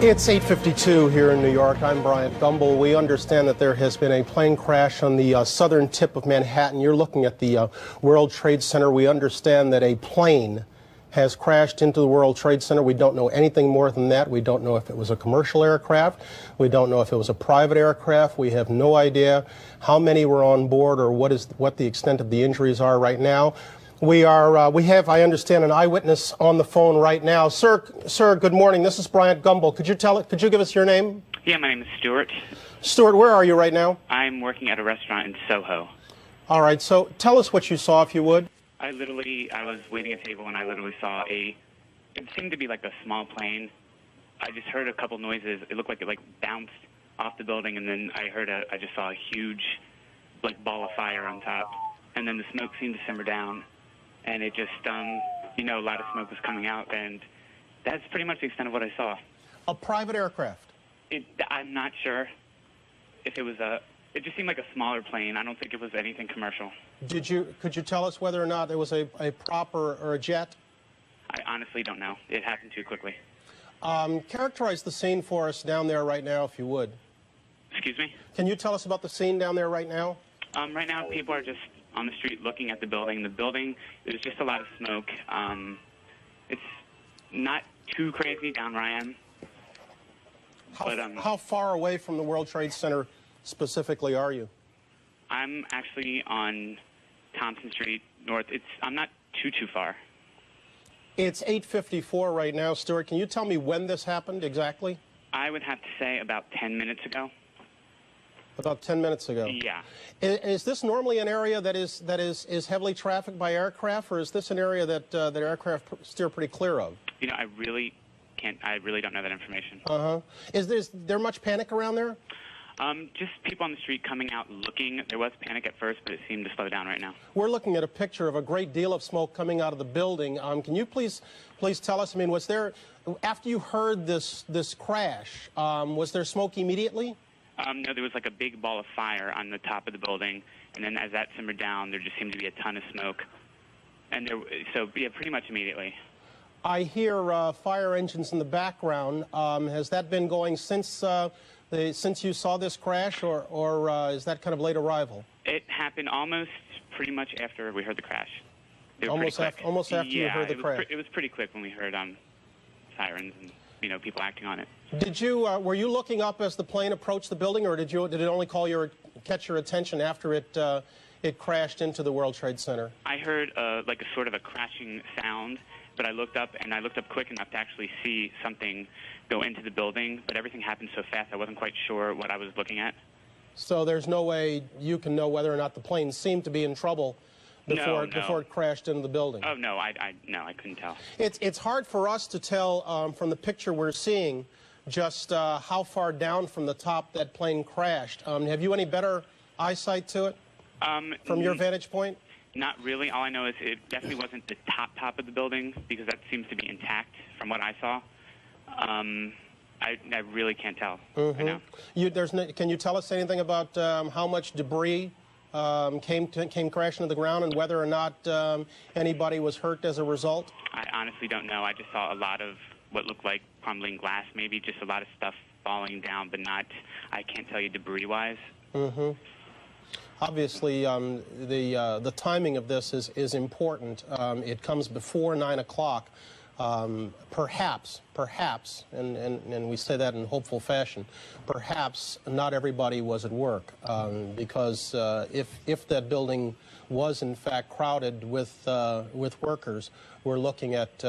It's 8:52 here in New York. I'm Bryant Gumbel. We understand that there has been a plane crash on the southern tip of Manhattan. You're looking at the World Trade Center. We understand that a plane has crashed into the World Trade Center. We don't know anything more than that. We don't know if it was a commercial aircraft. We don't know if it was a private aircraft. We have no idea how many were on board or what the extent of the injuries are right now. We have, I understand, an eyewitness on the phone right now. Sir, good morning. This is Bryant Gumbel. Could you give us your name? Yeah, my name is Stuart. Stuart, where are you right now? I'm working at a restaurant in Soho. All right, so tell us what you saw, if you would. I was waiting at a table and I literally saw it seemed to be like a small plane. I just heard a couple noises. It looked like it bounced off the building, and then I just saw a huge ball of fire on top, and then the smoke seemed to simmer down. And it just, a lot of smoke was coming out, and that's pretty much the extent of what I saw. A private aircraft? I'm not sure if it was it just seemed like a smaller plane. I don't think it was anything commercial. Could you tell us whether or not it was a prop or a jet? I honestly don't know. It happened too quickly. Characterize the scene for us down there right now, if you would. Excuse me? Can you tell us about the scene down there right now? Right now, people are just on the street looking at the building. The building, there's just a lot of smoke. It's not too crazy down where I am. How far away from the World Trade Center specifically are you? I'm actually on Thompson Street North. I'm not too far. It's 8:54 right now, Stuart. Can you tell me when this happened exactly? I would have to say about 10 minutes ago. About 10 minutes ago. Yeah. Is this normally an area that is heavily trafficked by aircraft, or is this an area that aircraft steer pretty clear of? I really don't know that information. Is there much panic around there? Just people on the street coming out looking. There was panic at first, but it seemed to slow down right now. We're looking at a picture of a great deal of smoke coming out of the building. Can you please tell us? I mean, was there, after you heard this crash, was there smoke immediately? No, there was a big ball of fire on the top of the building, and then as that simmered down, there just seemed to be a ton of smoke. And pretty much immediately. I hear fire engines in the background. Has that been going since you saw this crash, or is that kind of late arrival? It happened almost pretty much after we heard the crash. Almost after you heard the crash. It was pretty quick when we heard sirens and people acting on it. Were you looking up as the plane approached the building, or did it only catch your attention after it crashed into the World Trade Center? I heard a sort of a crashing sound, but I looked up quick enough to actually see something go into the building, but everything happened so fast I wasn't quite sure what I was looking at. So there's no way you can know whether or not the plane seemed to be in trouble before it crashed into the building? Oh, no, I couldn't tell. It's hard for us to tell from the picture we're seeing just how far down from the top that plane crashed. Have you any better eyesight to it from your vantage point? Not really. All I know is it definitely wasn't the top of the building, because that seems to be intact from what I saw. I really can't tell right now. Can you tell us anything about how much debris came crashing to the ground, and whether or not anybody was hurt as a result? I honestly don't know. I just saw a lot of what looked like crumbling glass, maybe just a lot of stuff falling down, but I can't tell you debris-wise. Obviously, the timing of this is important. It comes before 9 o'clock. Perhaps, and we say that in hopeful fashion, perhaps not everybody was at work, because if that building was in fact crowded with workers, we're looking at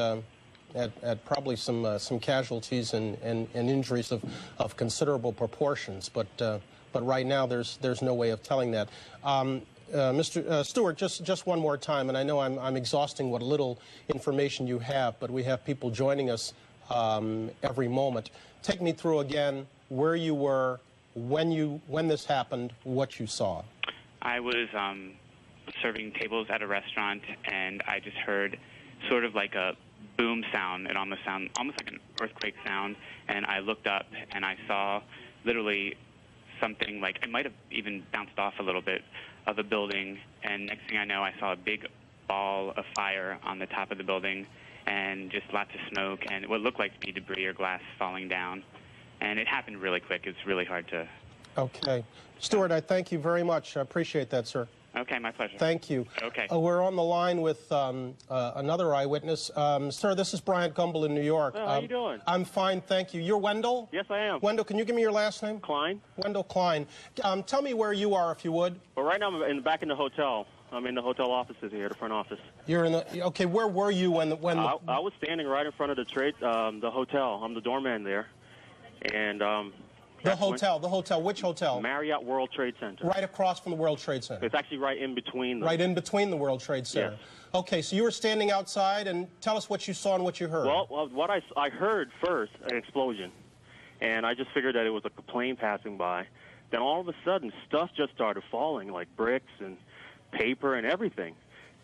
probably some casualties and injuries of considerable proportions. But right now there's no way of telling that. Mr. Stewart, just one more time, and I know I'm exhausting what little information you have, but we have people joining us every moment. Take me through again where you were, when this happened, what you saw. I was serving tables at a restaurant, and I just heard sort of like a boom sound. It almost sounded almost like an earthquake sound, and I looked up and I saw literally something like, it might have even bounced off a little bit of a building, and next thing I know, I saw a big ball of fire on the top of the building, and just lots of smoke and what looked like to be debris or glass falling down. and it happened really quick. It's really hard to... Okay. Stuart, I thank you very much. I appreciate that, sir. Okay, my pleasure. Thank you. Okay. We're on the line with another eyewitness. Sir, this is Bryant Gumbel in New York. How are you doing? I'm fine, thank you. You're Wendell? Yes, I am. Wendell, can you give me your last name? Klein. Wendell Klein. Tell me where you are, if you would. Well, right now I'm back in the hotel. I'm in the hotel offices here, the front office. You're in the... Okay, where were you when I was standing right in front of the hotel. I'm the doorman there. And... The hotel. Which hotel? Marriott World Trade Center. Right across from the World Trade Center. It's actually right in between them. Right in between the World Trade Center. Yes. Okay, so you were standing outside, and tell us what you saw and what you heard. Well, what I heard first, an explosion. And I just figured that it was a plane passing by. Then all of a sudden, stuff just started falling, like bricks and paper and everything.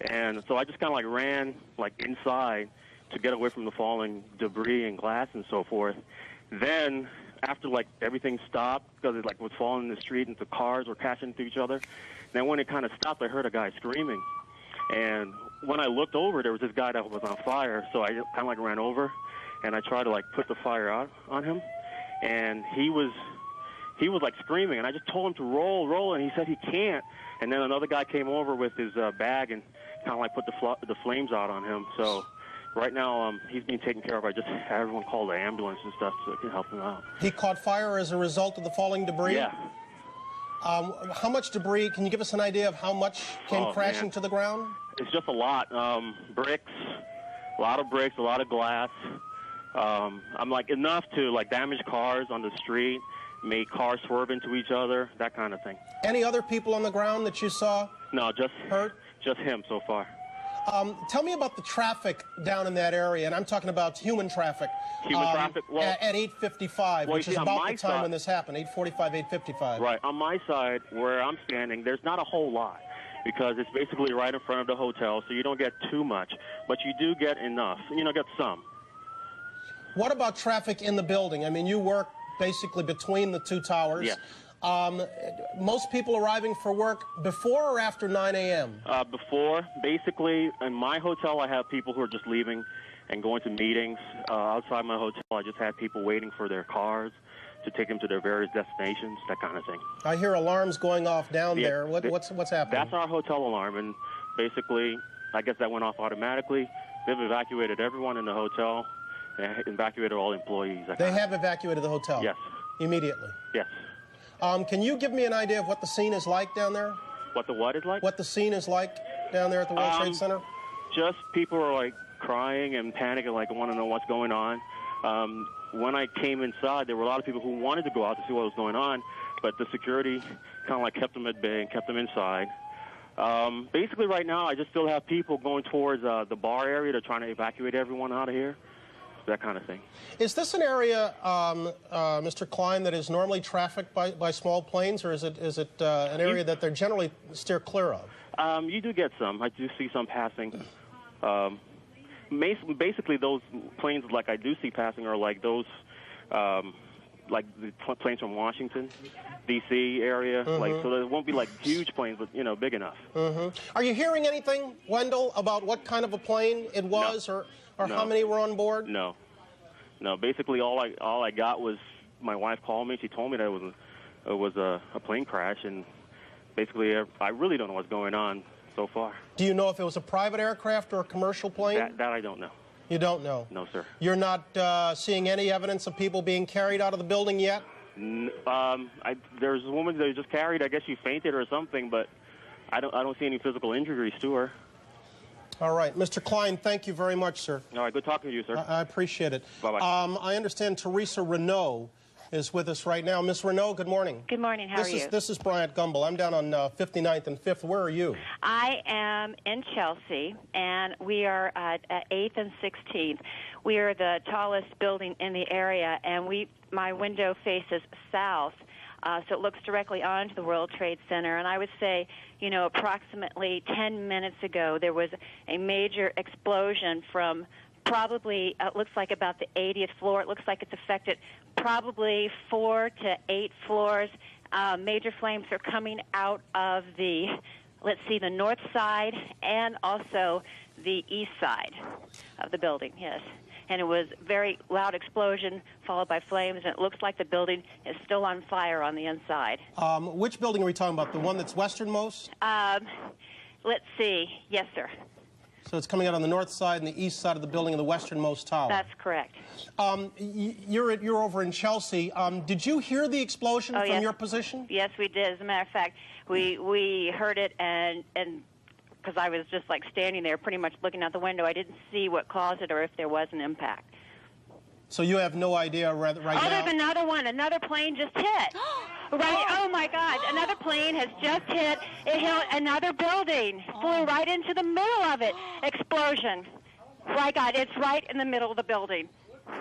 And so I just kind of like ran like inside to get away from the falling debris and glass and so forth. Then... after like everything stopped, because it like was falling in the street and the cars were crashing into each other. Then when it kind of stopped, I heard a guy screaming. And when I looked over, there was this guy that was on fire. So I kind of like ran over, and I tried to like put the fire out on him. And he was like screaming, and I just told him to roll, and he said he can't. And then another guy came over with his bag and kind of like put the flames out on him. So. Right now, he's being taken care of. I just had everyone call the ambulance and stuff so it can help him out. He caught fire as a result of the falling debris? Yeah. How much debris, can you give us an idea of how much came crashing to the ground? It's just a lot. Bricks, a lot of bricks, a lot of glass. I'm like enough to like damage cars on the street, make cars swerve into each other, that kind of thing. Any other people on the ground that you saw? No, just hurt? Just him so far. Tell me about the traffic down in that area, and I'm talking about human traffic. Human traffic? Well, at 8:55, which is about the time when this happened, 8:45, 8:55. Right. On my side, where I'm standing, there's not a whole lot because it's basically right in front of the hotel, so you don't get too much. But you do get enough. Get some. What about traffic in the building? I mean, you work basically between the two towers. Yes. Most people arriving for work before or after 9 a.m.? Before. Basically, in my hotel, I have people who are just leaving and going to meetings. Outside my hotel, I just had people waiting for their cars to take them to their various destinations, that kind of thing. I hear alarms going off down there. What's happening? That's our hotel alarm, and basically, I guess that went off automatically. They've evacuated everyone in the hotel. They evacuated all employees. They have evacuated the hotel? Yes. Immediately? Yes. Can you give me an idea of what the scene is like down there? What the what is like? What the scene is like down there at the World Trade Center? Just people are like crying and panicking, like want to know what's going on. When I came inside, there were a lot of people who wanted to go out to see what was going on, but the security kind of like kept them at bay and kept them inside. Basically, right now, I just still have people going towards the bar area. They're trying to evacuate everyone out of here. That kind of thing. Is this an area, Mr. Klein, that is normally trafficked by small planes, or is it an area that they're generally steer clear of? You do get some. I do see some passing. Basically, those planes like I do see passing are like those, like the planes from Washington, D.C. area. Like so, there won't be like huge planes, but big enough. Are you hearing anything, Wendell, about what kind of a plane it was, no. or how many were on board? No. Basically, all I got was my wife called me. She told me that it was a plane crash, and basically, I really don't know what's going on so far. Do you know if it was a private aircraft or a commercial plane? That I don't know. You don't know? No, sir. You're not seeing any evidence of people being carried out of the building yet? There's a woman that was just carried. I guess she fainted or something, but I don't see any physical injuries to her. All right. Mr. Klein, thank you very much, sir. All right. Good talking to you, sir. I appreciate it. Bye-bye. I understand Teresa Renault is with us right now. Miss Renault, good morning. Good morning. How are you? This is Bryant Gumbel. I'm down on 59th and 5th. Where are you? I am in Chelsea, and we are at 8th and 16th. We are the tallest building in the area, and my window faces south. So it looks directly onto the World Trade Center. And I would say, approximately 10 minutes ago, there was a major explosion from probably, it looks like about the 80th floor. It looks like it's affected probably 4 to 8 floors. Major flames are coming out of the north side and also the east side of the building, yes. and it was very loud explosion followed by flames, and it looks like the building is still on fire on the inside. Which building are we talking about? The one that's westernmost? Let's see. Yes, sir. So it's coming out on the north side and the east side of the building in the westernmost tower. That's correct. You're over in Chelsea. Did you hear the explosion from yes. your position? Yes, we did. As a matter of fact, we heard it, and because I was just like standing there pretty much looking out the window, I didn't see what caused it or if there was an impact. So you have no idea right now? Oh, there's another one. Another plane just hit. Right. Oh, my God. Another plane has just hit. It hit another building. Flew right into the middle of it. Explosion. My God, it's right in the middle of the building.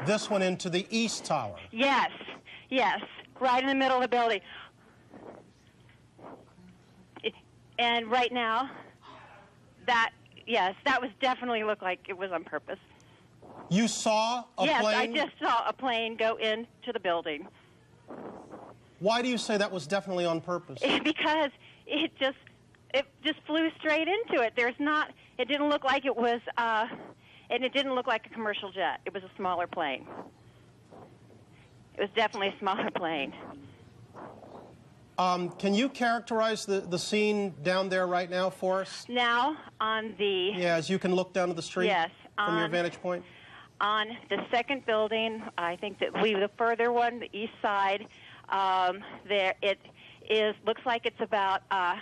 This one into the east tower? Yes. Yes. Right in the middle of the building. And right now, that was definitely looked like it was on purpose. You saw a plane? Yes, I just saw a plane go into the building. Why do you say that was definitely on purpose? Because it just flew straight into it. It didn't look like it was, and it didn't look like a commercial jet. It was a smaller plane. It was definitely a smaller plane. Can you characterize the scene down there right now for us? Now, on the... Yeah, as you can look down to the street? Yes. From your vantage point? On the second building, I think that the further one, the east side, there it looks like it's about, I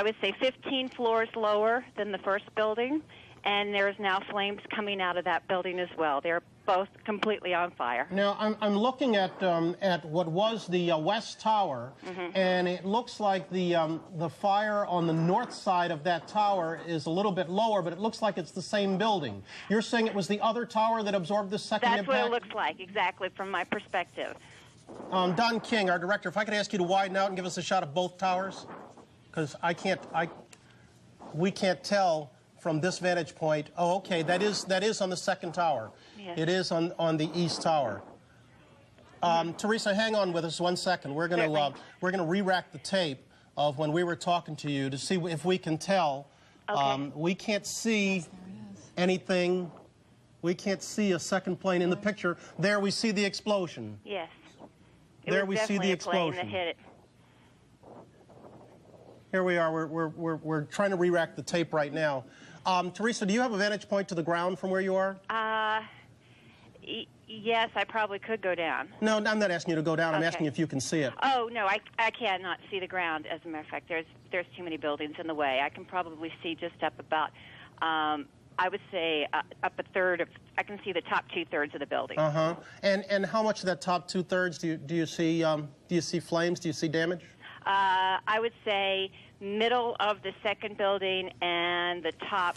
would say 15 floors lower than the first building, and there's now flames coming out of that building as well. They're both completely on fire. Now, I'm looking at what was the West Tower, and it looks like the fire on the north side of that tower is a little bit lower, but it looks like it's the same building. You're saying it was the other tower that absorbed this second impact? That's what it looks like, exactly, from my perspective. Don King, our director, if I could ask you to widen out and give us a shot of both towers, because we can't tell from this vantage point. Oh, okay, that is on the second tower. Yes. It is on the east tower. Teresa, hang on with us 1 second. We're gonna re-rack the tape of when we were talking to you to see if we can tell. Okay. We can't see anything. We can't see a second plane in the picture. There we see the explosion. Yes. There we see the explosion. Plane that hit it. Here we are. We're trying to re-rack the tape right now. Teresa, do you have a vantage point to the ground from where you are? Yes, I probably could go down. No, I'm not asking you to go down. I'm Okay. asking if you can see it. Oh, no, I cannot see the ground, as a matter of fact. There's too many buildings in the way. I can probably see just up about, I would say, up a third of, I can see the top two-thirds of the building. Uh-huh. And how much of that top two-thirds do you see flames? Do you see damage? I would say middle of the second building and the top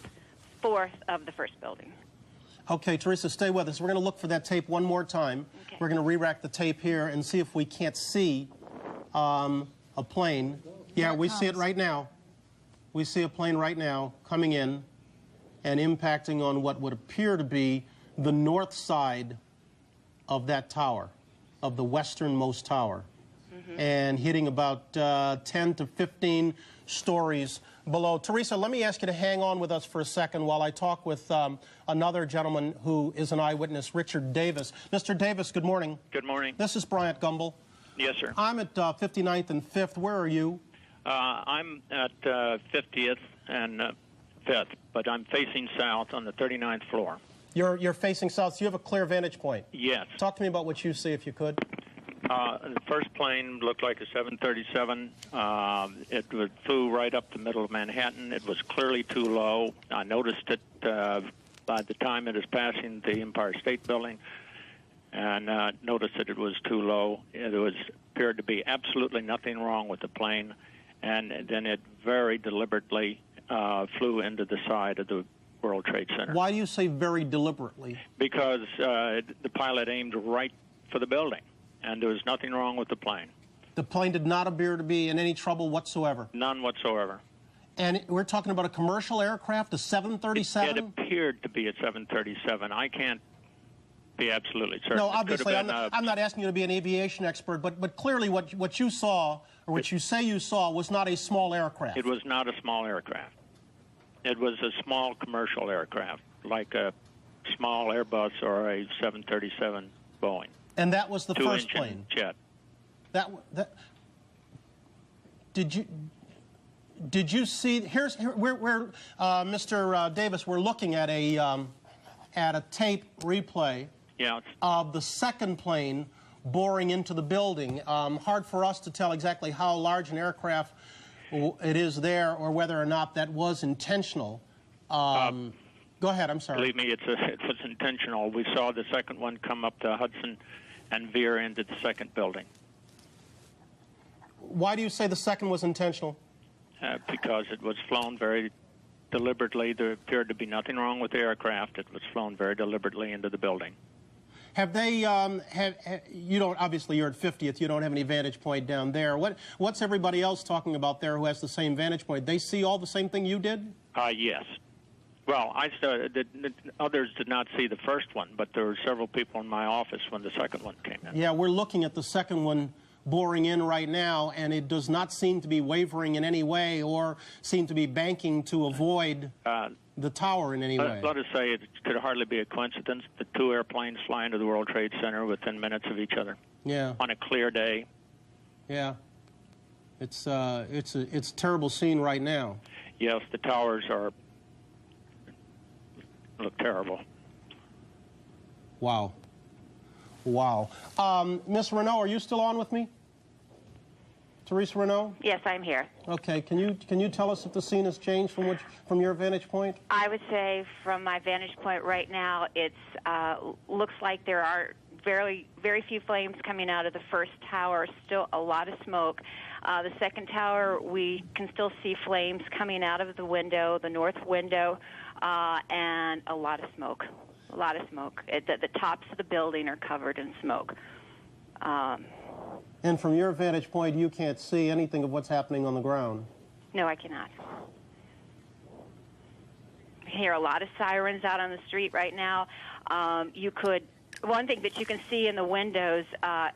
fourth of the first building. Okay, Teresa, stay with us. We're going to look for that tape one more time. Okay. We're going to re-rack the tape here and see if we can't see a plane. Yeah, we see it right now. We see a plane right now coming in and impacting on what would appear to be the north side of that tower, of the westernmost tower, and hitting about 10 to 15 stories below. Teresa, let me ask you to hang on with us for a second while I talk with another gentleman who is an eyewitness, Richard Davis. Mr. Davis, good morning. Good morning. This is Bryant Gumbel. Yes, sir. I'm at 59th and 5th. Where are you? I'm at 50th and 5th, but I'm facing south on the 39th floor. You're facing south, so you have a clear vantage point. Yes. Talk to me about what you see, if you could. The first plane looked like a 737. It flew right up the middle of Manhattan. It was clearly too low. I noticed it by the time it was passing the Empire State Building, and noticed that it was too low. It appeared to be absolutely nothing wrong with the plane, and then it very deliberately flew into the side of the World Trade Center. Why do you say very deliberately? Because the pilot aimed right for the building, and there was nothing wrong with the plane. The plane did not appear to be in any trouble whatsoever? None whatsoever. And we're talking about a commercial aircraft, a 737? It appeared to be a 737. I can't be absolutely certain. No, obviously, I'm not asking you to be an aviation expert, but clearly what you saw, or what you say you saw, was not a small aircraft. It was not a small aircraft. It was a small commercial aircraft, like a small Airbus or a 737 Boeing. And that was the first Two-engine plane. jet. Did you see? We're Mr. Davis. We're looking at a tape replay of the second plane boring into the building. Hard for us to tell exactly how large an aircraft it is there, or whether or not that was intentional. Go ahead. I'm sorry. Believe me, it was intentional. We saw the second one come up the Hudson and veer into the second building. Why do you say the second was intentional? Because it was flown very deliberately. There appeared to be nothing wrong with the aircraft. It was flown very deliberately into the building. Have they, you don't, obviously you're at 50th, you don't have any vantage point down there. What's everybody else talking about there who has the same vantage point? They see all the same thing you did? Yes. Well, others did not see the first one, but there were several people in my office when the second one came in. Yeah, we're looking at the second one boring in right now, and it does not seem to be wavering in any way or seem to be banking to avoid the tower in any way. Let us say it could hardly be a coincidence that two airplanes fly into the World Trade Center within minutes of each other. Yeah. On a clear day. Yeah. It's a terrible scene right now. Yes, the towers look terrible. Wow. Wow. Miss Renault, are you still on with me? Teresa Renault? Yes, I'm here. Okay. Can you tell us if the scene has changed from your vantage point? I would say from my vantage point right now, it's looks like there are very few flames coming out of the first tower. Still a lot of smoke. The second tower, we can still see flames coming out of the window, the north window, and a lot of smoke. A lot of smoke. The tops of the building are covered in smoke. And from your vantage point, you can't see anything of what's happening on the ground? No, I cannot. I hear a lot of sirens out on the street right now. One thing that you can see in the windows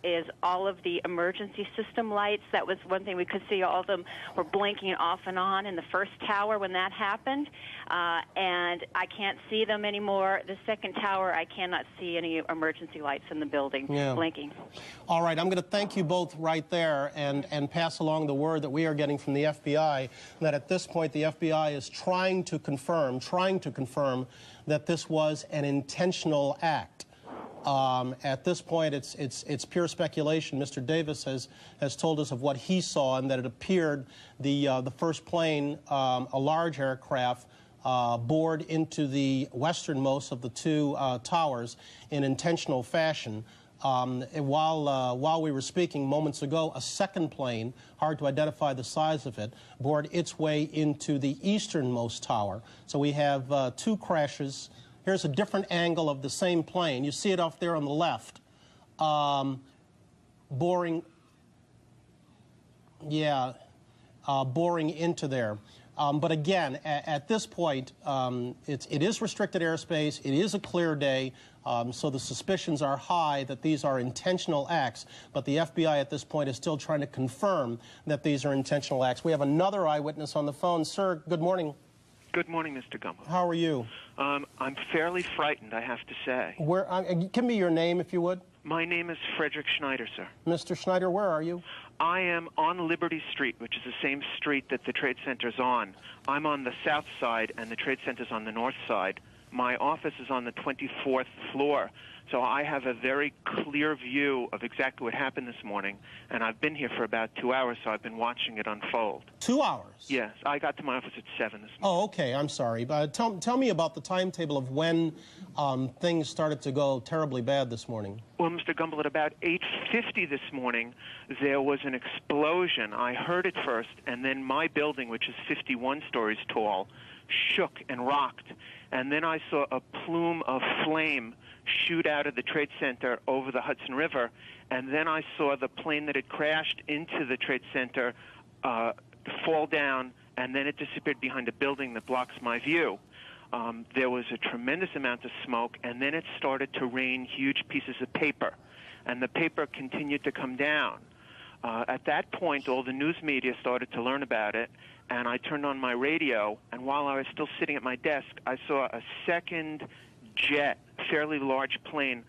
is all of the emergency system lights. That was one thing we could see. All of them were blinking off and on in the first tower when that happened, and I can't see them anymore. The second tower, I cannot see any emergency lights in the building blinking. All right, I'm going to thank you both right there and pass along the word that we are getting from the FBI, that at this point the FBI is trying to confirm that this was an intentional act. At this point, it's pure speculation. Mr. Davis has told us of what he saw, and that it appeared the first plane, a large aircraft, bored into the westernmost of the two towers in intentional fashion. While we were speaking moments ago, a second plane, hard to identify the size of it, bored its way into the easternmost tower. So we have two crashes. Here's a different angle of the same plane. You see it off there on the left. Boring into there. But again, at this point, it is restricted airspace. It is a clear day. So the suspicions are high that these are intentional acts. But the FBI at this point is still trying to confirm that these are intentional acts. We have another eyewitness on the phone. Sir, good morning. Good morning, Mr. Gumbel. How are you? I'm fairly frightened, I have to say. Give me your name, if you would. My name is Frederick Schneider, sir. Mr. Schneider, where are you? I am on Liberty Street, which is the same street that the Trade Center's on. I'm on the south side, and the Trade Center's on the north side. My office is on the 24th floor, so I have a very clear view of exactly what happened this morning, and I've been here for about 2 hours, so I've been watching it unfold. 2 hours? Yes. I got to my office at 7 this morning. Oh, okay. I'm sorry. But tell me about the timetable of when things started to go terribly bad this morning. Well, Mr. Gumbel, at about 8:50 this morning, there was an explosion. I heard it first, and then my building, which is 51 stories tall, shook and rocked. And then I saw a plume of flame shoot out of the Trade Center over the Hudson River, and then I saw the plane that had crashed into the Trade Center fall down, and then it disappeared behind a building that blocks my view. There was a tremendous amount of smoke, and then it started to rain huge pieces of paper, and the paper continued to come down. At that point, all the news media started to learn about it, and I turned on my radio, and while I was still sitting at my desk, I saw a second jet, fairly large plane,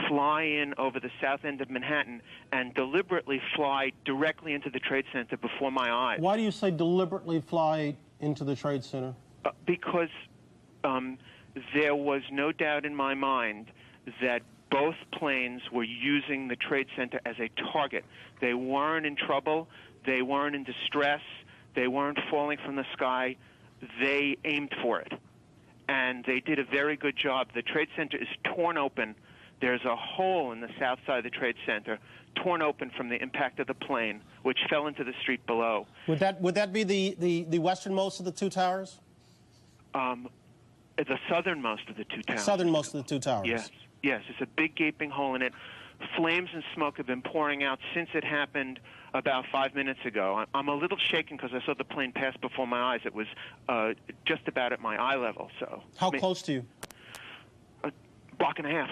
fly in over the south end of Manhattan and deliberately fly directly into the Trade Center before my eyes. Why do you say deliberately fly into the Trade Center? Because there was no doubt in my mind that both planes were using the Trade Center as a target. They weren't in trouble. They weren't in distress. They weren't falling from the sky. They aimed for it. And they did a very good job. The Trade Center is torn open. There's a hole in the south side of the Trade Center, torn open from the impact of the plane, which fell into the street below. Would that be the westernmost of the two towers? The southernmost of the two towers. Southernmost of the two towers. Yes, yes. It's a big gaping hole in it. Flames and smoke have been pouring out since it happened about 5 minutes ago. I'm a little shaken because I saw the plane pass before my eyes. It was just about at my eye level. So. How close to you? A block and a half.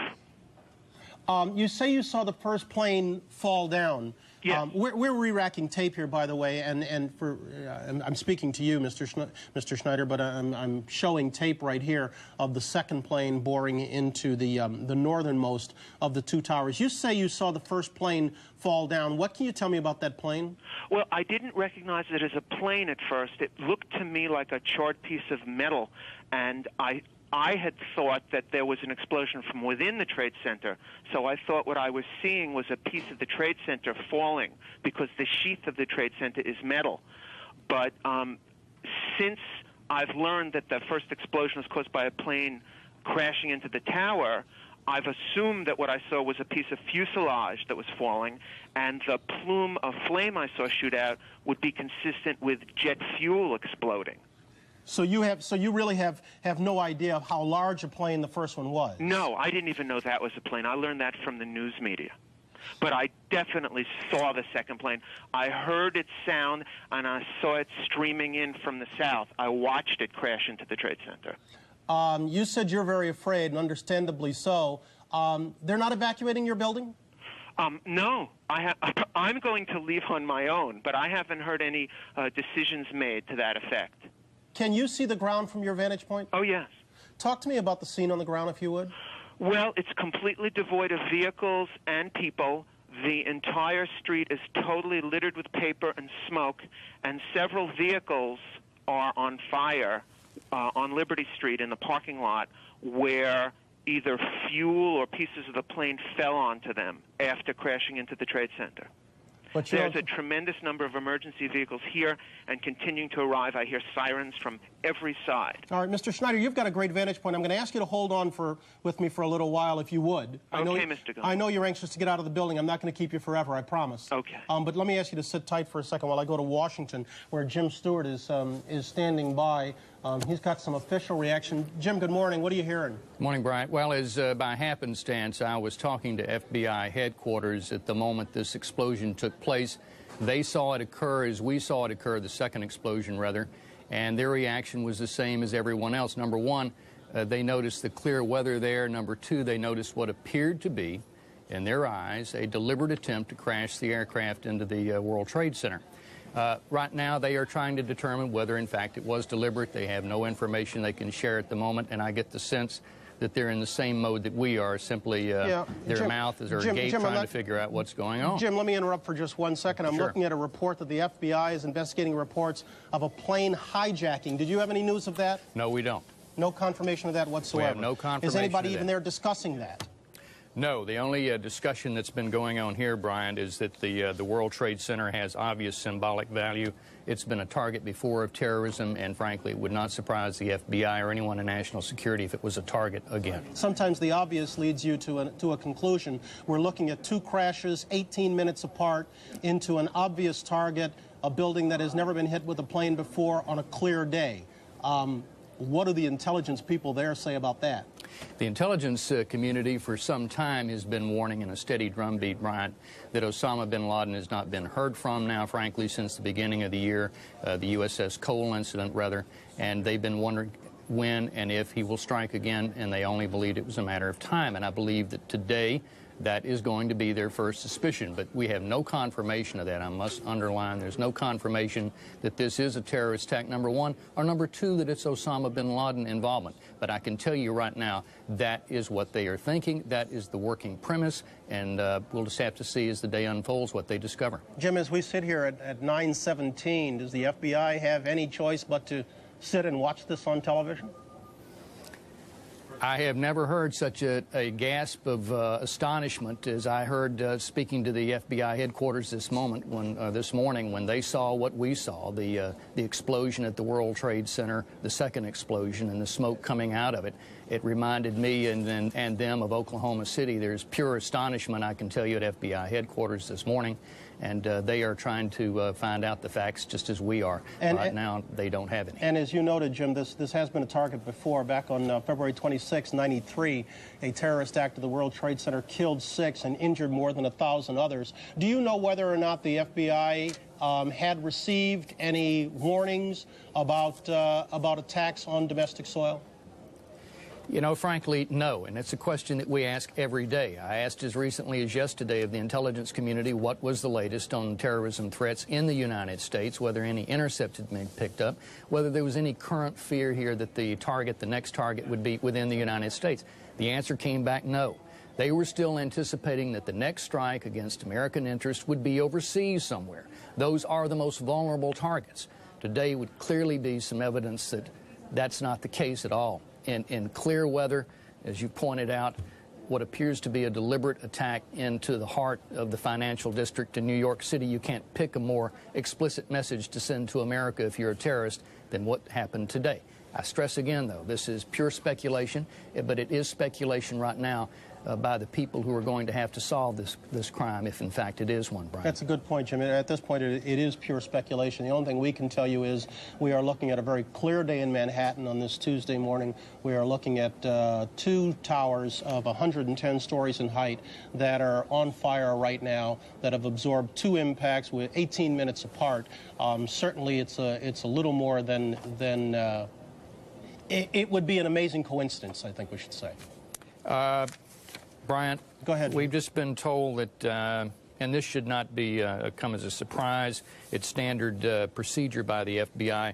You say you saw the first plane fall down. Yeah. We're re-racking tape here, by the way, and I'm speaking to you, Mr. Schneider, but I'm showing tape right here of the second plane boring into the northernmost of the two towers. You say you saw the first plane fall down. What can you tell me about that plane? Well, I didn't recognize it as a plane at first. It looked to me like a charred piece of metal, and I had thought that there was an explosion from within the Trade Center, so I thought what I was seeing was a piece of the Trade Center falling because the sheath of the Trade Center is metal. But since I've learned that the first explosion was caused by a plane crashing into the tower, I've assumed that what I saw was a piece of fuselage that was falling, and the plume of flame I saw shoot out would be consistent with jet fuel exploding. So you really have no idea of how large a plane the first one was? No, I didn't even know that was a plane. I learned that from the news media. But I definitely saw the second plane. I heard it sound, and I saw it streaming in from the south. I watched it crash into the Trade Center. You said you're very afraid, and understandably so. They're not evacuating your building? No. I'm going to leave on my own, but I haven't heard any decisions made to that effect. Can you see the ground from your vantage point? Oh, yes. Talk to me about the scene on the ground, if you would. Well, it's completely devoid of vehicles and people. The entire street is totally littered with paper and smoke, and several vehicles are on fire on Liberty Street in the parking lot where either fuel or pieces of the plane fell onto them after crashing into the Trade Center. But there's a tremendous number of emergency vehicles here and continuing to arrive. I hear sirens from every side. All right, Mr. Schneider, you've got a great vantage point. I'm going to ask you to hold on with me for a little while, if you would. Okay, Mr. Gomes. I know you're anxious to get out of the building. I'm not going to keep you forever, I promise. Okay. But let me ask you to sit tight for a second while I go to Washington, where Jim Stewart is standing by. He's got some official reaction. Jim, good morning. What are you hearing? Good morning, Bryant. Well, as by happenstance, I was talking to FBI headquarters at the moment this explosion took place. They saw it occur as we saw it occur, the second explosion, rather, and their reaction was the same as everyone else. Number one, they noticed the clear weather there. Number two, they noticed what appeared to be, in their eyes, a deliberate attempt to crash the aircraft into the World Trade Center. Right now, they are trying to determine whether, in fact, it was deliberate. They have no information they can share at the moment, and I get the sense that they're in the same mode that we are, simply their mouth is agape trying to figure out what's going on. Jim, let me interrupt for just 1 second. I'm looking at a report that the FBI is investigating reports of a plane hijacking. Did you have any news of that? No, we don't. No confirmation of that whatsoever? We have no confirmation Is anybody of even that. there discussing that? No, the only discussion that's been going on here, Brian, is that the World Trade Center has obvious symbolic value. It's been a target before of terrorism, and frankly, it would not surprise the FBI or anyone in national security if it was a target again. Sometimes the obvious leads you to a conclusion. We're looking at two crashes, 18 minutes apart, into an obvious target, a building that has never been hit with a plane before on a clear day. What do the intelligence people there say about that? The intelligence community for some time has been warning in a steady drumbeat, Bryant, that Osama bin Laden has not been heard from now, frankly, since the beginning of the year, the USS Cole incident, rather, and they've been wondering when and if he will strike again, and they only believed it was a matter of time. And I believe that today that is going to be their first suspicion. But we have no confirmation of that. I must underline, there's no confirmation that this is a terrorist attack, number one, or number two, that it's Osama bin Laden involvement. But I can tell you right now, that is what they are thinking. That is the working premise, and we'll just have to see as the day unfolds what they discover. Jim, as we sit here at 9:17, does the FBI have any choice but to sit and watch this on television? I have never heard such a gasp of astonishment as I heard speaking to the FBI headquarters this morning when they saw what we saw, the explosion at the World Trade Center, the second explosion, and the smoke coming out of it. It reminded me and them of Oklahoma City. There's pure astonishment, I can tell you, at FBI headquarters this morning, and they are trying to find out the facts just as we are. Right now, they don't have any. And as you noted, Jim, this has been a target before. Back on February 26, 93, a terrorist act at the World Trade Center killed 6 and injured more than 1,000 others. Do you know whether or not the FBI had received any warnings about attacks on domestic soil? You know, frankly, no, and it's a question that we ask every day. I asked as recently as yesterday of the intelligence community what was the latest on terrorism threats in the United States, whether any intercept had been picked up, whether there was any current fear here that the next target would be within the United States. The answer came back no. They were still anticipating that the next strike against American interests would be overseas somewhere. Those are the most vulnerable targets. Today would clearly be some evidence that that's not the case at all. In clear weather, as you pointed out, what appears to be a deliberate attack into the heart of the financial district in New York City. You can't pick a more explicit message to send to America if you're a terrorist than what happened today. I stress again, though, this is pure speculation, but it is speculation right now by the people who are going to have to solve this crime, if in fact it is one, Brian. That's a good point, Jim. At this point, it is pure speculation. The only thing we can tell you is we are looking at a very clear day in Manhattan on this Tuesday morning. We are looking at 2 towers of 110 stories in height that are on fire right now, that have absorbed 2 impacts with 18 minutes apart. Certainly, it's a little more than it would be an amazing coincidence, I think we should say. Brian, go ahead. We've just been told that, and this should not be come as a surprise, it's standard procedure by the FBI.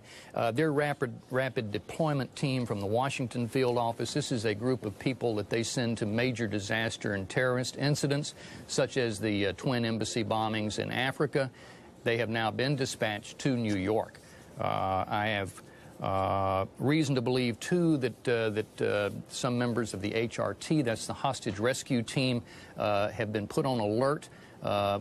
Their rapid deployment team from the Washington field office, this is a group of people that they send to major disaster and terrorist incidents, such as the twin embassy bombings in Africa. They have now been dispatched to New York. I have reason to believe, too, that some members of the HRT, that's the hostage rescue team, have been put on alert.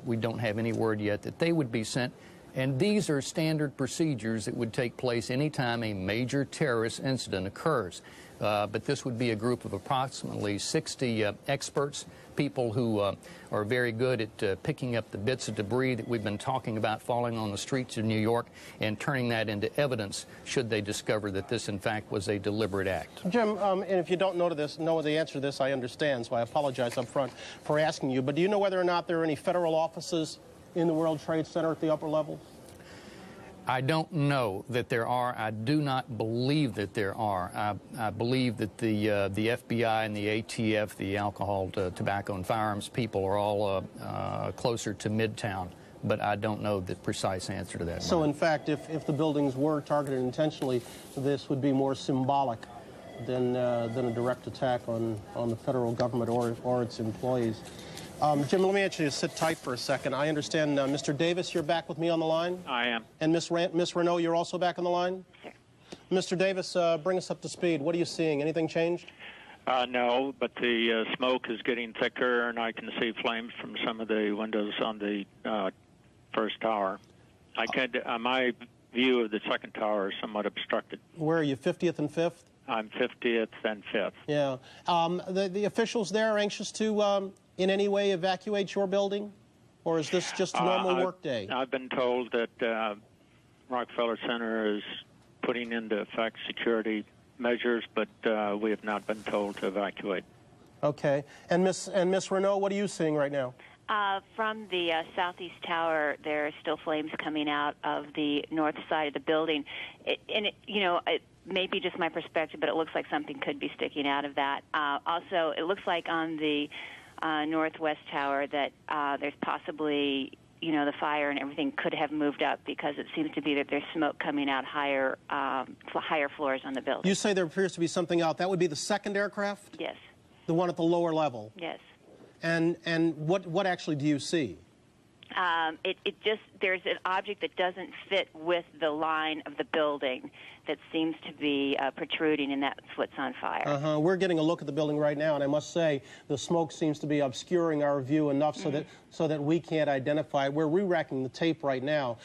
We don't have any word yet that they would be sent. And these are standard procedures that would take place anytime a major terrorist incident occurs. But this would be a group of approximately 60 experts, people who are very good at picking up the bits of debris that we've been talking about falling on the streets of New York and turning that into evidence should they discover that this, in fact, was a deliberate act. Jim, and if you don't know the answer to this, I understand, so I apologize up front for asking you. But do you know whether or not there are any federal offices in the World Trade Center at the upper levels? I don't know that there are. I do not believe that there are. I believe that the FBI and the ATF, the Alcohol, Tobacco, and Firearms people, are all closer to Midtown. But I don't know the precise answer to that. So, in fact, if the buildings were targeted intentionally, this would be more symbolic than a direct attack on the federal government or its employees. Jim, let me ask you to sit tight for a second. I understand, Mr. Davis, you're back with me on the line? I am. And Miss Renault, you're also back on the line? Sure. Mr. Davis, bring us up to speed. What are you seeing? Anything changed? No, but the smoke is getting thicker, and I can see flames from some of the windows on the first tower. My view of the second tower is somewhat obstructed. Where are you, 50th and 5th? I'm 50th and 5th. Yeah. The officials there are anxious to in any way evacuate your building? Or is this just a normal work day? I've been told that Rockefeller Center is putting into effect security measures, but we have not been told to evacuate. Okay. And Miss Renault, what are you seeing right now? From the southeast tower, there are still flames coming out of the north side of the building. It may be just my perspective, but it looks like something could be sticking out of that. Also, it looks like on the northwest tower that there's possibly, the fire and everything could have moved up because it seems to be that there's smoke coming out higher floors on the building. You say there appears to be something out. That would be the second aircraft? Yes. The one at the lower level? Yes. And what actually do you see? There's an object that doesn't fit with the line of the building that seems to be protruding, and that's what's on fire. We're getting a look at the building right now, and I must say the smoke seems to be obscuring our view enough so that we can't identify it. We're re-racking the tape right now.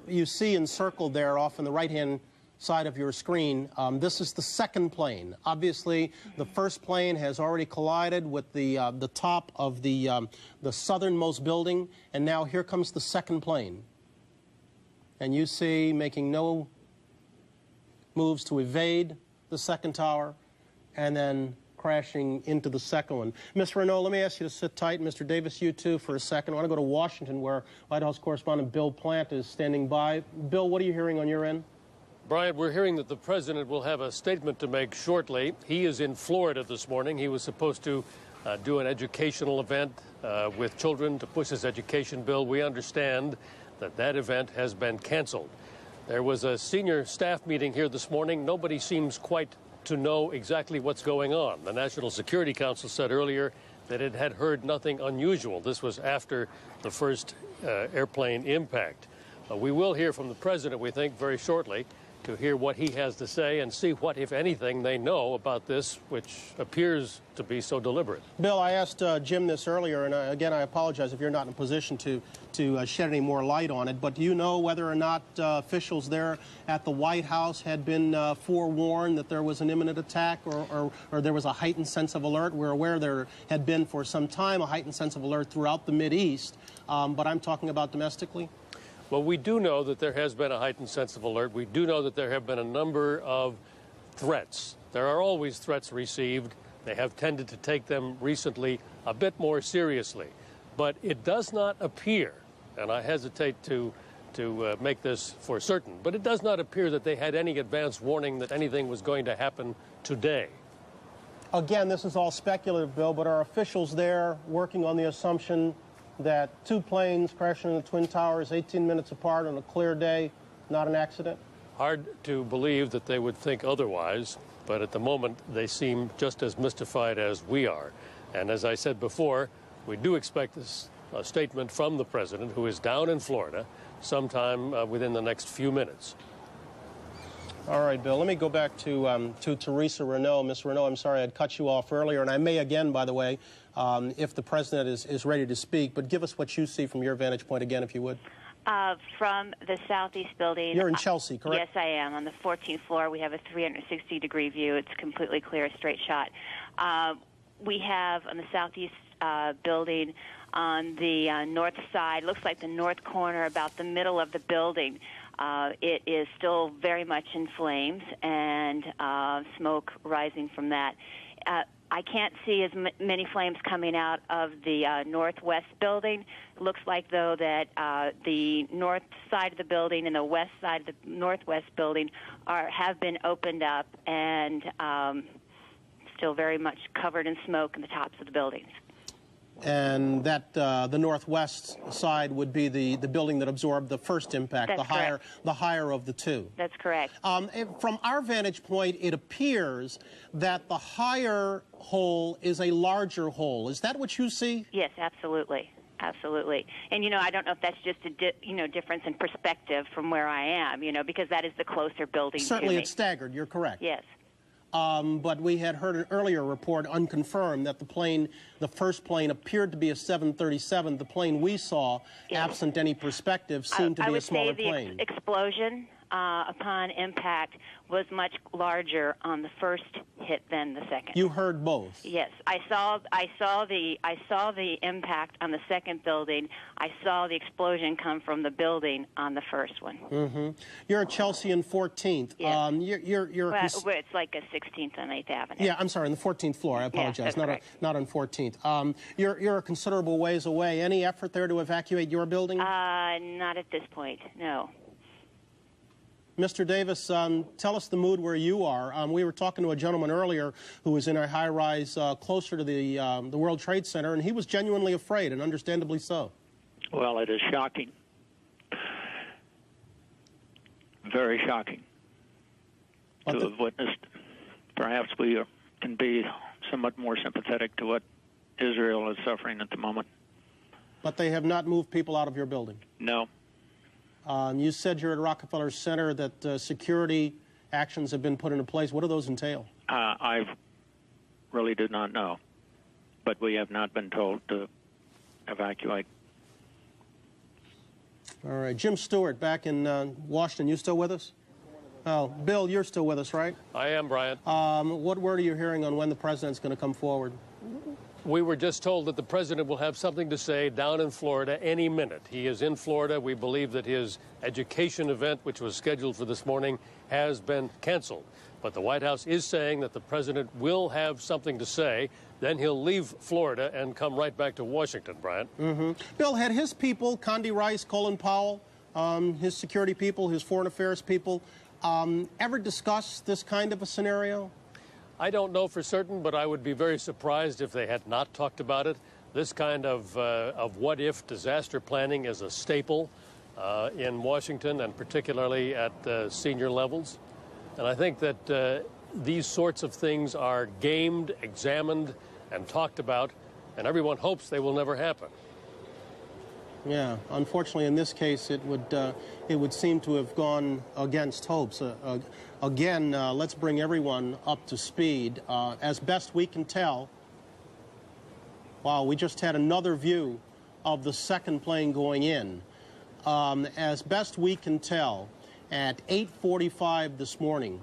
You see encircled there off on the right-hand side of your screen, this is the second plane. Obviously, the first plane has already collided with the top of the southernmost building, and now here comes the second plane. And you see, making no moves to evade the second tower, and then crashing into the second one. Ms. Renault, let me ask you to sit tight. Mr. Davis, you too, for a second. I want to go to Washington, where White House correspondent Bill Plant is standing by. Bill, what are you hearing on your end? Brian, we're hearing that the president will have a statement to make shortly. He is in Florida this morning. He was supposed to do an educational event with children to push his education bill. We understand that that event has been canceled. There was a senior staff meeting here this morning. Nobody seems quite to know exactly what's going on. The National Security Council said earlier that it had heard nothing unusual. This was after the first airplane impact. We will hear from the president, we think, very shortly, to hear what he has to say and see what, if anything, they know about this, which appears to be so deliberate. Bill, I asked Jim this earlier, and again, I apologize if you're not in a position to shed any more light on it, but do you know whether or not officials there at the White House had been forewarned that there was an imminent attack or there was a heightened sense of alert? We're aware there had been for some time a heightened sense of alert throughout the Mideast, but I'm talking about domestically. Well, we do know that there has been a heightened sense of alert. We do know that there have been a number of threats. There are always threats received. They have tended to take them recently a bit more seriously. But it does not appear, and I hesitate to make this for certain, but it does not appear that they had any advance warning that anything was going to happen today. Again, this is all speculative, Bill, but are officials there working on the assumption that two planes crashing in the Twin Towers 18 minutes apart on a clear day, not an accident? Hard to believe that they would think otherwise, but at the moment they seem just as mystified as we are. And as I said before, we do expect a statement from the president, who is down in Florida, sometime within the next few minutes. All right, Bill, let me go back to Teresa Renault. Ms. Renault, I'm sorry I'd cut you off earlier, and I may again, by the way, if the president is ready to speak, but give us what you see from your vantage point again, if you would. From the southeast building. You're in Chelsea, correct? Yes, I am. On the 14th floor, we have a 360-degree view. It's completely clear, straight shot. We have on the southeast building on the north side, looks like the north corner, about the middle of the building. It is still very much in flames and smoke rising from that. I can't see as many flames coming out of the northwest building. It looks like, though, that the north side of the building and the west side of the northwest building have been opened up and still very much covered in smoke in the tops of the buildings. And that the northwest side would be the building that absorbed the first impact, the higher of the two. That's correct. From our vantage point, it appears that the higher hole is a larger hole. Is that what you see? Yes, absolutely. Absolutely. And, I don't know if that's just a difference in perspective from where I am, because that is the closer building Certainly to me. It's staggered. You're correct. Yes. But we had heard an earlier report, unconfirmed, that the first plane appeared to be a 737. The plane we saw, yes, absent any perspective, seemed to be a smaller plane. I would say the explosion upon impact was much larger on the first hit than the second. You heard both? Yes, I saw the impact on the second building. I saw the explosion come from the building on the first one. Mm-hmm. You're at Chelsea and 14th. Yes. It's like a 16th and 8th Avenue. Yeah, I'm sorry, on the 14th floor. I apologize. Yeah, not on 14th. You're a considerable ways away. Any effort there to evacuate your building? Not at this point. No. Mr. Davis, tell us the mood where you are. We were talking to a gentleman earlier who was in a high-rise closer to the World Trade Center, and he was genuinely afraid, and understandably so. Well, it is shocking. Very shocking to have witnessed. Perhaps we can be somewhat more sympathetic to what Israel is suffering at the moment. But they have not moved people out of your building? No. You said you're at Rockefeller Center, that security actions have been put into place. What do those entail? I really do not know, but we have not been told to evacuate. All right. Jim Stewart, back in Washington, you still with us? Oh, Bill, you're still with us, right? I am, Brian. What word are you hearing on when the president's going to come forward? We were just told that the president will have something to say down in Florida any minute. He is in Florida. We believe that his education event, which was scheduled for this morning, has been canceled. But the White House is saying that the president will have something to say. Then he'll leave Florida and come right back to Washington, Brian. Bill, had his people, Condi Rice, Colin Powell, his security people, his foreign affairs people, ever discussed this kind of a scenario? I don't know for certain, but I would be very surprised if they had not talked about it. This kind of what-if disaster planning is a staple in Washington, and particularly at senior levels. And I think that these sorts of things are gamed, examined, and talked about, and everyone hopes they will never happen. Yeah, unfortunately, in this case, it would seem to have gone against hopes. Again, let's bring everyone up to speed. As best we can tell, wow, we just had another view of the second plane going in. As best we can tell, at 8:45 this morning,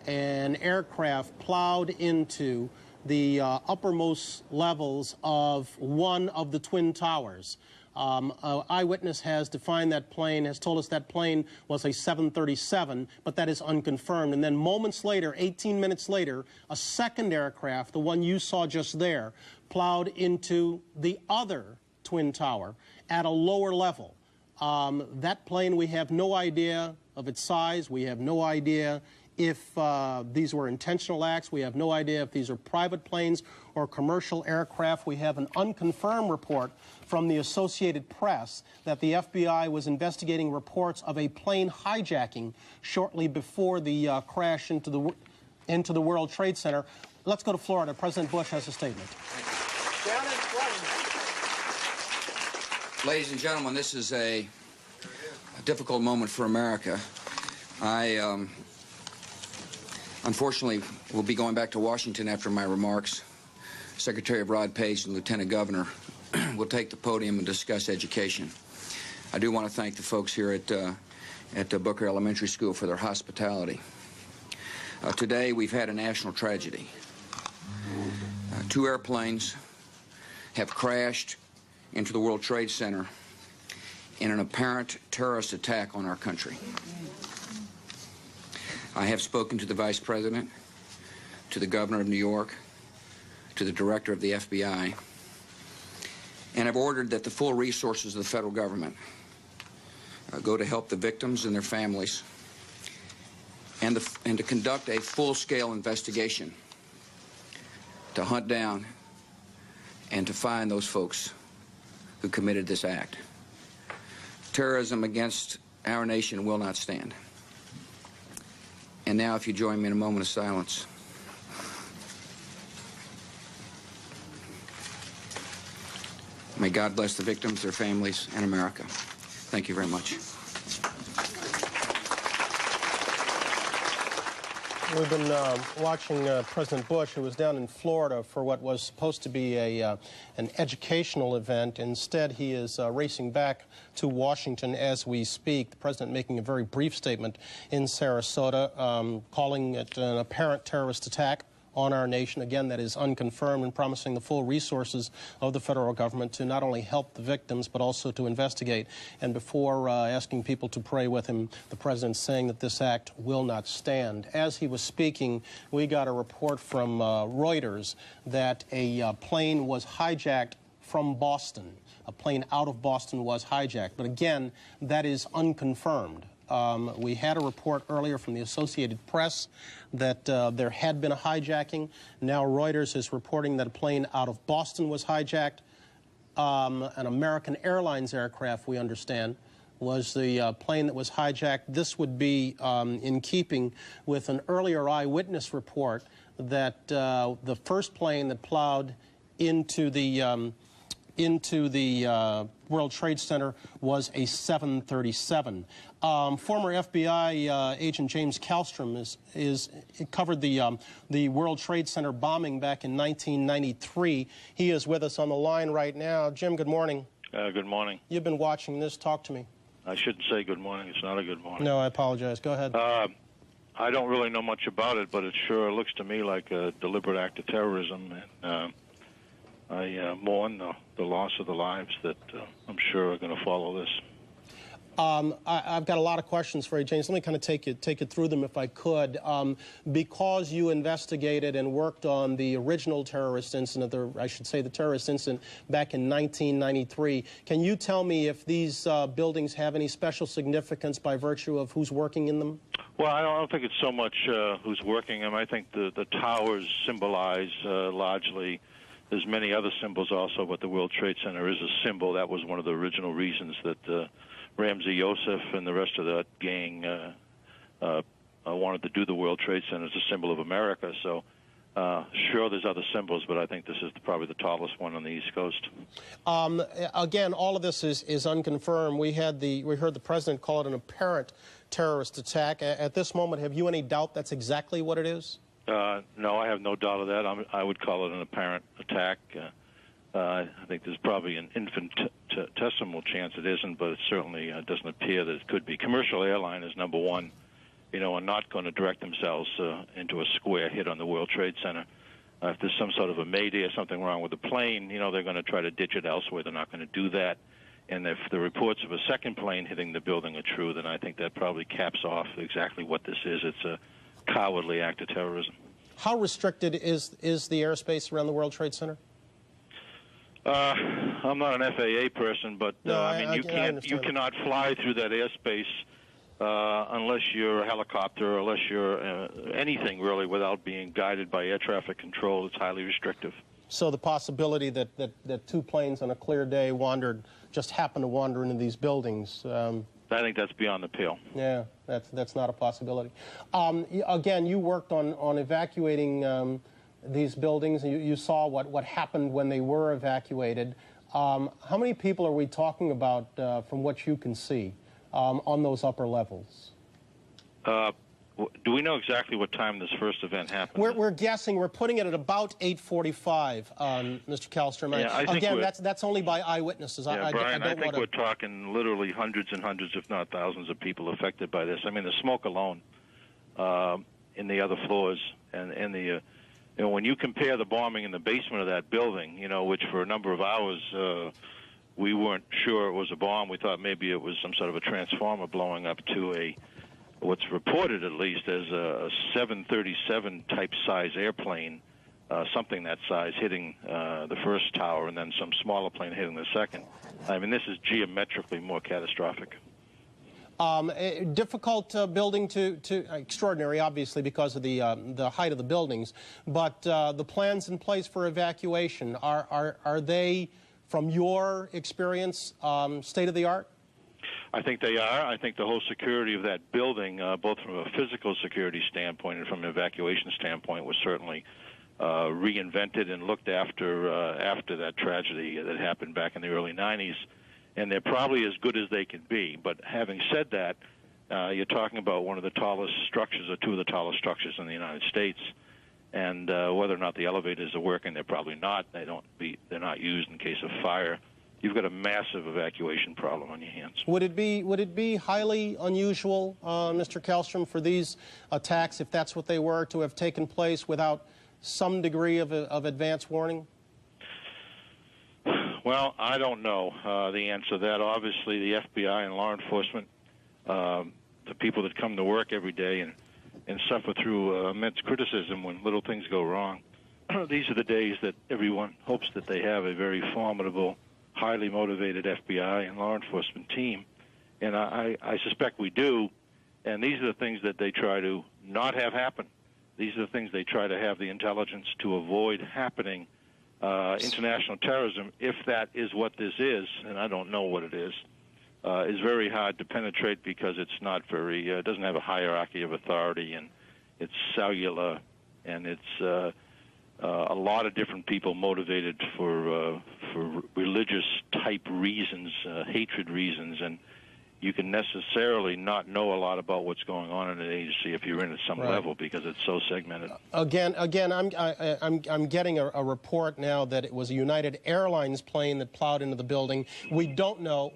an aircraft plowed into the uppermost levels of one of the Twin Towers. An eyewitness has defined that plane, has told us that plane was a 737, but that is unconfirmed. And then moments later, 18 minutes later, a second aircraft, the one you saw just there, plowed into the other Twin Tower at a lower level. That plane, we have no idea of its size. We have no idea if these were intentional acts. We have no idea if these are private planes or commercial aircraft. We have an unconfirmed report from the Associated Press that the FBI was investigating reports of a plane hijacking shortly before the crash into the World Trade Center. Let's go to Florida. President Bush has a statement. Ladies and gentlemen, this is a difficult moment for America. I unfortunately will be going back to Washington after my remarks. Secretary Rod Page and Lieutenant Governor will take the podium and discuss education. I do want to thank the folks here at Booker Elementary School for their hospitality. Today we've had a national tragedy. Two airplanes have crashed into the World Trade Center in an apparent terrorist attack on our country. I have spoken to the Vice President, to the Governor of New York, to the Director of the FBI, and have ordered that the full resources of the federal government go to help the victims and their families, and to conduct a full-scale investigation to hunt down and to find those folks who committed this act. Terrorism against our nation will not stand. And now, if you join me in a moment of silence. May God bless the victims, their families, and America. Thank you very much. We've been watching President Bush, who was down in Florida for what was supposed to be an educational event. Instead, he is racing back to Washington as we speak. The president making a very brief statement in Sarasota, calling it an apparent terrorist attack on our nation. Again, that is unconfirmed, and promising the full resources of the federal government to not only help the victims but also to investigate. And before asking people to pray with him, the president saying that this act will not stand. As he was speaking, we got a report from Reuters that a plane was hijacked from Boston. A plane out of Boston was hijacked. But again, that is unconfirmed. We had a report earlier from the Associated Press that there had been a hijacking. Now Reuters is reporting that a plane out of Boston was hijacked. An American Airlines aircraft, we understand, was the plane that was hijacked. This would be in keeping with an earlier eyewitness report that the first plane that plowed into the World Trade Center was a 737. Former FBI agent James Kallstrom covered the World Trade Center bombing back in 1993. He is with us on the line right now. Jim, good morning. Good morning. You've been watching this. Talk to me. I shouldn't say good morning. It's not a good morning. No, I apologize. Go ahead. I don't really know much about it, but it sure looks to me like a deliberate act of terrorism. And I mourn the loss of the lives that I'm sure are going to follow this. I've got a lot of questions for you, James. Let me kind of take you through them if I could. Because you investigated and worked on the original terrorist incident, I should say the terrorist incident back in 1993, can you tell me if these buildings have any special significance by virtue of who's working in them? Well, I don't think it's so much who's working them. I think the towers symbolize largely. There's many other symbols also, but the World Trade Center is a symbol. That was one of the original reasons that Ramzi Youssef and the rest of that gang wanted to do the World Trade Center as a symbol of America. So, sure, there's other symbols, but I think this is probably the tallest one on the East Coast. Again, all of this is unconfirmed. We heard the president call it an apparent terrorist attack. At this moment, have you any doubt that's exactly what it is? No, I have no doubt of that. I would call it an apparent attack. I think there's probably an infinitesimal chance it isn't, but it certainly doesn't appear that it could be. Commercial airline is number one, are not going to direct themselves into a square hit on the World Trade Center. If there's some sort of a mayday or something wrong with the plane, they're going to try to ditch it elsewhere. They're not going to do that. And if the reports of a second plane hitting the building are true, then I think that probably caps off exactly what this is. It's a cowardly act of terrorism. How restricted is the airspace around the World Trade Center? I'm not an FAA person, but no, you cannot fly through that airspace unless you're a helicopter, unless you're anything really, without being guided by air traffic control. It's highly restrictive. So the possibility that two planes on a clear day just happened to wander into these buildings. I think that's beyond the pale. Yeah, that's not a possibility. Again, you worked on evacuating these buildings. You saw what happened when they were evacuated. How many people are we talking about from what you can see on those upper levels? Do we know exactly what time this first event happened? We're guessing. We're putting it at about 8:45, Mr. Kallstrom. Yeah, I think that's only by eyewitnesses. Yeah, Brian, I think we're talking literally hundreds and hundreds, if not thousands, of people affected by this. I mean, the smoke alone in the other floors and the when you compare the bombing in the basement of that building, which for a number of hours we weren't sure it was a bomb. We thought maybe it was some sort of a transformer blowing up, to what's reported at least as a 737 type size airplane, something that size, hitting the first tower, and then some smaller plane hitting the second. I mean, this is geometrically more catastrophic. Difficult building to extraordinary, obviously, because of the height of the buildings. But the plans in place for evacuation, are they, from your experience, state of the art? I think they are. I think the whole security of that building, both from a physical security standpoint and from an evacuation standpoint, was certainly reinvented and looked after that tragedy that happened back in the early 90s. And they're probably as good as they can be. But having said that, you're talking about one of the tallest structures, or two of the tallest structures in the United States. And whether or not the elevators are working, they're probably not. They're not used in case of fire. You've got a massive evacuation problem on your hands. Would it be highly unusual, Mr. Kallstrom, for these attacks, if that's what they were, to have taken place without some degree of advance warning? Well, I don't know the answer to that. Obviously, the FBI and law enforcement, the people that come to work every day and suffer through immense criticism when little things go wrong, these are the days that everyone hopes that they have a very formidable, highly motivated FBI and law enforcement team. And I suspect we do. And these are the things that they try to not have happen. These are the things they try to have the intelligence to avoid happening. International terrorism, if that is what this is, and I don't know what it is very hard to penetrate because it's not very, it doesn't have a hierarchy of authority, and it's cellular, and it's a lot of different people motivated for religious type reasons, hatred reasons, and you can necessarily not know a lot about what's going on in an agency if you're in at some level because it's so segmented. Again, I'm getting a report now that it was a United Airlines plane that plowed into the building. We don't know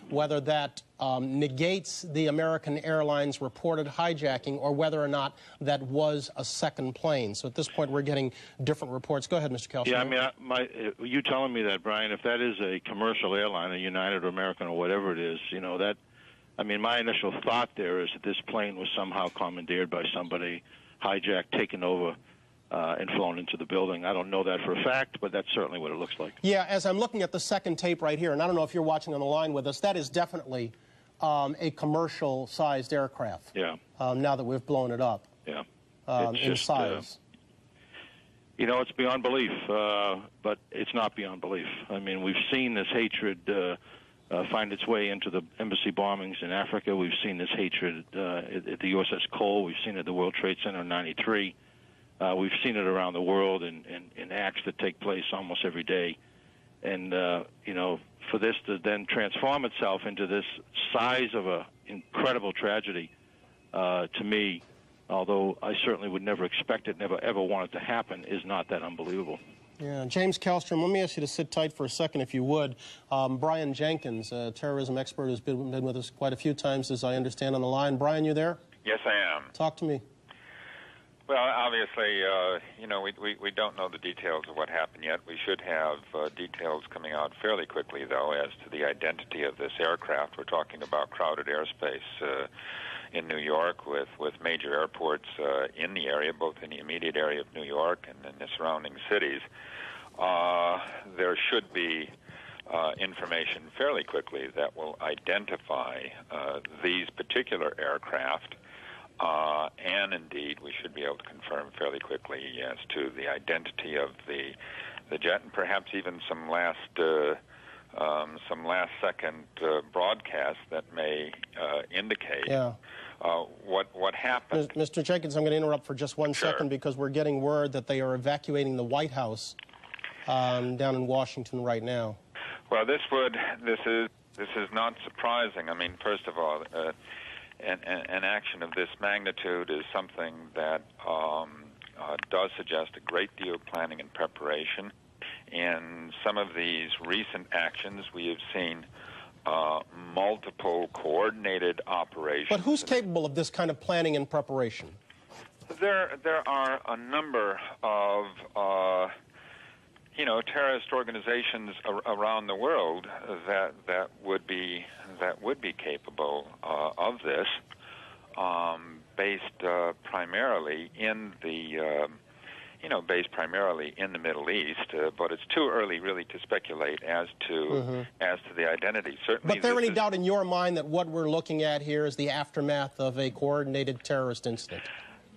whether that negates the American Airlines reported hijacking or whether or not that was a second plane. So at this point, we're getting different reports. Go ahead, Mr. Kelso. Yeah, I mean, you telling me that, Brian, if that is a commercial airline, a United or American or whatever it is, you know, that, I mean, my initial thought there is that this plane was somehow commandeered by somebody, hijacked, taken over, and flown into the building. I don't know that for a fact, but that's certainly what it looks like. Yeah, as I'm looking at the second tape right here, and I don't know if you're watching on the line with us, that is definitely a commercial-sized aircraft. Yeah. Now that we've blown it up. Yeah. In size. You know, it's beyond belief, but it's not beyond belief. I mean, we've seen this hatred find its way into the embassy bombings in Africa. We've seen this hatred at the USS Cole. We've seen it at the World Trade Center in '93. We've seen it around the world in acts that take place almost every day. And, you know, for this to then transform itself into this size of an incredible tragedy, to me, although I certainly would never expect it, never ever want it to happen, is not that unbelievable. Yeah, James Kallstrom, let me ask you to sit tight for a second, if you would. Brian Jenkins, a terrorism expert who's been with us quite a few times, as I understand, on the line. Brian, you there? Yes, I am. Talk to me. Well, obviously, you know, we don't know the details of what happened yet. We should have details coming out fairly quickly, though, as to the identity of this aircraft. We're talking about crowded airspace in New York with major airports in the area, both in the immediate area of New York and in the surrounding cities. There should be information fairly quickly that will identify these particular aircraft. And indeed, we should be able to confirm fairly quickly as to the identity of the jet, and perhaps even some last second broadcast that may indicate what happened. Mr. Jenkins, I'm going to interrupt for just one second because we're getting word that they are evacuating the White House down in Washington right now. Well, this is not surprising. I mean, first of all, an action of this magnitude is something that does suggest a great deal of planning and preparation. In some of these recent actions, we have seen multiple coordinated operations. But who's capable of this kind of planning and preparation? There are a number of terrorist organizations around the world that would be capable of this, based primarily in the Middle East. But it's too early, really, to speculate as to the identity. Certainly, but there any doubt in your mind that what we're looking at here is the aftermath of a coordinated terrorist incident?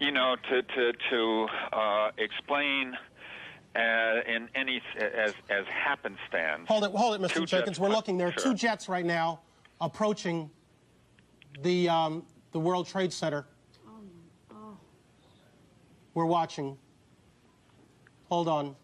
You know, to explain. In any as happenstance. Hold it, Mr. Jenkins. We're looking. There are two jets right now approaching the World Trade Center. We're watching. Hold on.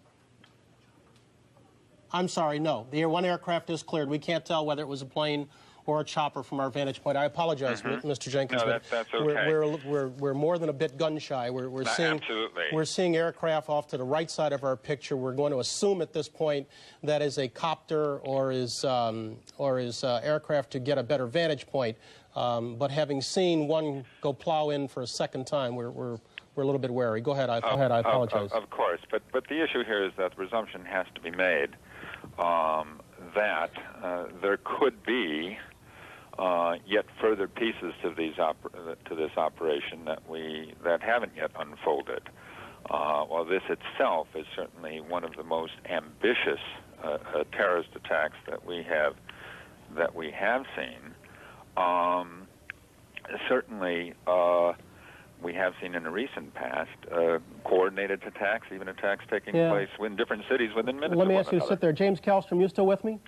I'm sorry. No, the one aircraft is cleared. We can't tell whether it was a plane or a chopper from our vantage point. I apologize, Mr. Jenkins. No, that's okay. We're more than a bit gun shy. We're seeing aircraft off to the right side of our picture. We're going to assume at this point that is a copter or is aircraft to get a better vantage point. But having seen one go plow in for a second time, we're a little bit wary. Go ahead. I apologize. Of course, but the issue here is that the presumption has to be made that there could be yet further pieces to this operation that haven't yet unfolded. While this itself is certainly one of the most ambitious terrorist attacks that we have seen, certainly we have seen in the recent past coordinated attacks, even attacks taking place in different cities within minutes. Let me of ask you to sit there. James Kallstrom, you still with me?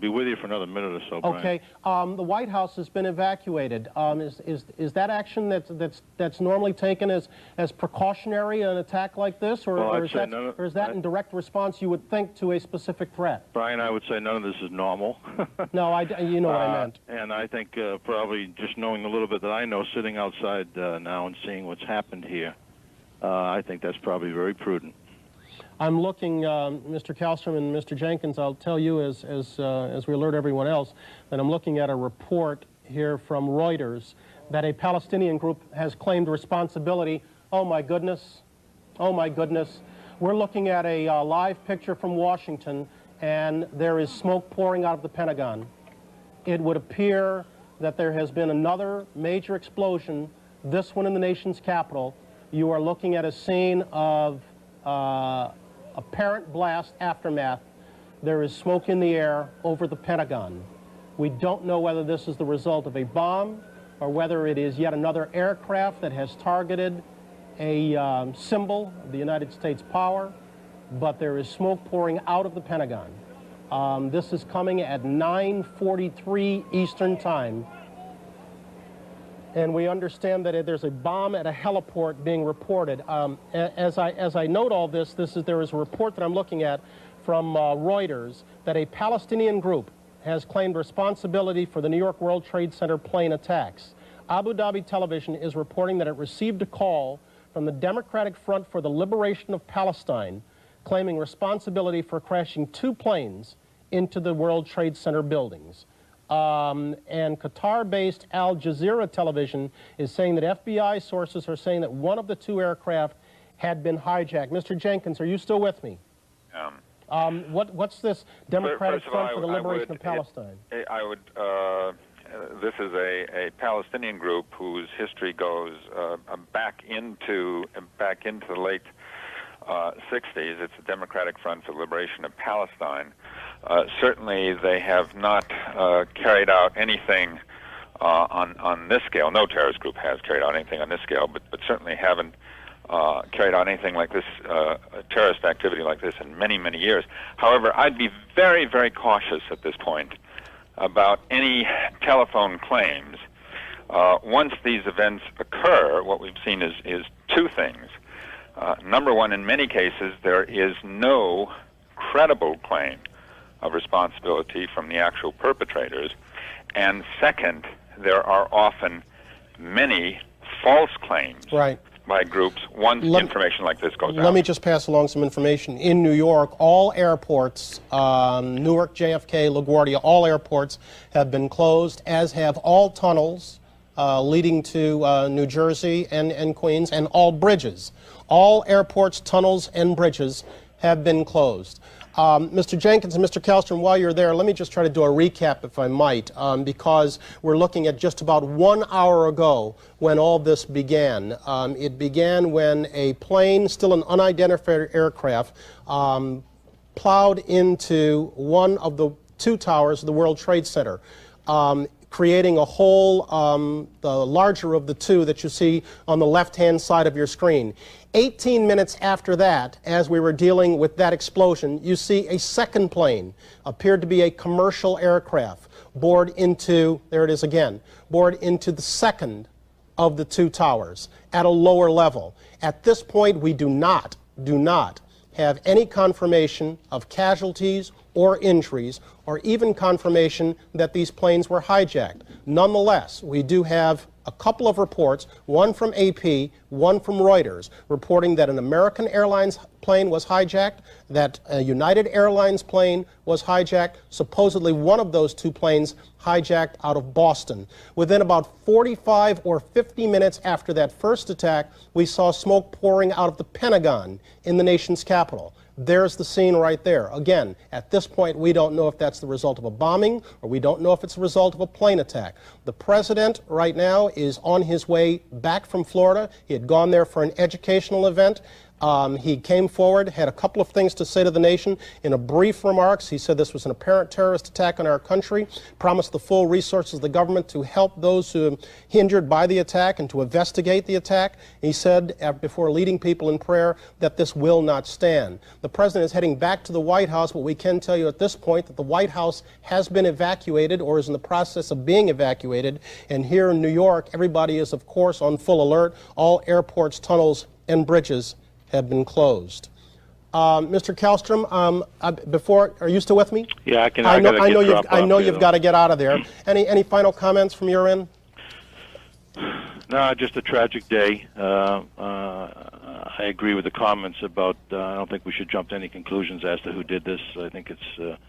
Be with you for another minute or so, Brian. Okay. The White House has been evacuated. Is that action that's normally taken as precautionary an attack like this, or is that in direct response, you would think, to a specific threat? Brian, I would say none of this is normal. No, you know what I meant. And I think probably just knowing a little bit that I know, sitting outside now and seeing what's happened here, I think that's probably very prudent. I'm looking, Mr. Kallstrom and Mr. Jenkins, I'll tell you as we alert everyone else, that I'm looking at a report here from Reuters that a Palestinian group has claimed responsibility. Oh my goodness, oh my goodness. We're looking at a live picture from Washington, and there is smoke pouring out of the Pentagon. It would appear that there has been another major explosion, this one in the nation's capital. You are looking at a scene of apparent blast aftermath. There is smoke in the air over the Pentagon. We don't know whether this is the result of a bomb or whether it is yet another aircraft that has targeted a symbol of the United States power, but there is smoke pouring out of the Pentagon. This is coming at 9:43 Eastern Time. And we understand that there's a bomb at a heliport being reported. As I note all this, there is a report that I'm looking at from Reuters that a Palestinian group has claimed responsibility for the New York World Trade Center plane attacks. Abu Dhabi Television is reporting that it received a call from the Democratic Front for the Liberation of Palestine, claiming responsibility for crashing 2 planes into the World Trade Center buildings. And Qatar-based Al Jazeera Television is saying that FBI sources are saying that one of the 2 aircraft had been hijacked. Mr. Jenkins, are you still with me? What's this Democratic Front for the Liberation of Palestine? This is a Palestinian group whose history goes back into the late 60s. It's the Democratic Front for the Liberation of Palestine. Certainly, they have not carried out anything on this scale. No terrorist group has carried out anything on this scale, but certainly haven't carried out anything like this, terrorist activity like this in many, many years. However, I'd be very, very cautious at this point about any telephone claims. Once these events occur, what we've seen is 2 things. Number one, in many cases, there is no credible claim of responsibility from the actual perpetrators. And second, there are often many false claims by groups once information like this goes out. Let me just pass along some information. In New York, all airports, Newark, JFK, LaGuardia, all airports have been closed, as have all tunnels leading to New Jersey and Queens, and all bridges. All airports, tunnels, and bridges have been closed. Mr. Jenkins and Mr. Kallstrom, while you're there, let me just try to do a recap, if I might, because we're looking at just about 1 hour ago when all this began. It began when a plane, still an unidentified aircraft, plowed into one of the 2 towers of the World Trade Center, creating a hole, the larger of the 2 that you see on the left-hand side of your screen. 18 minutes after that, as we were dealing with that explosion, you see a second plane, appeared to be a commercial aircraft, bored into, there it is again, bored into the second of the 2 towers at a lower level. At this point, we do not have any confirmation of casualties or injuries, or even confirmation that these planes were hijacked. Nonetheless, we do have a couple of reports, one from AP, one from Reuters, reporting that an American Airlines plane was hijacked, that a United Airlines plane was hijacked, supposedly one of those 2 planes hijacked out of Boston. Within about 45 or 50 minutes after that first attack, we saw smoke pouring out of the Pentagon in the nation's capital. There's the scene right there. Again, at this point, we don't know if that's the result of a bombing or we don't know if it's the result of a plane attack. The president right now is on his way back from Florida. He had gone there for an educational event. He came forward, had a couple of things to say to the nation. In a brief remarks, he said this was an apparent terrorist attack on our country, promised the full resources of the government to help those who were injured by the attack and to investigate the attack. He said, before leading people in prayer, that this will not stand. The president is heading back to the White House, but we can tell you at this point that the White House has been evacuated or is in the process of being evacuated. And here in New York, everybody is, of course, on full alert. All airports, tunnels, and bridges have been closed. Mr. Kallstrom, are you still with me? Yeah, I know you've got to get out of there. Any final comments from your end? No, just a tragic day. I agree with the comments about. I don't think we should jump to any conclusions as to who did this. I think it's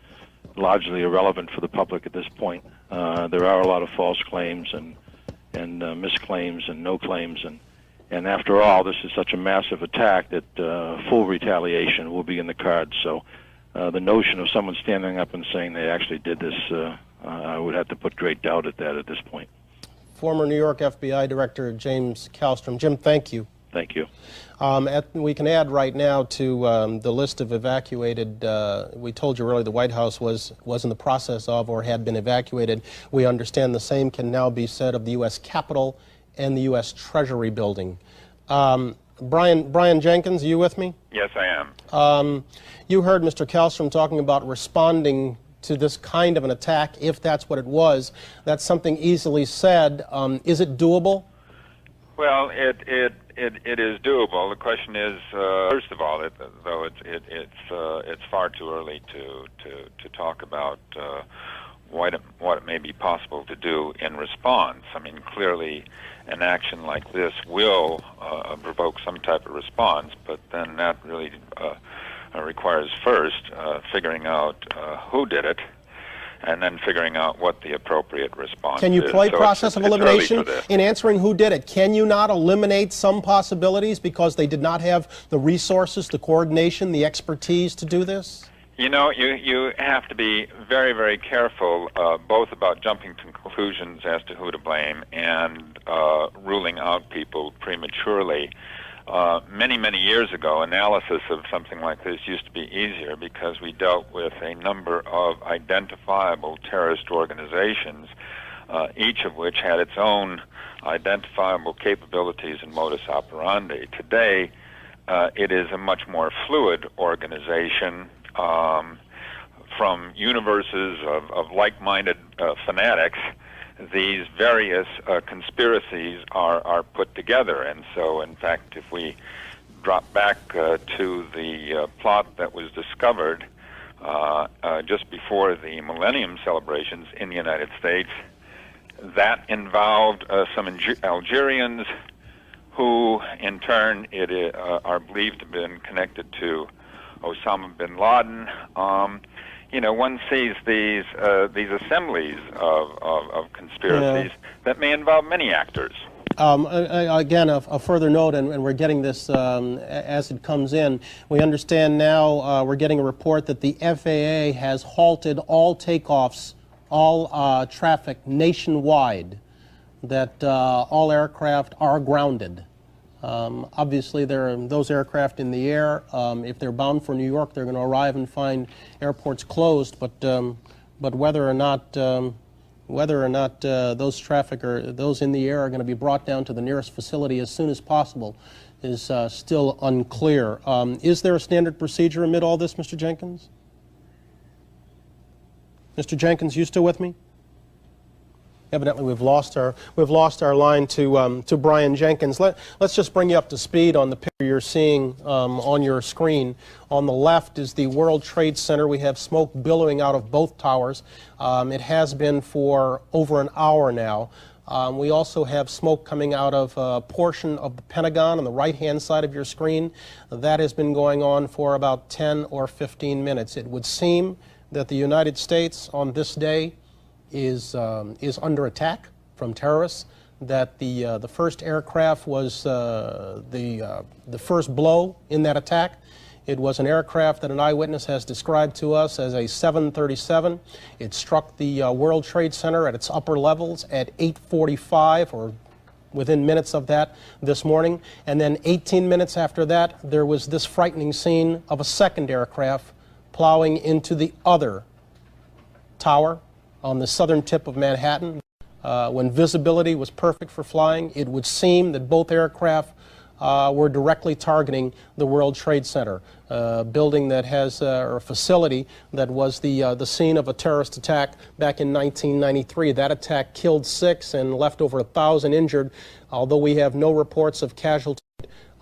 largely irrelevant for the public at this point. There are a lot of false claims and misclaims and no claims and after all, this is such a massive attack that full retaliation will be in the cards. So the notion of someone standing up and saying they actually did this, I would have to put great doubt at that at this point. Former New York FBI Director James Kallstrom. Jim, thank you. Thank you. We can add right now to the list of evacuated, we told you earlier the White House was in the process of or had been evacuated. We understand the same can now be said of the U.S. Capitol and the U.S. Treasury building. Brian Jenkins, are you with me? Yes, I am. You heard Mr. Kallstrom talking about responding to this kind of an attack, if that's what it was. That's something easily said. Is it doable? Well, it is doable. The question is, first of all, though it's far too early to talk about what it may be possible to do in response. I mean, clearly, an action like this will provoke some type of response, but then that really requires first figuring out who did it, and then figuring out what the appropriate response is. Can you play process of elimination in answering who did it? Can you not eliminate some possibilities because they did not have the resources, the coordination, the expertise to do this? You know, you have to be very, very careful both about jumping to conclusions as to who to blame and ruling out people prematurely. Many, many years ago, analysis of something like this used to be easier because we dealt with a number of identifiable terrorist organizations, each of which had its own identifiable capabilities and modus operandi. Today, it is a much more fluid organization from universes of like-minded fanatics. These various conspiracies are put together, and so, in fact, if we drop back to the plot that was discovered just before the Millennium celebrations in the United States, that involved some Algerians who, in turn, are believed to have been connected to Osama bin Laden. You know, one sees these assemblies of conspiracies that may involve many actors. Again, a further note, and we're getting this as it comes in. We understand now we're getting a report that the FAA has halted all takeoffs, all traffic nationwide, that all aircraft are grounded. Obviously, there are those aircraft in the air. If they're bound for New York, they're going to arrive and find airports closed. But whether or not those in the air are going to be brought down to the nearest facility as soon as possible is still unclear. Is there a standard procedure amid all this, Mr. Jenkins? Mr. Jenkins, you still with me? Evidently, we've lost our line to Brian Jenkins. Let's just bring you up to speed on the picture you're seeing on your screen. On the left is the World Trade Center. We have smoke billowing out of both towers. It has been for over an hour now. We also have smoke coming out of a portion of the Pentagon on the right-hand side of your screen. That has been going on for about 10 or 15 minutes. It would seem that the United States on this day is under attack from terrorists, that the first aircraft was the first blow in that attack. It was an aircraft that an eyewitness has described to us as a 737. It struck the World Trade Center at its upper levels at 8:45 or within minutes of that this morning. And then 18 minutes after that, there was this frightening scene of a second aircraft plowing into the other tower on the southern tip of Manhattan. When visibility was perfect for flying, it would seem that both aircraft were directly targeting the World Trade Center, a building that has, or a facility that was the scene of a terrorist attack back in 1993. That attack killed 6 and left over 1,000 injured. Although we have no reports of casualties,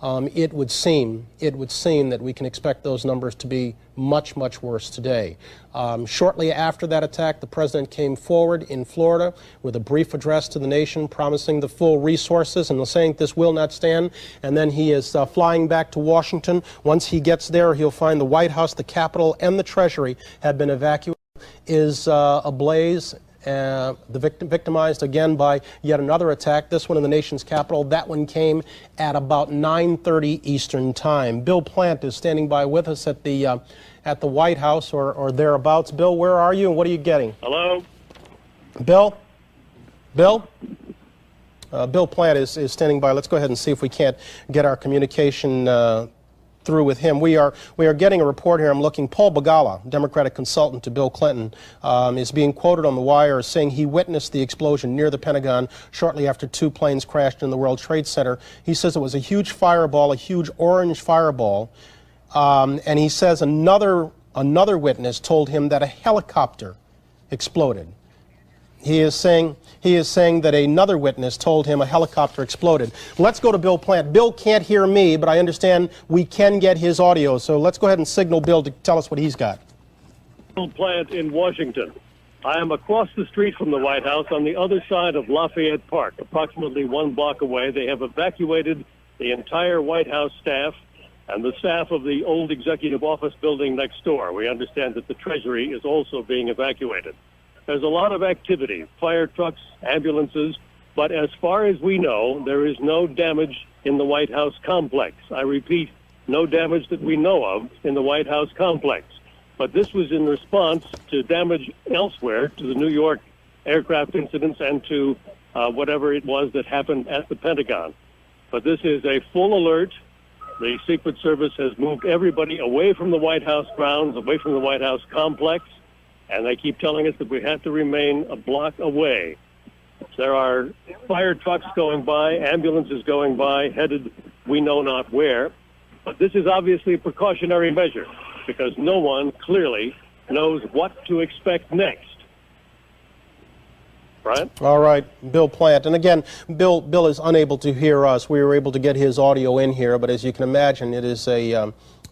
it would seem that we can expect those numbers to be much, much worse today. Shortly after that attack, the president came forward in Florida with a brief address to the nation promising the full resources and saying this will not stand. And then he is flying back to Washington. Once he gets there, he'll find the White House, the Capitol, and the Treasury have been evacuated, is ablaze. Victimized again by yet another attack, this one in the nation's capital. That one came at about 9:30 Eastern Time. Bill Plant is standing by with us at the White House or thereabouts. Bill, where are you and what are you getting? Hello? Bill? Bill Plant is standing by. Let's go ahead and see if we can't get our communication through with him. We are getting a report here. I'm looking. Paul Begala, Democratic consultant to Bill Clinton, is being quoted on the wire as saying he witnessed the explosion near the Pentagon shortly after 2 planes crashed in the World Trade Center. He says it was a huge fireball, a huge orange fireball, and he says another witness told him that a helicopter exploded. He is saying that another witness told him a helicopter exploded. Let's go to Bill Plant. Bill can't hear me, but I understand we can get his audio. So let's go ahead and signal Bill to tell us what he's got. Bill Plant in Washington. I am across the street from the White House on the other side of Lafayette Park, approximately 1 block away. They have evacuated the entire White House staff and the staff of the old executive office building next door. We understand that the Treasury is also being evacuated. There's a lot of activity, fire trucks, ambulances, but as far as we know, there is no damage in the White House complex. I repeat, no damage that we know of in the White House complex. But this was in response to damage elsewhere, to the New York aircraft incidents and to whatever it was that happened at the Pentagon. But this is a full alert. The Secret Service has moved everybody away from the White House grounds, away from the White House complex. And they keep telling us that we have to remain a block away. There are fire trucks going by, ambulances going by, headed we know not where. But this is obviously a precautionary measure because no one clearly knows what to expect next. Right? All right, Bill Plant. And again, Bill is unable to hear us. We were able to get his audio in here, but as you can imagine, it is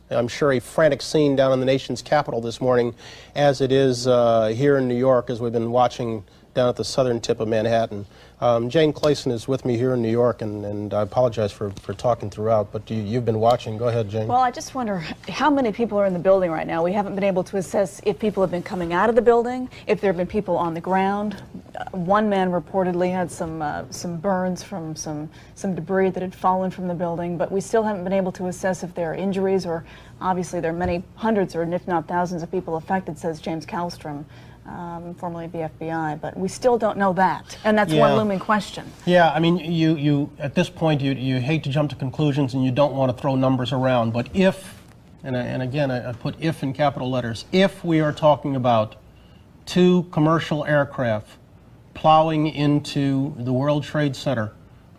I'm sure a frantic scene down in the nation's capital this morning, as it is here in New York, as we've been watching down at the southern tip of Manhattan. Jane Clayson is with me here in New York, and I apologize for talking throughout, but you've been watching. Go ahead, Jane. Well, I just wonder how many people are in the building right now. We haven't been able to assess if people have been coming out of the building, if there have been people on the ground. One man reportedly had some burns from some debris that had fallen from the building, but we still haven't been able to assess if there are injuries, or obviously there are many hundreds or if not thousands of people affected, says James Kallstrom, formerly of the FBI, but we still don't know that, and that's one looming question. Yeah, I mean, you at this point, you hate to jump to conclusions and you don't want to throw numbers around, but if, and again, I put if in capital letters, if we are talking about 2 commercial aircraft plowing into the World Trade Center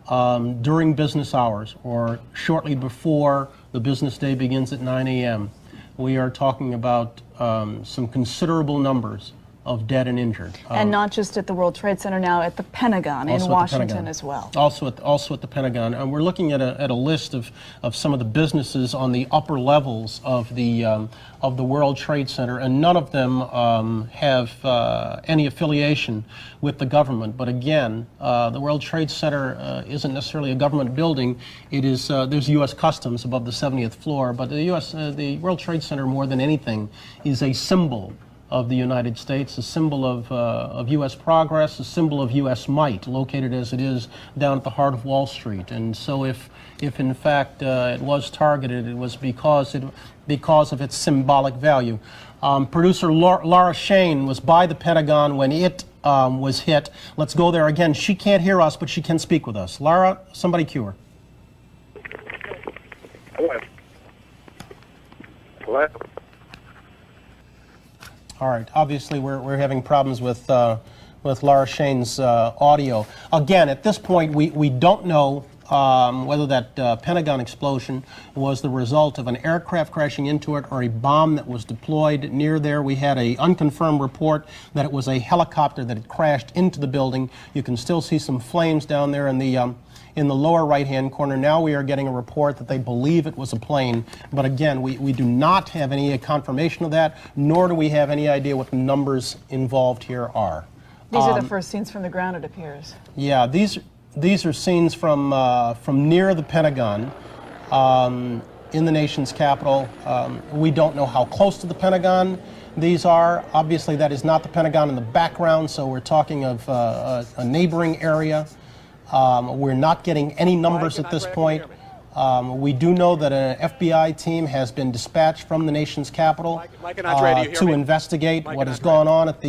during business hours or shortly before the business day begins at 9 a.m., we are talking about some considerable numbers of dead and injured. And not just at the World Trade Center, now at the Pentagon in Washington as well. Also at the Pentagon. And we're looking at a list of some of the businesses on the upper levels of the World Trade Center, and none of them have any affiliation with the government. But again, the World Trade Center isn't necessarily a government building. It is there's U.S. Customs above the 70th floor, but the World Trade Center, more than anything, is a symbol of the United States, a symbol of U.S. progress, a symbol of U.S. might, located as it is down at the heart of Wall Street. And so if in fact it was targeted, it was because of its symbolic value. Producer Laura Shane was by the Pentagon when it was hit. Let's go there again. She can't hear us, but she can speak with us. Laura, somebody cue her. Hello. Hello. All right. Obviously, we're having problems with Laura Shane's audio. Again, at this point, we don't know whether that Pentagon explosion was the result of an aircraft crashing into it or a bomb that was deployed near there. We had an unconfirmed report that it was a helicopter that had crashed into the building. You can still see some flames down there in the lower right-hand corner. Now we are getting a report that they believe it was a plane. But again, we do not have any confirmation of that, nor do we have any idea what the numbers involved here are. These are the first scenes from the ground, it appears. Yeah, these are scenes from near the Pentagon in the nation's capital. We don't know how close to the Pentagon these are. Obviously, that is not the Pentagon in the background, so we're talking of a neighboring area. We're not getting any numbers at this point. We do know that an FBI team has been dispatched from the nation's capital to investigate what has gone on at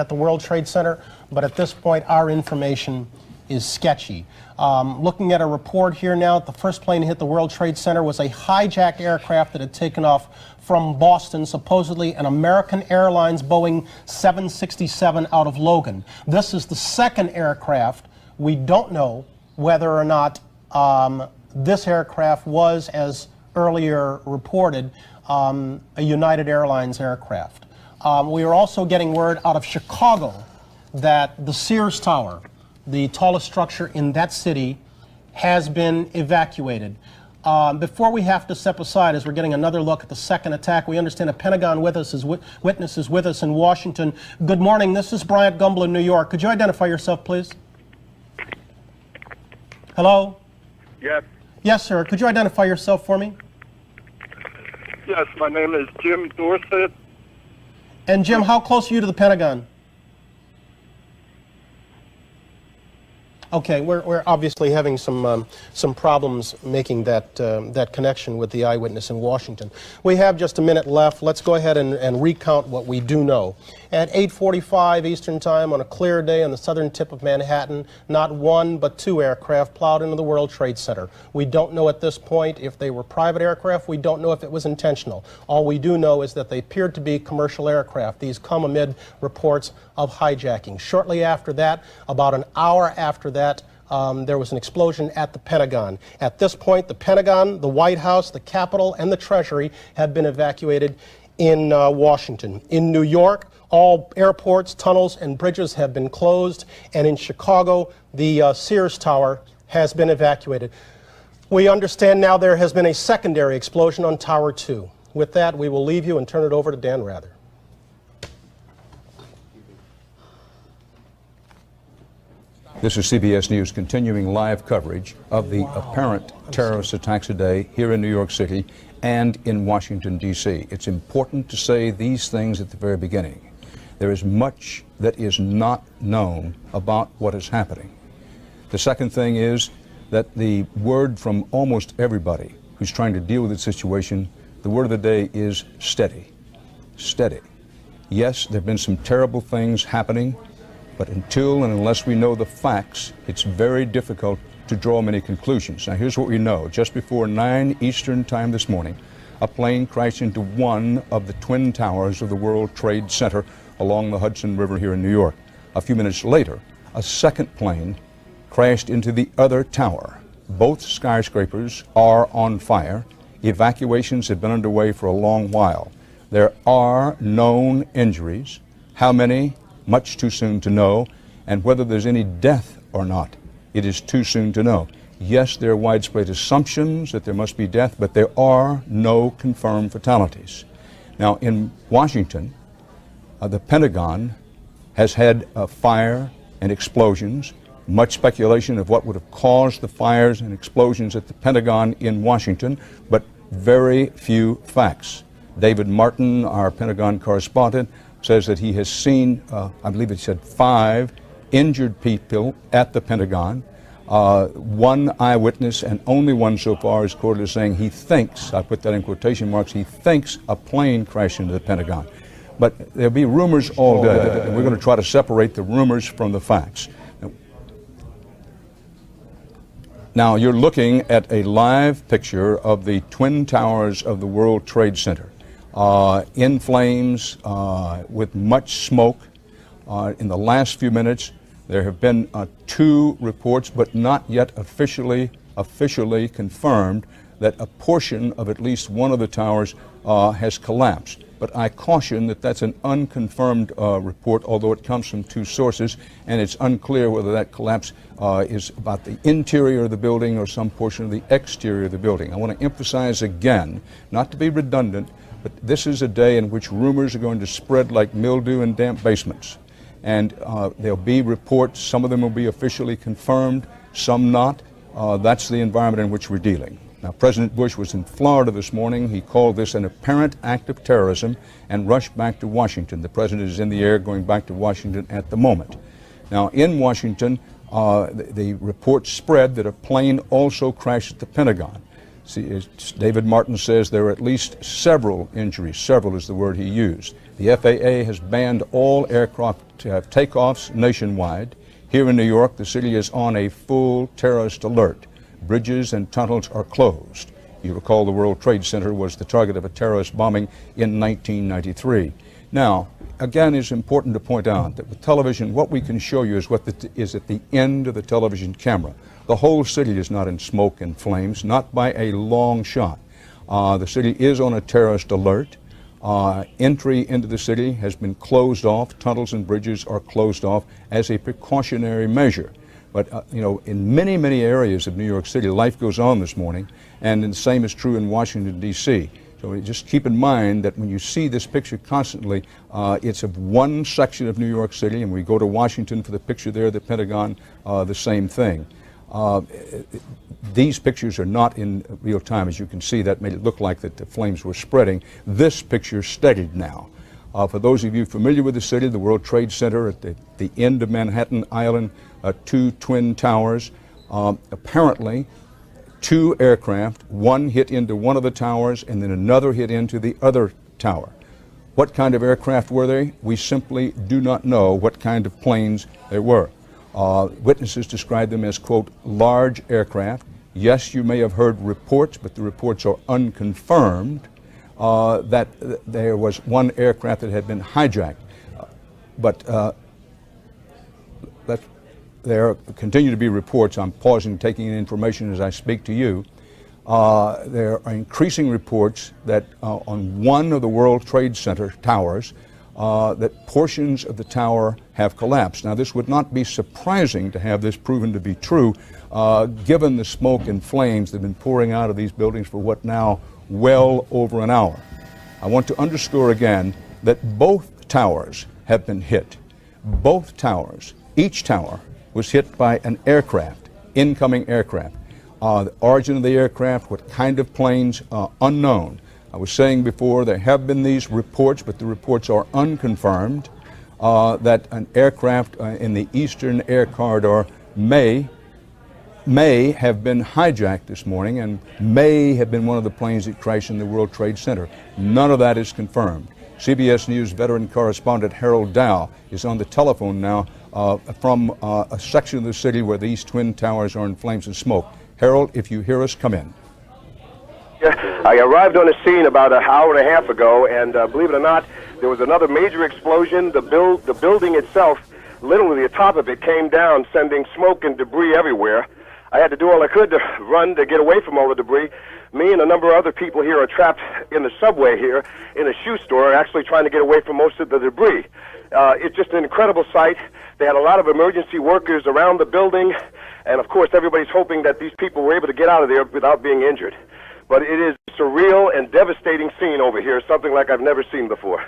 the World Trade Center, but at this point, our information is sketchy. Looking at a report here now, the first plane to hit the World Trade Center was a hijacked aircraft that had taken off from Boston, supposedly an American Airlines Boeing 767 out of Logan. This is the second aircraft. We don't know whether or not this aircraft was, as earlier reported, a United Airlines aircraft. We are also getting word out of Chicago that the Sears Tower, the tallest structure in that city, has been evacuated. Before we have to step aside, as we're getting another look at the second attack, we understand a Pentagon witness is with us in Washington. Good morning. This is Bryant Gumbel in New York. Could you identify yourself, please? Hello? Yes. Yes, sir. Could you identify yourself for me? Yes, my name is Jim Dorsett. And Jim, how close are you to the Pentagon? Okay, we're obviously having some problems making that connection with the eyewitness in Washington. We have just a minute left. Let's go ahead and recount what we do know. At 8:45 Eastern Time on a clear day on the southern tip of Manhattan, not one but two aircraft plowed into the World Trade Center. We don't know at this point if they were private aircraft. We don't know if it was intentional. All we do know is that they appeared to be commercial aircraft. These come amid reports of hijacking. Shortly after that, about an hour after that, there was an explosion at the Pentagon. At this point, the Pentagon, the White House, the Capitol, and the Treasury have been evacuated in Washington. In New York, all airports, tunnels, and bridges have been closed, and in Chicago, the Sears Tower has been evacuated. We understand now there has been a secondary explosion on Tower 2. With that, we will leave you and turn it over to Dan Rather. This is CBS News continuing live coverage of the apparent terrorist attacks today here in New York City and in Washington, D.C. It's important to say these things at the very beginning. There is much that is not known about what is happening. The second thing is that the word from almost everybody who's trying to deal with the situation, the word of the day is steady. Steady. Yes, there have been some terrible things happening, but until and unless we know the facts, it's very difficult to draw many conclusions. Now, here's what we know. Just before 9 Eastern Time this morning, a plane crashed into one of the twin towers of the World Trade Center along the Hudson River here in New York. A few minutes later, a second plane crashed into the other tower. Both skyscrapers are on fire. Evacuations have been underway for a long while. There are known injuries. How many? Much too soon to know, and whether there's any death or not, it is too soon to know. Yes, there are widespread assumptions that there must be death, but there are no confirmed fatalities. Now, in Washington, the Pentagon has had a fire and explosions, much speculation of what would have caused the fires and explosions at the Pentagon in Washington, but very few facts. David Martin, our Pentagon correspondent, says that he has seen, I believe it said 5 injured people at the Pentagon. One eyewitness, and only one so far, is quoted as saying he thinks, I put that in quotation marks, he thinks a plane crashed into the Pentagon. But there'll be rumors all day, and we're going to try to separate the rumors from the facts. Now, you're looking at a live picture of the Twin Towers of the World Trade Center in flames with much smoke. In the last few minutes, there have been 2 reports, but not yet officially confirmed, that a portion of at least one of the towers has collapsed. But I caution that that's an unconfirmed report, although it comes from 2 sources, and it's unclear whether that collapse is about the interior of the building or some portion of the exterior of the building. I want to emphasize again, not to be redundant, but this is a day in which rumors are going to spread like mildew in damp basements. And there'll be reports, some of them will be officially confirmed, some not. That's the environment in which we're dealing. Now, President Bush was in Florida this morning. He called this an apparent act of terrorism and rushed back to Washington. The president is in the air going back to Washington at the moment. Now, in Washington, the report spread that a plane also crashed at the Pentagon. See, as David Martin says, there are at least several injuries. Several is the word he used. The FAA has banned all aircraft takeoffs nationwide. Here in New York, the city is on a full terrorist alert. Bridges and tunnels are closed. You recall the World Trade Center was the target of a terrorist bombing in 1993. Now, again, it's important to point out that with television, what we can show you is what is at the end of the television camera. The whole city is not in smoke and flames, not by a long shot. The city is on a terrorist alert. Entry into the city has been closed off. Tunnels and bridges are closed off as a precautionary measure. But, you know, in many, many areas of New York City, life goes on this morning, and the same is true in Washington, D.C. So just keep in mind that when you see this picture constantly, it's of one section of New York City, and we go to Washington for the picture there, the Pentagon, the same thing. These pictures are not in real time. As you can see, that made it look like that the flames were spreading. This picture steadied now. For those of you familiar with the city, the World Trade Center at the end of Manhattan Island, 2 twin towers. Apparently, 2 aircraft, one hit into one of the towers and then another hit into the other tower. What kind of aircraft were they? We simply do not know what kind of planes they were. Witnesses described them as, quote, large aircraft. Yes, you may have heard reports, but the reports are unconfirmed, that there was one aircraft that had been hijacked. There continue to be reports. I'm pausing, taking in information as I speak to you. There are increasing reports that on one of the World Trade Center towers, that portions of the tower have collapsed. Now, this would not be surprising to have this proven to be true, given the smoke and flames that have been pouring out of these buildings for what now, well over an hour. I want to underscore again that both towers have been hit. Both towers, each tower was hit by an aircraft, incoming aircraft. The origin of the aircraft, what kind of planes, unknown. I was saying before there have been these reports, but the reports are unconfirmed, that an aircraft in the Eastern Air Corridor may have been hijacked this morning and may have been one of the planes that crashed in the World Trade Center. None of that is confirmed. CBS News veteran correspondent Harold Dow is on the telephone now from a section of the city where these twin towers are in flames and smoke. Harold, if you hear us, come in. Yeah, I arrived on the scene about an hour and a half ago, and believe it or not, there was another major explosion. The building itself, literally the top of it, came down, sending smoke and debris everywhere. I had to do all I could to run to get away from all the debris. Me and a number of other people here are trapped in the subway here in a shoe store, actually trying to get away from most of the debris. It's just an incredible sight. They had a lot of emergency workers around the building, and of course everybody's hoping that these people were able to get out of there without being injured. But it is a surreal and devastating scene over here, something like I've never seen before.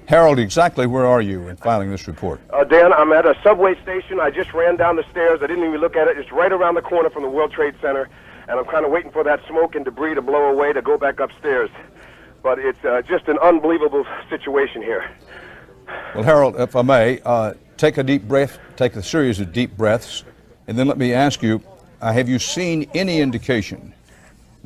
Harold, exactly where are you in filing this report? Dan, I'm at a subway station. I just ran down the stairs. I didn't even look at it. It's right around the corner from the World Trade Center, and I'm kind of waiting for that smoke and debris to blow away to go back upstairs. But it's just an unbelievable situation here. Well, Harold, if I may, take a deep breath, take a series of deep breaths, and then let me ask you, have you seen any indication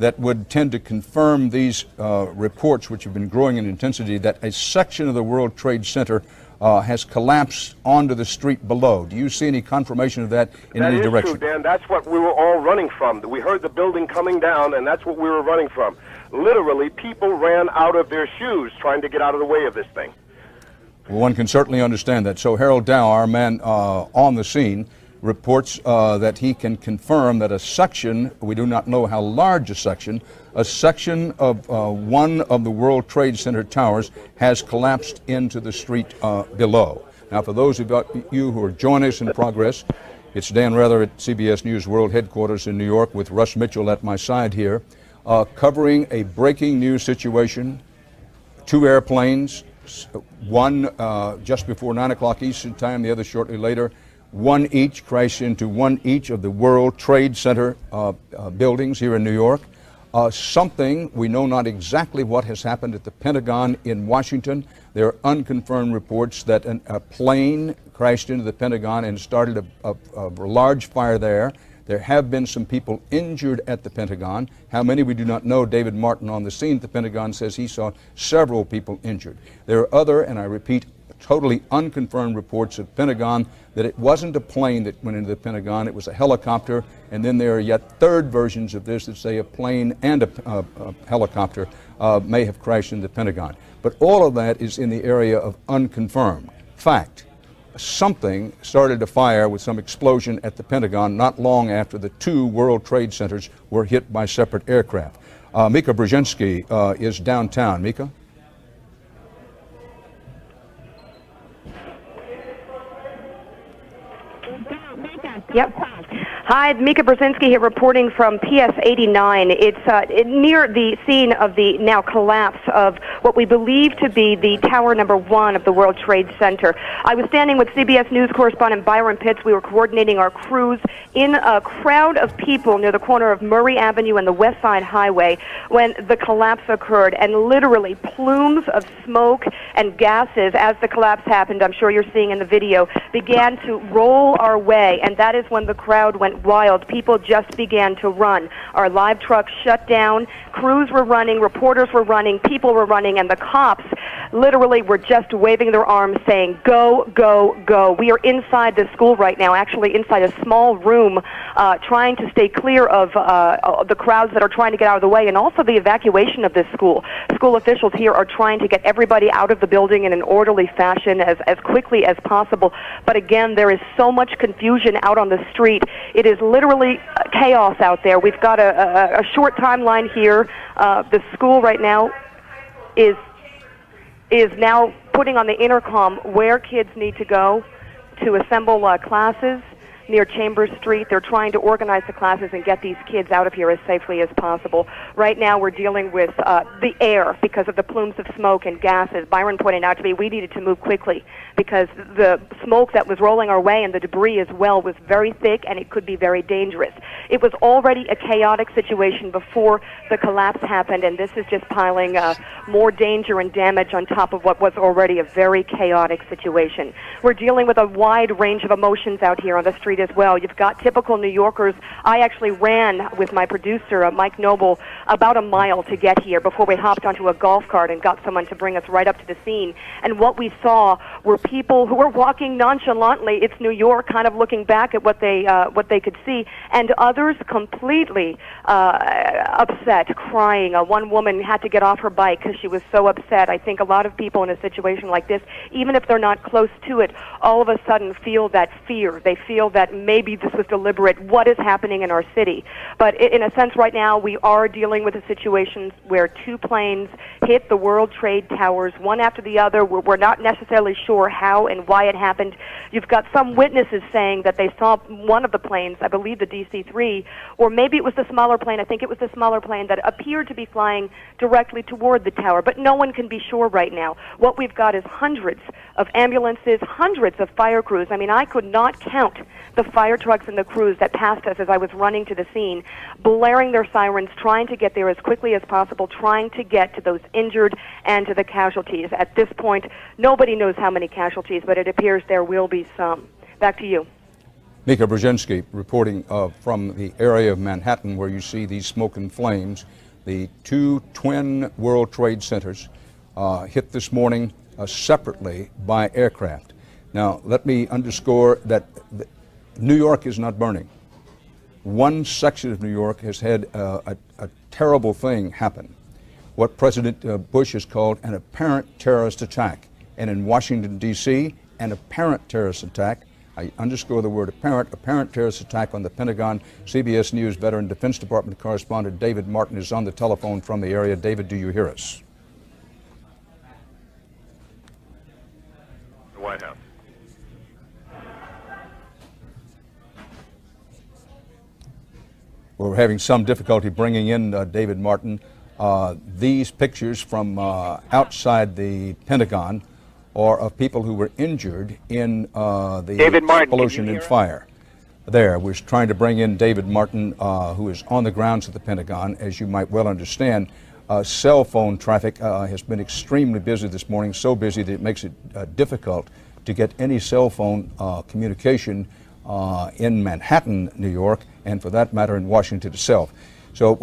that would tend to confirm these reports, which have been growing in intensity, that a section of the World Trade Center has collapsed onto the street below. Do you see any confirmation of that in any direction? That is true, Dan. That's what we were all running from. We heard the building coming down, and that's what we were running from. Literally, people ran out of their shoes trying to get out of the way of this thing. Well, one can certainly understand that. So Harold Dow, our man on the scene, reports that he can confirm that a section, we do not know how large a section of one of the World Trade Center towers has collapsed into the street below. Now, for those of you who are joining us in progress, it's Dan Rather at CBS News World Headquarters in New York with Russ Mitchell at my side here, covering a breaking news situation. 2 airplanes, one just before 9 o'clock Eastern Time, the other shortly later. One each crashed into one each of the World Trade Center buildings here in New York. Something, we know not exactly what has happened at the Pentagon in Washington. There are unconfirmed reports that a plane crashed into the Pentagon and started a large fire there. There have been some people injured at the Pentagon. How many, we do not know. David Martin on the scene at the Pentagon says he saw several people injured. There are other, and I repeat, totally unconfirmed reports of Pentagon that it wasn't a plane that went into the Pentagon, it was a helicopter, and then there are yet third versions of this that say a plane and a helicopter may have crashed into the Pentagon. But all of that is in the area of unconfirmed. Fact, something started to fire with some explosion at the Pentagon not long after the 2 World Trade Centers were hit by separate aircraft. Mika Brzezinski is downtown. Mika? Yep. Hi, Mika Brzezinski here reporting from PS 89. It's near the scene of the now collapse of what we believe to be the Tower Number 1 of the World Trade Center. I was standing with CBS News correspondent Byron Pitts. We were coordinating our crews in a crowd of people near the corner of Murray Avenue and the West Side Highway when the collapse occurred, and literally plumes of smoke and gases as the collapse happened, I'm sure you're seeing in the video, began to roll our way, and that is when the crowd went wild. People just began to run. Our live trucks shut down, crews were running, reporters were running, people were running, and the cops literally were just waving their arms saying, go, go, go. We are inside the school right now, actually inside a small room, trying to stay clear of the crowds that are trying to get out of the way, and also the evacuation of this school. School officials here are trying to get everybody out of the building in an orderly fashion as quickly as possible. But again, there is so much confusion out on the street. It is literally chaos out there. We've got a short timeline here. The school right now is now putting on the intercom where kids need to go to assemble classes near Chambers Street. They're trying to organize the classes and get these kids out of here as safely as possible. Right now we're dealing with the air because of the plumes of smoke and gases. Byron pointed out to me we needed to move quickly because the smoke that was rolling our way and the debris as well was very thick and it could be very dangerous. It was already a chaotic situation before the collapse happened, and this is just piling more danger and damage on top of what was already a very chaotic situation. We're dealing with a wide range of emotions out here on the street as well. You've got typical New Yorkers. I actually ran with my producer, Mike Noble, about a mile to get here before we hopped onto a golf cart and got someone to bring us right up to the scene. And what we saw were people who were walking nonchalantly. It's New York, kind of looking back at what they could see, and others completely upset, crying. One woman had to get off her bike because she was so upset. I think a lot of people in a situation like this, even if they're not close to it, all of a sudden feel that fear. They feel that maybe this was deliberate. What is happening in our city? But in a sense right now, we are dealing with a situation where 2 planes hit the World Trade Towers, one after the other. We're not necessarily sure how and why it happened. You've got some witnesses saying that they saw one of the planes, I believe the DC-3, or maybe it was the smaller plane. I think it was the smaller plane that appeared to be flying directly toward the tower, but no one can be sure right now. What we've got is hundreds of ambulances, hundreds of fire crews. I mean, I could not count the fire trucks and the crews that passed us as I was running to the scene, blaring their sirens, trying to get there as quickly as possible, trying to get to those injured and to the casualties. At this point, nobody knows how many casualties, but it appears there will be some. Back to you. Mika Brzezinski reporting from the area of Manhattan where you see these smoke and flames. The two twin World Trade Centers hit this morning separately by aircraft. Now, let me underscore that New York is not burning. One section of New York has had a terrible thing happen, what President Bush has called an apparent terrorist attack. And in Washington, D.C., an apparent terrorist attack. I underscore the word apparent terrorist attack on the Pentagon. CBS News veteran Defense Department correspondent David Martin is on the telephone from the area. David, do you hear us? The White House. We're having some difficulty bringing in David Martin. These pictures from outside the Pentagon are of people who were injured in the explosion and fire. There, we're trying to bring in David Martin, who is on the grounds of the Pentagon. As you might well understand, cell phone traffic has been extremely busy this morning, so busy that it makes it difficult to get any cell phone communication in Manhattan, New York, and for that matter in Washington itself. So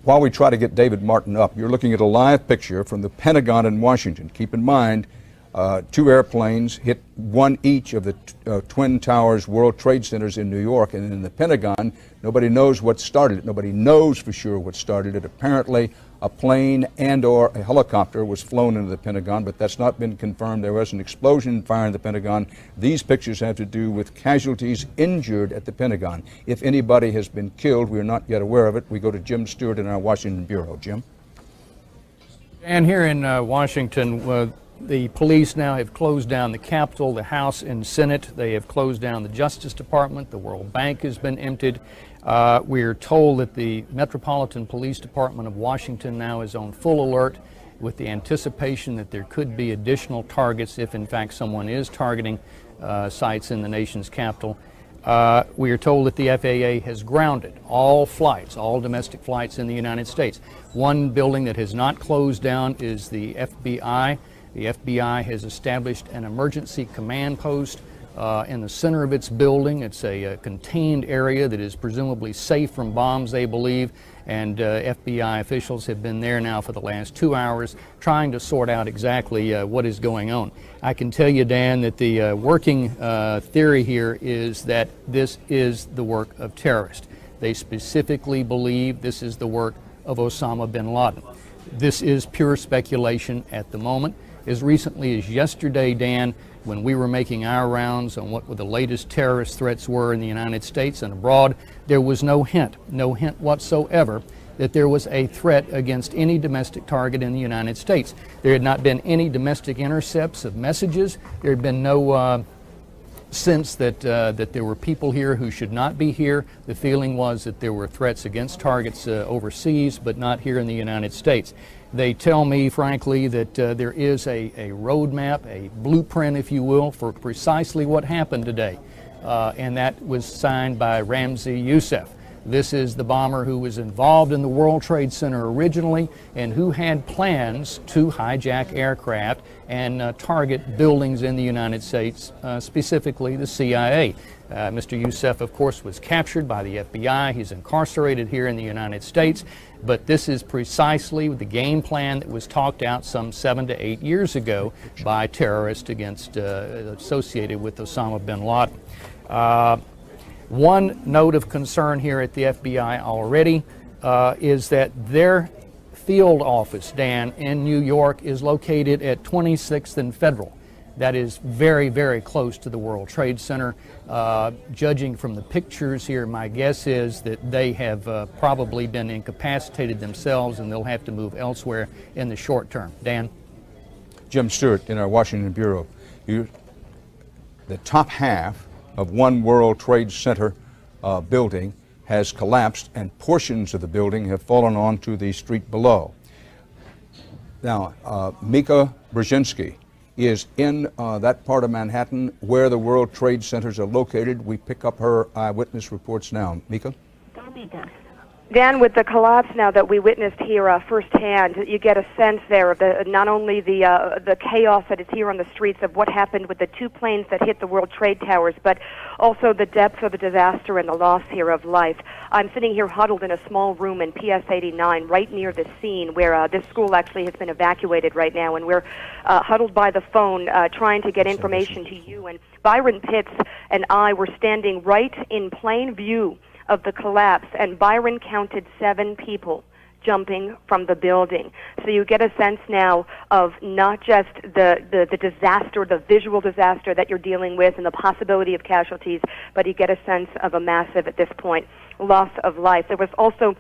while we try to get David Martin up, you're looking at a live picture from the Pentagon in Washington. Keep in mind, two airplanes hit one each of the Twin Towers World Trade Centers in New York, and in the Pentagon, nobody knows what started it. Nobody knows for sure what started it. Apparently, a plane and or a helicopter was flown into the Pentagon, but that's not been confirmed. There was an explosion and fire in the Pentagon. These pictures have to do with casualties injured at the Pentagon. If anybody has been killed, we are not yet aware of it. We go to Jim Stewart in our Washington Bureau. Jim? And here in Washington, the police now have closed down the Capitol, the House and Senate. They have closed down the Justice Department. The World Bank has been emptied. We are told that the Metropolitan Police Department of Washington now is on full alert with the anticipation that there could be additional targets if in fact someone is targeting sites in the nation's capital. We are told that the FAA has grounded all flights, all domestic flights in the United States. One building that has not closed down is the FBI. The FBI has established an emergency command post in the center of its building. It's a contained area that is presumably safe from bombs, they believe, and FBI officials have been there now for the last 2 hours trying to sort out exactly what is going on. I can tell you, Dan, that the working theory here is that this is the work of terrorists. They specifically believe this is the work of Osama bin Laden. This is pure speculation at the moment. As recently as yesterday, Dan, when we were making our rounds on what the latest terrorist threats were in the United States and abroad, there was no hint whatsoever that there was a threat against any domestic target in the United States. There had not been any domestic intercepts of messages. There had been no sense that there were people here who should not be here. The feeling was that there were threats against targets overseas, but not here in the United States. They tell me, frankly, that there is a roadmap, a blueprint, if you will, for precisely what happened today. And that was signed by Ramzi Youssef. This is the bomber who was involved in the World Trade Center originally and who had plans to hijack aircraft and target buildings in the United States, specifically the CIA. Mr. Youssef, of course, was captured by the FBI. He's incarcerated here in the United States. But this is precisely the game plan that was talked out some 7 to 8 years ago by terrorists associated with Osama bin Laden. One note of concern here at the FBI already is that their field office, Dan, in New York is located at 26th and Federal. That is very, very close to the World Trade Center. Judging from the pictures here, my guess is that they have probably been incapacitated themselves and they'll have to move elsewhere in the short term. Dan? Jim Stewart in our Washington Bureau. The top half of one World Trade Center building has collapsed and portions of the building have fallen onto the street below. Now, Mika Brzezinski is in that part of Manhattan where the World Trade Centers are located. We pick up her eyewitness reports now. Mika? Dan, with the collapse now that we witnessed here firsthand, you get a sense there of not only the chaos that is here on the streets of what happened with the two planes that hit the World Trade Towers, but also the depth of the disaster and the loss here of life. I'm sitting here huddled in a small room in PS 89, right near the scene where this school actually has been evacuated right now, and we're huddled by the phone trying to get information to you. And Byron Pitts and I were standing right in plain view of the collapse, and Byron counted 7 people jumping from the building. So you get a sense now of not just the disaster, the visual disaster that you're dealing with and the possibility of casualties, but you get a sense of a massive, at this point, loss of life. There was also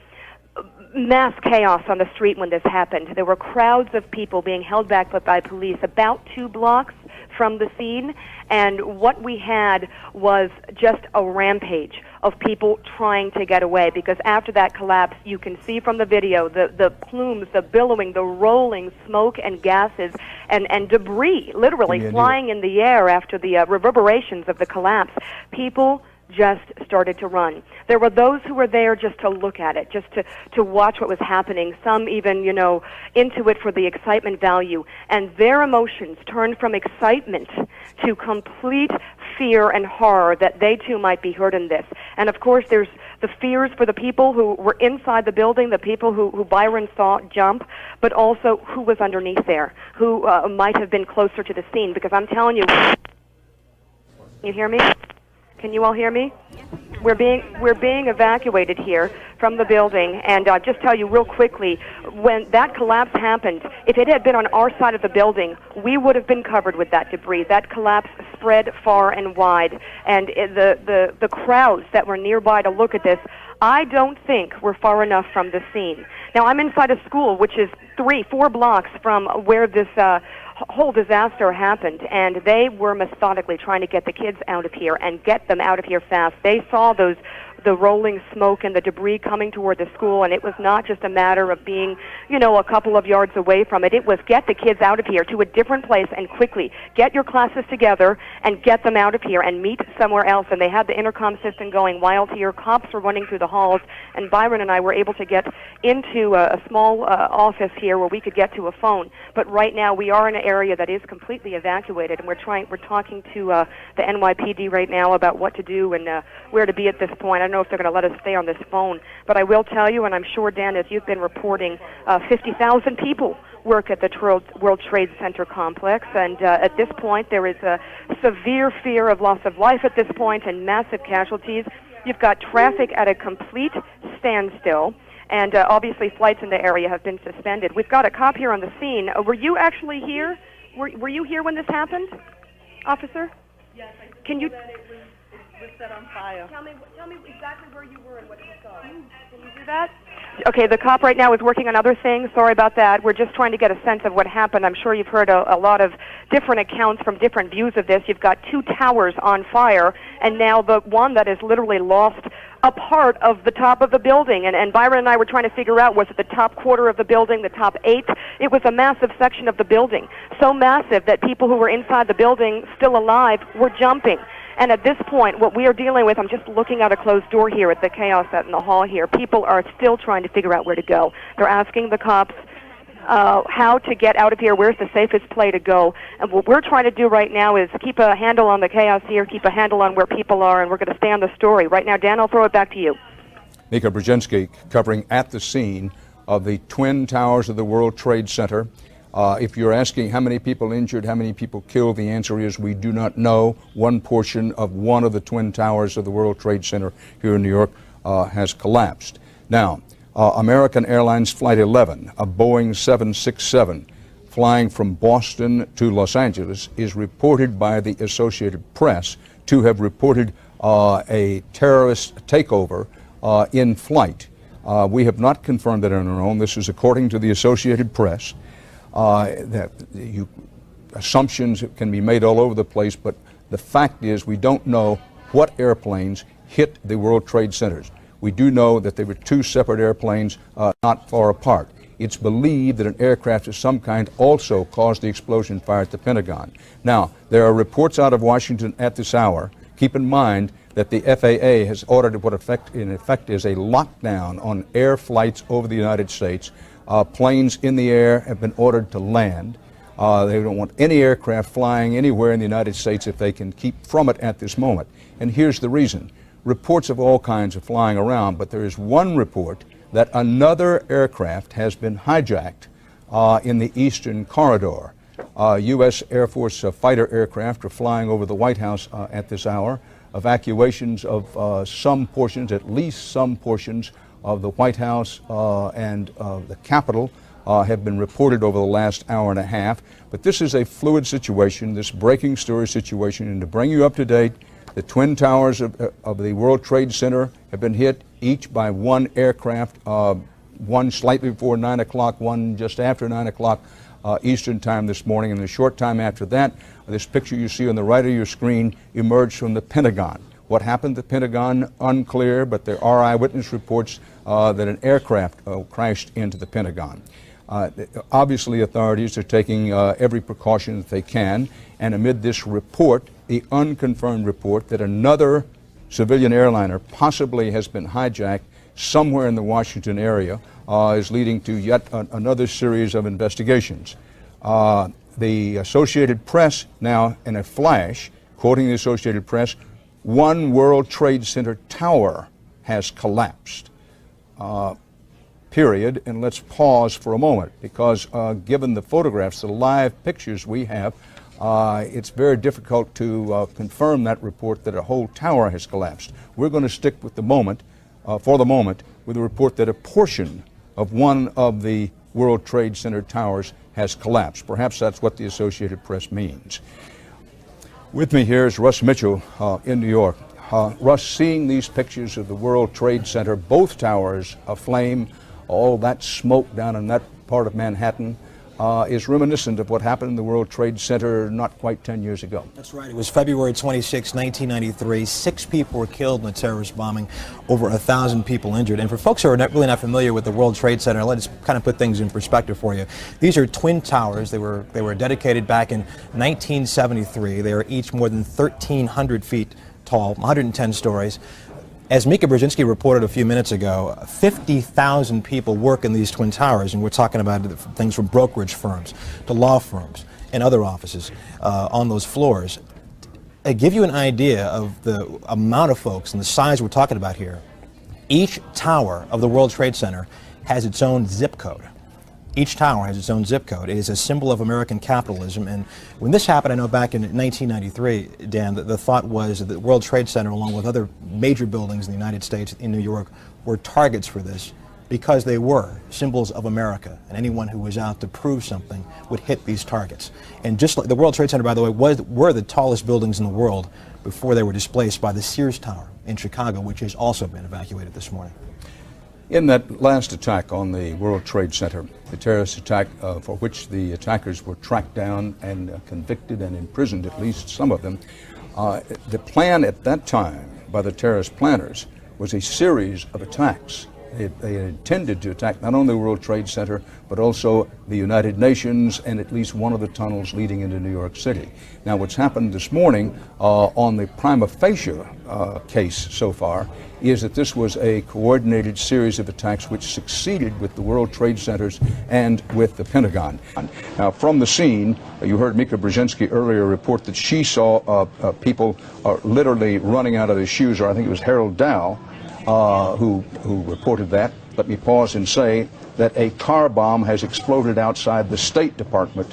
mass chaos on the street when this happened. There were crowds of people being held back by police about 2 blocks from the scene, and what we had was just a rampage of people trying to get away, because after that collapse, you can see from the video the plumes, the billowing, the rolling smoke and gases and debris literally flying in the air after the reverberations of the collapse. People just started to run. There were those who were there just to look at it, just to watch what was happening. Some even, into it for the excitement value. And their emotions turned from excitement to complete fear and horror that they too might be hurt in this. And of course, there's the fears for the people who were inside the building, the people who Byron saw jump, but also who was underneath there, who might have been closer to the scene. Because I'm telling you, you hear me? Can you all hear me? We're being evacuated here from the building, and just tell you real quickly, when that collapse happened, if it had been on our side of the building, we would have been covered with that debris. That collapse spread far and wide, and the crowds that were nearby to look at this, I don't think we're far enough from the scene. Now, I'm inside a school, which is 3-4 blocks from where this whole disaster happened, and they were methodically trying to get the kids out of here and get them out of here fast. They saw the rolling smoke and the debris coming toward the school, and it was not just a matter of being, a couple of yards away from it. It was get the kids out of here to a different place and quickly. Get your classes together and get them out of here and meet somewhere else. And they had the intercom system going wild here. Cops were running through the halls, and Byron and I were able to get into a small office here where we could get to a phone. But right now we are in an area that is completely evacuated, and we're talking to the NYPD right now about what to do and where to be at this point. I don't know if they're going to let us stay on this phone, but I will tell you, and I'm sure, Dan, as you've been reporting, 50,000 people work at the World Trade Center complex, and at this point there is a severe fear of loss of life at this point and massive casualties. You've got traffic at a complete standstill, and obviously flights in the area have been suspended. We've got a cop here on the scene. Were you actually here? Were you here when this happened, officer? Yes, I Can you? That it was set on fire. Tell me exactly where you were and what you saw. Can you do that? Okay, the cop right now is working on other things. Sorry about that. We're just trying to get a sense of what happened. I'm sure you've heard a lot of different accounts from different views of this. You've got 2 towers on fire, and now the one that has literally lost a part of the top of the building. And Byron and I were trying to figure out, was it the top quarter of the building, the top 8? It was a massive section of the building. So massive that people who were inside the building, still alive, were jumping. And at this point, what we are dealing with, I'm just looking out a closed door here at the chaos out in the hall here. People are still trying to figure out where to go. They're asking the cops how to get out of here, where's the safest place to go. And what we're trying to do right now is keep a handle on the chaos here, keep a handle on where people are, and we're going to stay on the story. Right now, Dan, I'll throw it back to you. Mika Brzezinski covering at the scene of the Twin Towers of the World Trade Center. If you're asking how many people injured, how many people killed, the answer is we do not know. One portion of one of the Twin Towers of the World Trade Center here in New York has collapsed. Now, American Airlines Flight 11, a Boeing 767, flying from Boston to Los Angeles, is reported by the Associated Press to have reported a terrorist takeover in flight. We have not confirmed that on our own. This is according to the Associated Press. Assumptions can be made all over the place, but the fact is we don't know what airplanes hit the World Trade Centers. We do know that there were 2 separate airplanes not far apart. It's believed that an aircraft of some kind also caused the explosion fire at the Pentagon. Now, there are reports out of Washington at this hour. Keep in mind that the FAA has ordered what in effect is a lockdown on air flights over the United States. Planes in the air have been ordered to land. They don't want any aircraft flying anywhere in the United States if they can keep from it at this moment. And here's the reason. Reports of all kinds are flying around, but there is one report that another aircraft has been hijacked in the eastern corridor. U.S. Air Force fighter aircraft are flying over the White House at this hour. Evacuations of some portions, at least some portions of the White House and the Capitol have been reported over the last hour and a half. But this is a fluid situation, this breaking story situation, and to bring you up to date, the Twin Towers of the World Trade Center have been hit each by one aircraft, one slightly before 9 o'clock, one just after 9 o'clock Eastern time this morning. And a short time after that, this picture you see on the right of your screen emerged from the Pentagon. What happened at the Pentagon, unclear, but there are eyewitness reports that an aircraft crashed into the Pentagon. Obviously, authorities are taking every precaution that they can, and amid this report, the unconfirmed report that another civilian airliner possibly has been hijacked somewhere in the Washington area is leading to yet another series of investigations. The Associated Press now, in a flash, quoting the Associated Press, one World Trade Center tower has collapsed. Period. And let's pause for a moment because given the photographs, the live pictures we have, it's very difficult to confirm that report that a whole tower has collapsed. We're going to stick with the moment, for the moment, with the report that a portion of one of the World Trade Center towers has collapsed. Perhaps that's what the Associated Press means. With me here is Russ Mitchell in New York. Russ, seeing these pictures of the World Trade Center, both towers aflame, all that smoke down in that part of Manhattan, is reminiscent of what happened in the World Trade Center not quite 10 years ago. That's right. It was February 26, 1993. 6 people were killed in a terrorist bombing, over 1,000 people injured. And for folks who are really not familiar with the World Trade Center, let's kind of put things in perspective for you. These are twin towers. They were dedicated back in 1973. They are each more than 1,300 feet tall, 110 stories. As Mika Brzezinski reported a few minutes ago, 50,000 people work in these twin towers, and we're talking about things from brokerage firms to law firms and other offices on those floors. To give you an idea of the amount of folks and the size we're talking about here, each tower of the World Trade Center has its own zip code. Each tower has its own zip code. It is a symbol of American capitalism. And when this happened, I know back in 1993, Dan, the thought was that the World Trade Center, along with other major buildings in the United States, in New York, were targets for this because they were symbols of America. And anyone who was out to prove something would hit these targets. And just like the World Trade Center, by the way, were the tallest buildings in the world before they were displaced by the Sears Tower in Chicago, which has also been evacuated this morning. In that last attack on the World Trade Center, the terrorist attack for which the attackers were tracked down and convicted and imprisoned, at least some of them, the plan at that time by the terrorist planners was a series of attacks. They intended to attack not only the World Trade Center, but also the United Nations and at least one of the tunnels leading into New York City. Now, what's happened this morning on the prima facie case so far is that this was a coordinated series of attacks which succeeded with the World Trade Centers and with the Pentagon. Now, from the scene, you heard Mika Brzezinski earlier report that she saw people literally running out of their shoes, or I think it was Harold Dow who reported that. Let me pause and say that a car bomb has exploded outside the State Department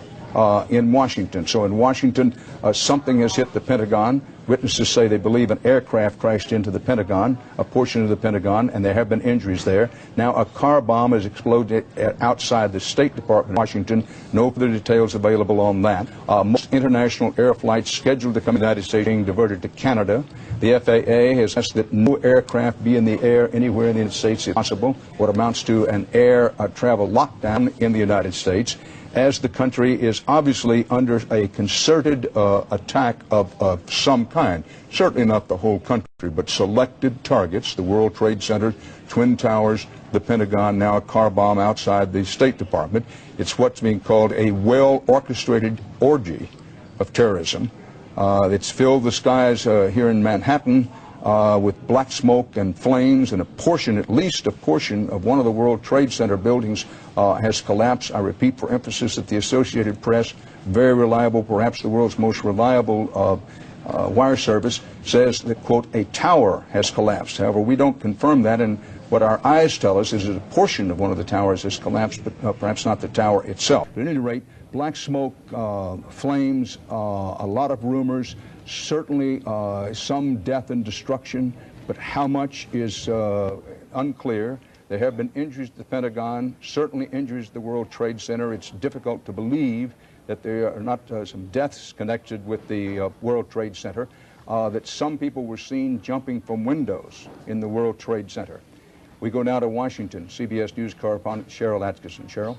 in Washington. So in Washington, something has hit the Pentagon. Witnesses say they believe an aircraft crashed into the Pentagon, a portion of the Pentagon, and there have been injuries there. Now a car bomb has exploded outside the State Department in Washington. No further details available on that. Most international air flights scheduled to come to the United States being diverted to Canada. The FAA has asked that no aircraft be in the air anywhere in the United States if possible, what amounts to an air travel lockdown in the United States, as the country is obviously under a concerted attack of some kind. Certainly not the whole country, but selected targets, the World Trade Center, Twin Towers, the Pentagon, now a car bomb outside the State Department. It's what's being called a well-orchestrated orgy of terrorism. It's filled the skies here in Manhattan. with black smoke and flames, and a portion, at least a portion, of one of the World Trade Center buildings has collapsed. I repeat for emphasis that the Associated Press, very reliable, perhaps the world's most reliable wire service, says that, quote, a tower has collapsed. However, we don't confirm that, and what our eyes tell us is that a portion of one of the towers has collapsed, but perhaps not the tower itself. But at any rate, black smoke, flames, a lot of rumors, certainly some death and destruction, but how much is unclear. There have been injuries at the Pentagon, certainly injuries at the World Trade Center. It's difficult to believe that there are not some deaths connected with the World Trade Center, that some people were seen jumping from windows in the World Trade Center. We go now to Washington. CBS News correspondent Cheryl Atkinson. Cheryl?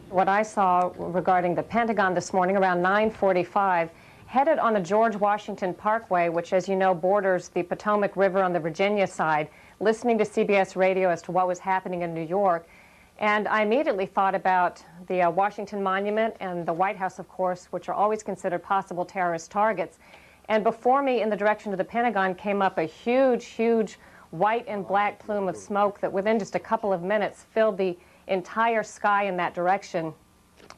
What I saw regarding the Pentagon this morning around 9:45, headed on the George Washington Parkway, which, as you know, borders the Potomac River on the Virginia side, listening to CBS radio as to what was happening in New York. And I immediately thought about the Washington Monument and the White House, of course, which are always considered possible terrorist targets. And before me, in the direction of the Pentagon, came up a huge, huge white and black plume of smoke that within just a couple of minutes filled the entire sky in that direction.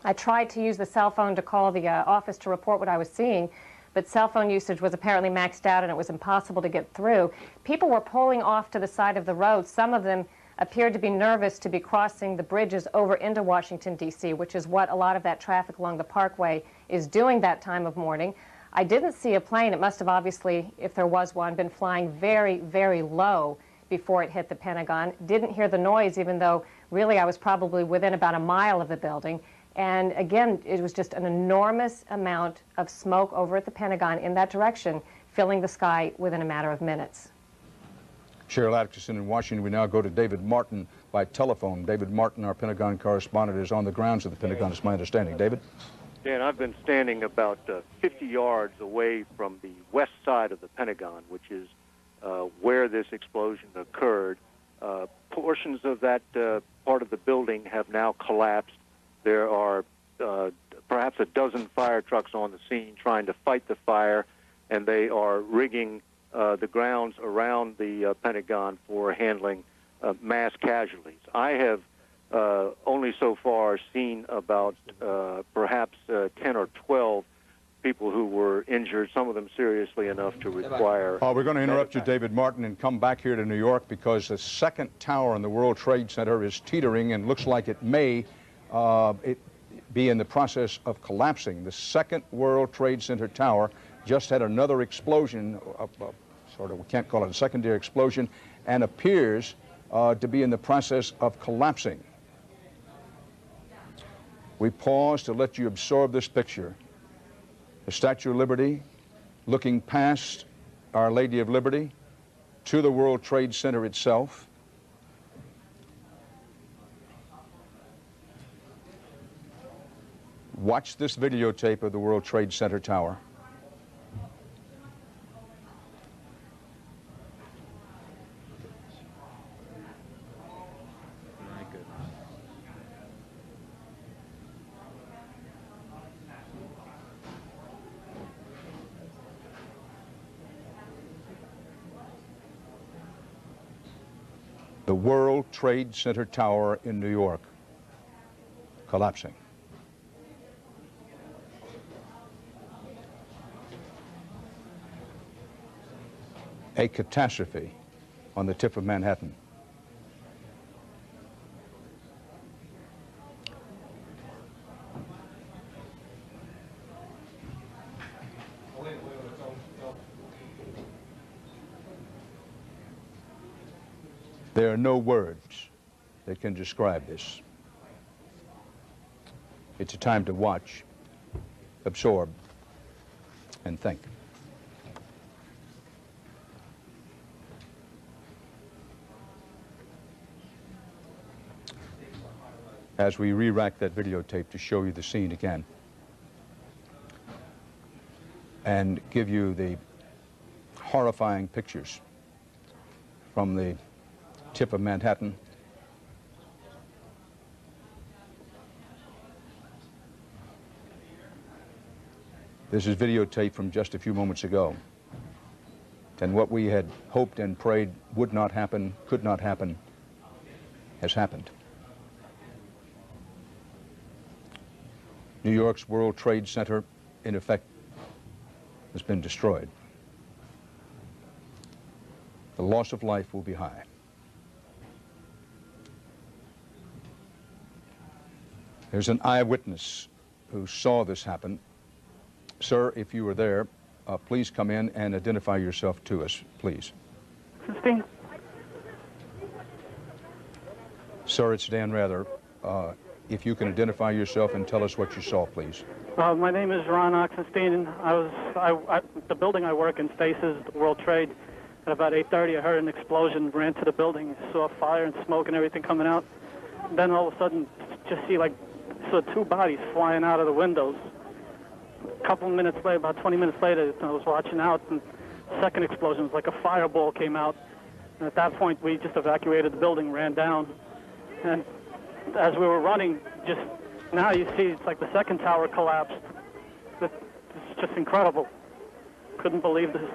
I tried to use the cell phone to call the office to report what I was seeing, but cell phone usage was apparently maxed out and it was impossible to get through. People were pulling off to the side of the road. Some of them appeared to be nervous to be crossing the bridges over into Washington, D.C., which is what a lot of that traffic along the Parkway is doing that time of morning. I didn't see a plane. It must have obviously, if there was one, been flying very, very low before it hit the Pentagon. Didn't hear the noise, even though really I was probably within about a mile of the building. And again, it was just an enormous amount of smoke over at the Pentagon in that direction, filling the sky within a matter of minutes. Cheryl Atkinson in Washington. We now go to David Martin by telephone. David Martin, our Pentagon correspondent, is on the grounds of the Pentagon, is my understanding. David? Dan, I've been standing about 50 yards away from the west side of the Pentagon, which is where this explosion occurred. Portions of that part of the building have now collapsed. There are perhaps a dozen fire trucks on the scene trying to fight the fire, and they are rigging the grounds around the Pentagon for handling mass casualties. I have only so far seen about perhaps 10 or 12 people who were injured, some of them seriously enough to require... We're going to interrupt you, David Martin, and come back here to New York because the second tower in the World Trade Center is teetering and looks like it may be in the process of collapsing. The second World Trade Center tower just had another explosion, sort of, we can't call it a secondary explosion, and appears to be in the process of collapsing. We pause to let you absorb this picture. The Statue of Liberty looking past Our Lady of Liberty to the World Trade Center itself. Watch this videotape of the World Trade Center tower. The World Trade Center tower in New York collapsing. A catastrophe on the tip of Manhattan. There are no words that can describe this. It's a time to watch, absorb, and think. As we re-rack that videotape to show you the scene again and give you the horrifying pictures from the tip of Manhattan. This is videotape from just a few moments ago. And what we had hoped and prayed would not happen, could not happen, has happened. New York's World Trade Center, in effect, has been destroyed. The loss of life will be high. There's an eyewitness who saw this happen. Sir, if you were there, please come in and identify yourself to us, please. Christine. Sir, it's Dan Rather. If you can identify yourself and tell us what you saw, please. My name is Ron Oxenstein. The building I work in faces the World Trade. At about 8:30, I heard an explosion, ran to the building, saw fire and smoke and everything coming out. And then all of a sudden, saw two bodies flying out of the windows. A couple of minutes later, about 20 minutes later, I was watching out, and the second explosion was like a fireball came out. And at that point, we just evacuated the building, ran down. And as we were running, just now you see it's like the second tower collapsed. It's just incredible. Couldn't believe this.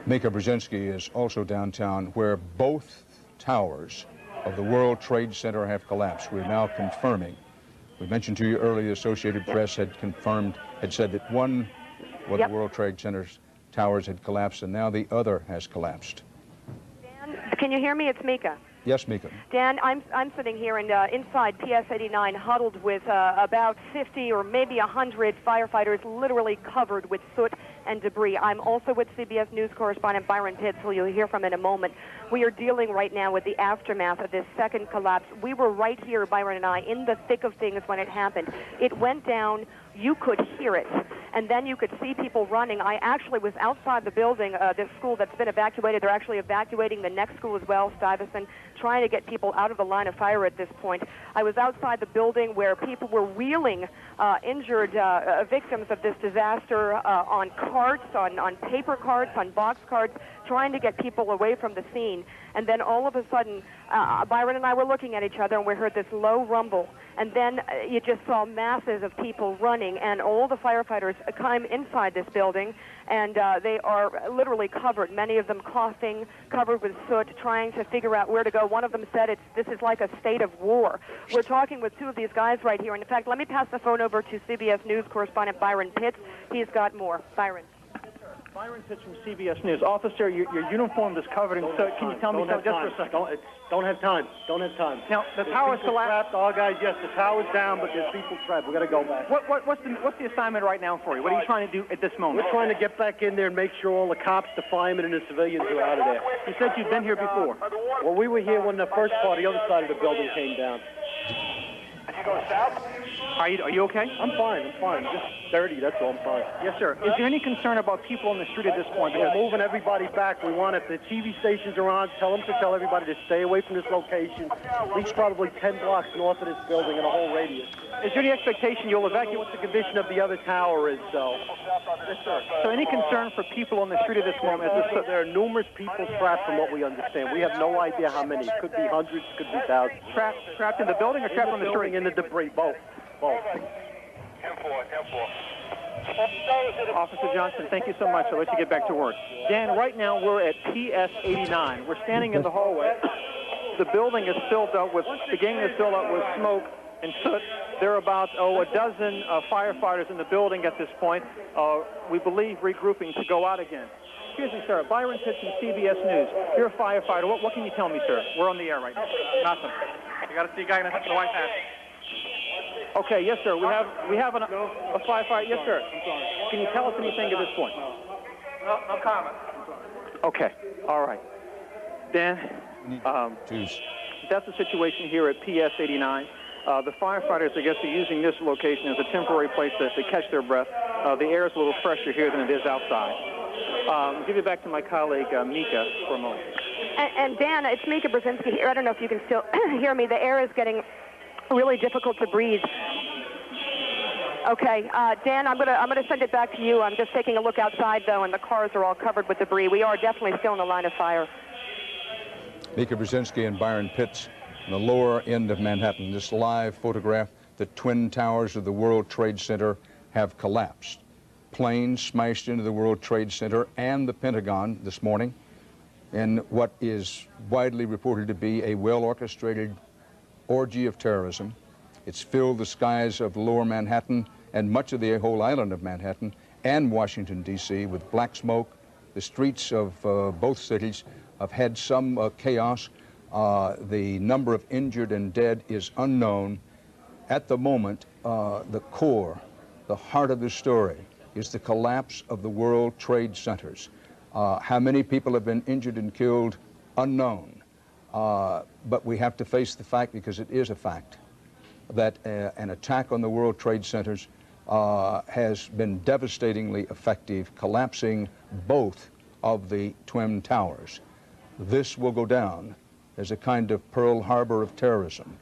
Mika Brzezinski is also downtown, where both towers of the World Trade Center have collapsed. We're now confirming. We mentioned to you earlier, the Associated Press had said that one of the World Trade Center's towers had collapsed, and now the other has collapsed. Dan, can you hear me? It's Mika. Yes, Mika. Dan, I'm sitting here inside PS 89, huddled with about 50 or maybe 100 firefighters, literally covered with soot and debris. I'm also with CBS News correspondent Byron Pitts, who you'll hear from in a moment. We are dealing right now with the aftermath of this second collapse. We were right here, Byron and I, in the thick of things when it happened. It went down. You could hear it, and then you could see people running. I actually was outside the building, this school that's been evacuated. They're actually evacuating the next school as well, Stuyvesant, trying to get people out of the line of fire at this point. I was outside the building where people were wheeling injured victims of this disaster on carts, on paper carts, on box carts, trying to get people away from the scene. And then all of a sudden, Byron and I were looking at each other, and we heard this low rumble. And then you just saw masses of people running, and all the firefighters came inside this building, and they are literally covered, many of them coughing, covered with soot, trying to figure out where to go. One of them said this is like a state of war. We're talking with two of these guys right here. And in fact, let me pass the phone over to CBS News correspondent Byron Pitts. He's got more. Byron. Byron Pitts from CBS News. Officer, your uniform is covered in soot. Can you tell me something just for a second? Don't have time. Don't have time. Now, the tower's collapsed. All guys, yes, the tower's down, but there's people trapped. We got to go back. What's the assignment right now for you? What are you trying to do at this moment? We're trying to get back in there and make sure all the cops, the firemen, and the civilians are out of there. You said you'd been here before. Well, we were here when the first part, the other side of the building came down. Are you okay? I'm fine. Just dirty, that's all. I'm fine. Yes, sir. Is there any concern about people in the street at this point? We're moving everybody back. We want, if the TV stations are on, tell everybody to stay away from this location. At least probably 10 blocks north of this building in a whole radius. Is there any expectation you'll evacuate? What the condition of the other tower is, so. Yes, sir. So any concern for people on the street at this moment? There are numerous people trapped from what we understand. We have no idea how many. It could be hundreds, could be thousands. Trapped in the building or trapped on the street? In the debris, both. Officer Johnson, thank you so much. I'll let you get back to work. Dan, right now we're at PS 89. We're standing in the hallway. The building is filled up with, beginning to fill up with smoke and soot. There are about, a dozen firefighters in the building at this point. We believe regrouping to go out again. Excuse me, sir. Byron Pitts from CBS News. You're a firefighter. What can you tell me, sir? We're on the air right now. Nothing. You got to see a guy in the white hat. Okay, yes, sir. We have a firefighter. Yes, sir. Can you tell us anything at this point? No comment. Okay. All right. Dan, that's the situation here at PS 89. The firefighters, I guess, are using this location as a temporary place to catch their breath. The air is a little fresher here than it is outside. I'll give it back to my colleague, Mika, for a moment. And Dan, it's Mika Brzezinski here. I don't know if you can still hear me. The air is getting really difficult to breathe. Okay, Dan, I'm gonna send it back to you. I'm just taking a look outside though, and the cars are all covered with debris. We are definitely still in the line of fire. Mika Brzezinski and Byron Pitts on the lower end of Manhattan. This live photograph, the twin towers of the World Trade Center have collapsed. Planes smashed into the World Trade Center and the Pentagon this morning in what is widely reported to be a well-orchestrated orgy of terrorism. It's filled the skies of lower Manhattan and much of the whole island of Manhattan and Washington, D.C. with black smoke. The streets of both cities have had some chaos. The number of injured and dead is unknown. At the moment, the core, the heart of the story is the collapse of the World Trade Centers. How many people have been injured and killed? Unknown. But we have to face the fact, because it is a fact, that an attack on the World Trade Centers has been devastatingly effective, collapsing both of the Twin Towers. This will go down as a kind of Pearl Harbor of terrorism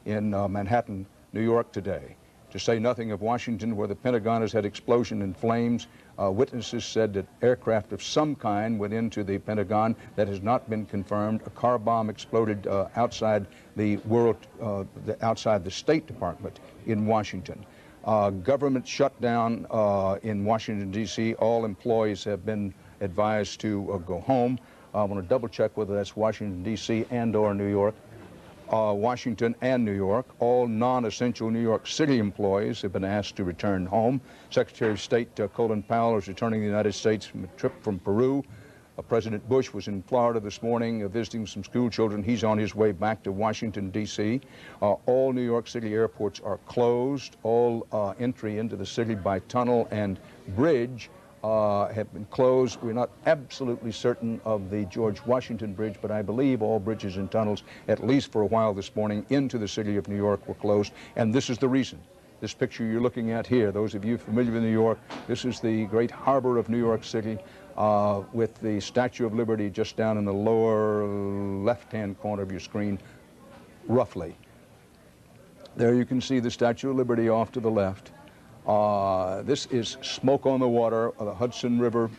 in Manhattan, New York today. To say nothing of Washington, where the Pentagon has had explosion and flames. Witnesses said that aircraft of some kind went into the Pentagon. That has not been confirmed. A car bomb exploded outside the outside the State Department in Washington. Government shutdown in Washington, D.C. All employees have been advised to go home. I want to double check whether that's Washington, D.C. and or New York. Washington and New York. All non-essential New York City employees have been asked to return home. Secretary of State Colin Powell is returning to the United States from a trip from Peru. President Bush was in Florida this morning visiting some school children. He's on his way back to Washington, D.C. All New York City airports are closed. All entry into the city by tunnel and bridge have been closed. We're not absolutely certain of the George Washington Bridge, but I believe all bridges and tunnels, at least for a while this morning, into the city of New York were closed. And this is the reason. This picture you're looking at here, those of you familiar with New York, this is the great harbor of New York City with the Statue of Liberty just down in the lower left-hand corner of your screen, roughly. There you can see the Statue of Liberty off to the left. This is smoke on the water of the Hudson River,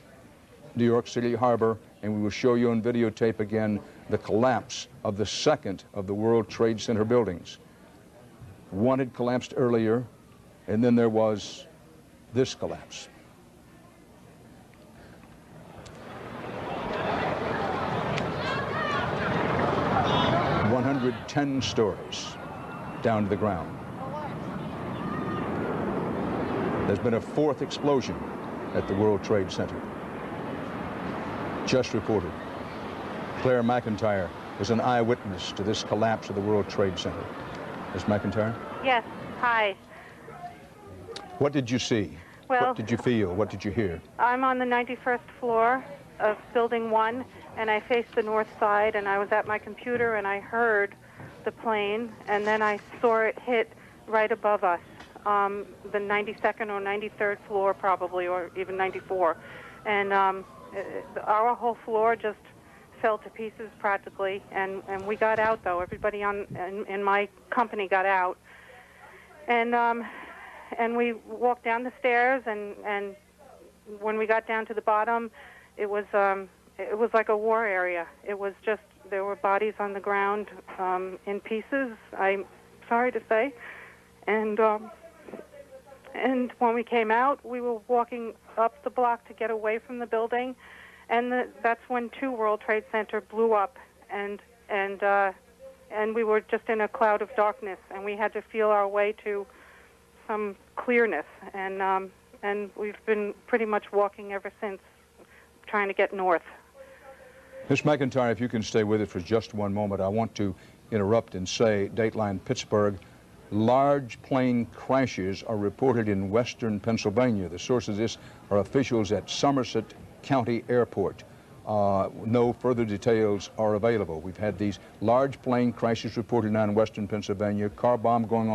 New York City Harbor, and we will show you on videotape again the collapse of the second of the World Trade Center buildings. One had collapsed earlier, and then there was this collapse. "110 stories down to the ground. There's been a fourth explosion at the World Trade Center. Just reported. Claire McIntyre is an eyewitness to this collapse of the World Trade Center. Ms. McIntyre? Yes. Hi. What did you see? Well, what did you feel? What did you hear? I'm on the 91st floor of Building 1, and I faced the north side, and I was at my computer, and I heard the plane, and then I saw it hit right above us, the 92nd or 93rd floor probably, or even 94. And our whole floor just fell to pieces practically, and we got out though. Everybody in my company got out, and we walked down the stairs, and when we got down to the bottom, it was like a war area. It was just, there were bodies on the ground in pieces, I'm sorry to say, and when we came out, we were walking up the block to get away from the building. And that's when 2 World Trade Center blew up, and we were just in a cloud of darkness, and we had to feel our way to some clearness, and we've been pretty much walking ever since, trying to get north. Ms. McIntyre, if you can stay with us for just one moment, I want to interrupt and say, Dateline Pittsburgh, large plane crashes are reported in western Pennsylvania. The source of this are officials at Somerset County Airport. No further details are available. We've had these large plane crashes reported now in western Pennsylvania, car bomb going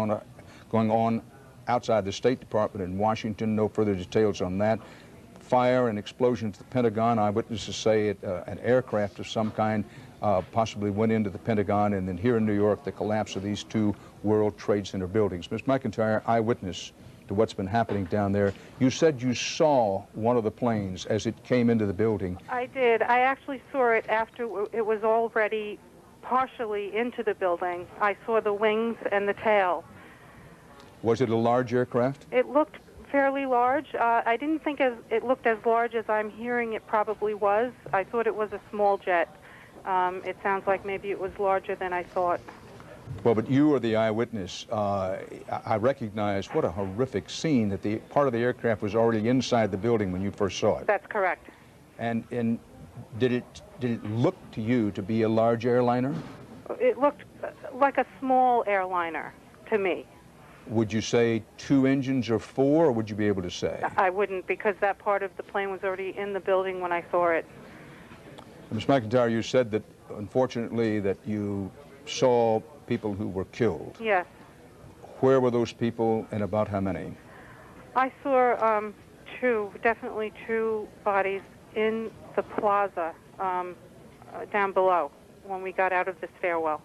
on outside the State Department in Washington. No further details on that. Fire and explosion at the Pentagon. Eyewitnesses say an aircraft of some kind possibly went into the Pentagon, and then here in New York, the collapse of these 2 World Trade Center buildings. Ms. McIntyre, eyewitness to what's been happening down there. You said you saw one of the planes as it came into the building. I did. I actually saw it after it was already partially into the building. I saw the wings and the tail. Was it a large aircraft? It looked fairly large. I didn't think it looked as large as I'm hearing it probably was. I thought it was a small jet. It sounds like maybe it was larger than I thought. Well, but you are the eyewitness. I recognize what a horrific scene that the part of the aircraft was already inside the building when you first saw it. That's correct. And did it look to you to be a large airliner? It looked like a small airliner to me. Would you say 2 engines or 4, or would you be able to say? I wouldn't, because that part of the plane was already in the building when I saw it. Ms. McIntyre, you said that, unfortunately, that you saw people who were killed. Yes. Where were those people, and about how many? I saw definitely two bodies in the plaza down below when we got out of the stairwell.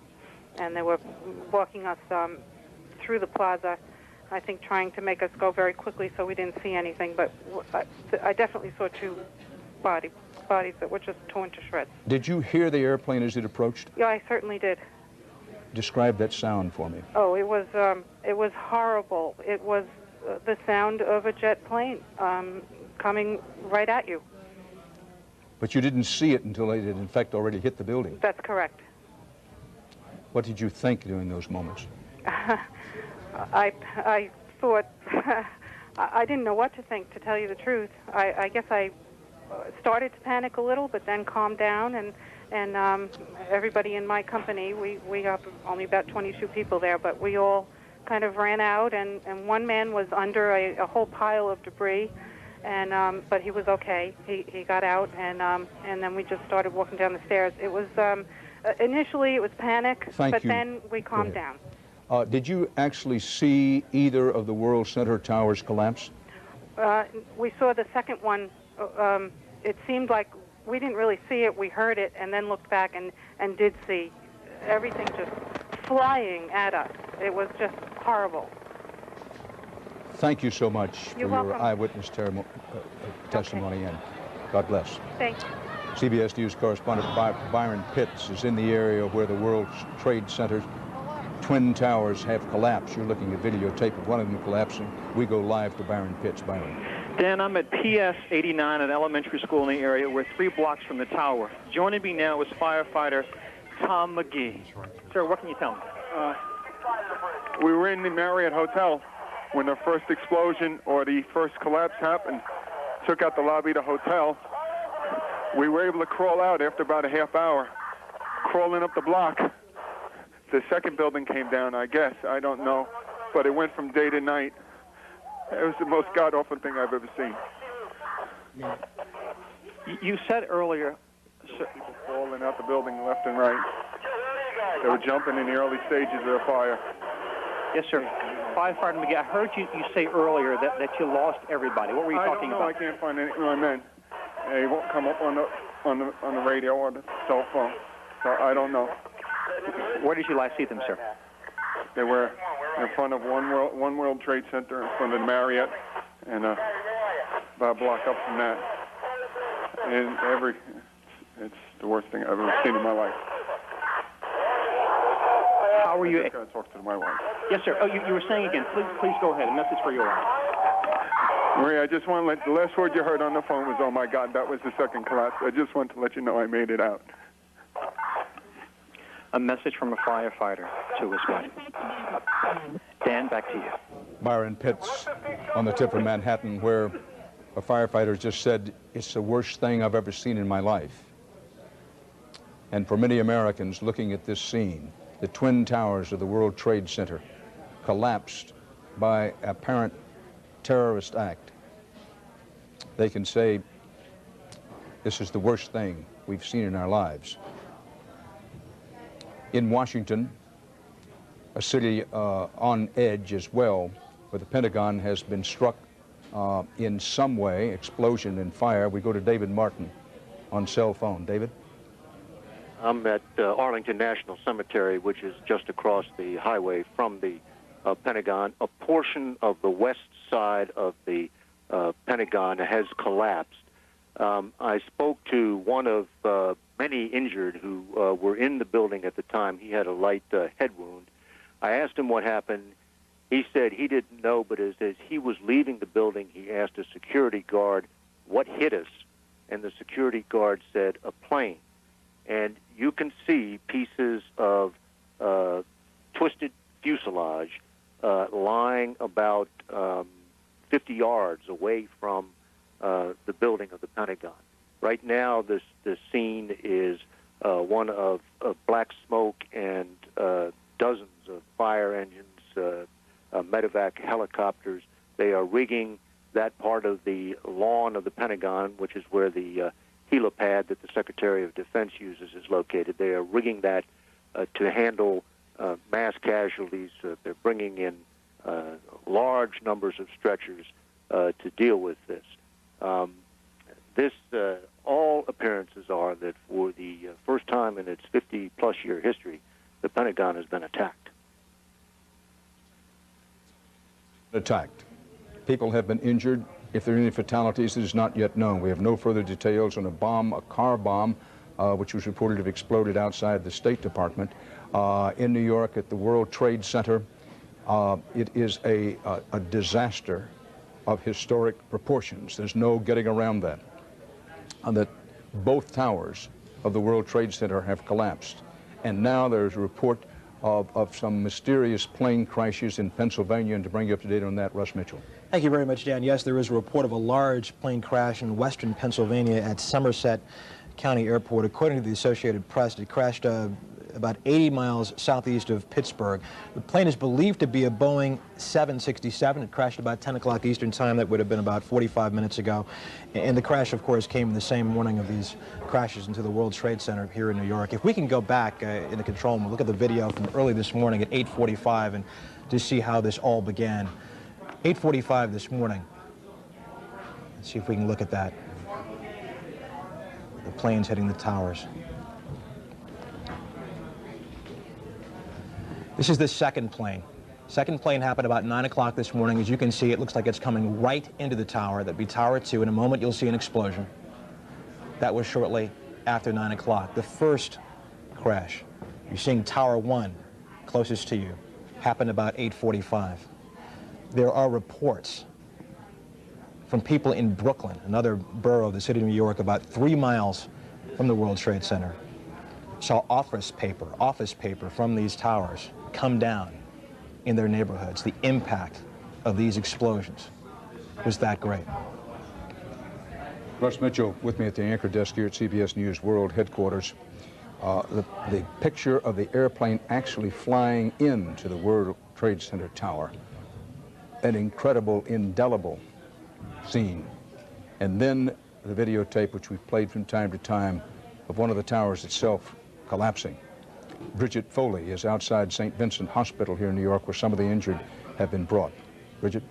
And they were walking us through the plaza, I think trying to make us go very quickly so we didn't see anything. But I definitely saw two bodies that were just torn to shreds. Did you hear the airplane as it approached? Yeah, I certainly did. Describe that sound for me. Oh, it was horrible. It was the sound of a jet plane coming right at you. But you didn't see it until it had, in fact, already hit the building. That's correct. What did you think during those moments? I thought, I didn't know what to think, to tell you the truth. I guess I started to panic a little, but then calmed down, and everybody in my company, we have only about 22 people there, but we all kind of ran out, and one man was under a whole pile of debris, and but he was okay. He got out, and then we just started walking down the stairs. It was initially it was panic, but then we calmed down. Did you actually see either of the World Center towers collapse? We saw the second one. It seemed like we didn't really see it. We heard it and then looked back and did see everything just flying at us. It was just horrible. Thank you so much for your eyewitness testimony, and God bless. Thank you. CBS News correspondent Byron Pitts is in the area where the World Trade Center Twin Towers have collapsed. You're looking at videotape of one of them collapsing. We go live to Byron Pitts. Byron. Dan, I'm at PS 89, an elementary school in the area. We're 3 blocks from the tower. Joining me now is firefighter Tom McGee. Sir, what can you tell me? We were in the Marriott Hotel when the first explosion or the first collapse happened. Took out the lobby of the hotel. We were able to crawl out after about a half hour, crawling up the block. The second building came down, I guess. I don't know. But it went from day to night. It was the most god-awful thing I've ever seen. You said earlier... People falling out the building left and right. They were jumping in the early stages of the fire. Yes, sir. Firefighter McGee, I heard you say earlier that you lost everybody. What were you talking about? I can't find any of my men. They won't come up on the radio or the cell phone. So I don't know. Where did you last see them, sir? They were in front of One World Trade Center, in front of the Marriott, and about a block up from that. And it's the worst thing I've ever seen in my life. How were you? I just got to talk to my wife. Yes, sir. Oh, you were saying again. Please go ahead. A message for your wife. Maria, I just want to let the last word you heard on the phone was, "Oh my God, that was the second collapse." I just want to let you know I made it out. A message from a firefighter to his wife. Dan, back to you. Byron Pitts on the tip of Manhattan, where a firefighter just said, "It's the worst thing I've ever seen in my life." And for many Americans looking at this scene, the Twin Towers of the World Trade Center collapsed by apparent terrorist act. They can say, this is the worst thing we've seen in our lives. In Washington, a city on edge as well, where the Pentagon has been struck in some way, explosion and fire, we go to David Martin on cell phone. David? I'm at Arlington National Cemetery, which is just across the highway from the Pentagon. A portion of the west side of the Pentagon has collapsed. I spoke to one of many injured who were in the building at the time. He had a light head wound. I asked him what happened. He said he didn't know, but as he was leaving the building, he asked a security guard, "What hit us?" And the security guard said, "A plane." And you can see pieces of twisted fuselage lying about 50 yards away from the building of the Pentagon. Right now, the scene is one of black smoke and dozens of fire engines, medevac helicopters. They are rigging that part of the lawn of the Pentagon, which is where the helipad that the Secretary of Defense uses is located. They are rigging that to handle mass casualties. They're bringing in large numbers of stretchers to deal with this. All appearances are that for the first time in its 50-plus year history, the Pentagon has been attacked. Attacked. People have been injured. If there are any fatalities, it is not yet known. We have no further details on a car bomb, which was reported to have exploded outside the State Department in New York at the World Trade Center. It is a disaster of historic proportions. There's no getting around that. That both towers of the World Trade Center have collapsed. And now there's a report of some mysterious plane crashes in Pennsylvania. And to bring you up to date on that, Russ Mitchell. Thank you very much, Dan. Yes, there is a report of a large plane crash in western Pennsylvania at Somerset County Airport. According to the Associated Press, it crashed about 80 miles southeast of Pittsburgh. The plane is believed to be a Boeing 767. It crashed about 10 o'clock Eastern time. That would have been about 45 minutes ago. And the crash, of course, came in the same morning of these crashes into the World Trade Center here in New York. If we can go back in the control room, look at the video from early this morning at 8:45 and to see how this all began. 8:45 this morning. Let's see if we can look at that. The planes hitting the towers. This is the second plane. Second plane happened about 9 o'clock this morning. As you can see, it looks like it's coming right into the tower. That'd be Tower 2. In a moment, you'll see an explosion. That was shortly after 9 o'clock. The first crash, you're seeing Tower 1, closest to you, happened about 8:45. There are reports from people in Brooklyn, another borough of the city of New York, about 3 miles from the World Trade Center, saw office paper from these towers come down in their neighborhoods. The impact of these explosions was that great. Russ Mitchell with me at the anchor desk here at CBS News World Headquarters. The picture of the airplane actually flying into the World Trade Center tower. An incredible, indelible scene. And then the videotape, which we've played from time to time, of one of the towers itself collapsing. Bridget Foley is outside St. Vincent Hospital here in New York, where some of the injured have been brought. Bridget?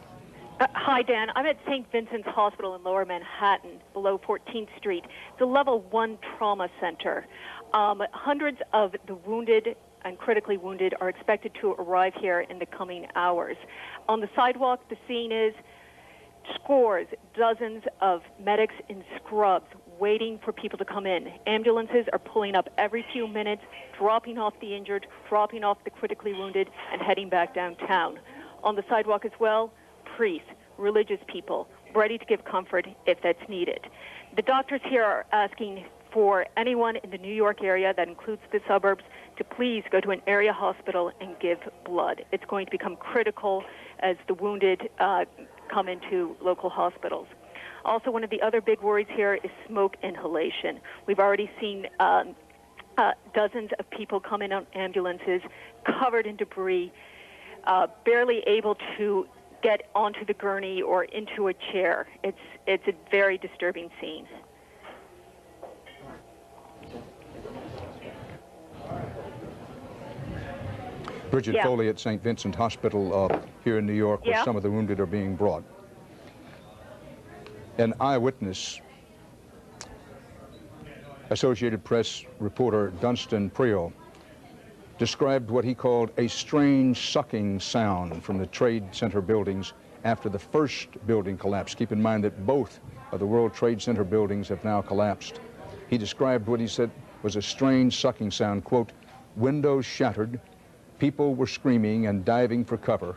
Hi, Dan. I'm at St. Vincent's Hospital in Lower Manhattan, below 14th Street. It's a level 1 trauma center. Hundreds of the wounded and critically wounded are expected to arrive here in the coming hours. On the sidewalk, the scene is scores, dozens of medics in scrubs waiting for people to come in. Ambulances are pulling up every few minutes, dropping off the injured, dropping off the critically wounded, and heading back downtown. On the sidewalk as well, priests, religious people, ready to give comfort if that's needed. The doctors here are asking for anyone in the New York area, that includes the suburbs, to please go to an area hospital and give blood. It's going to become critical as the wounded come into local hospitals. Also, one of the other big worries here is smoke inhalation. We've already seen dozens of people come in on ambulances, covered in debris, barely able to get onto the gurney or into a chair. It's a very disturbing scene. Bridget Foley at St. Vincent Hospital here in New York, where some of the wounded are being brought. An eyewitness, Associated Press reporter Dunstan Priel, described what he called a strange sucking sound from the Trade Center buildings after the first building collapsed. Keep in mind that both of the World Trade Center buildings have now collapsed. He described what he said was a strange sucking sound, quote, windows shattered, people were screaming and diving for cover,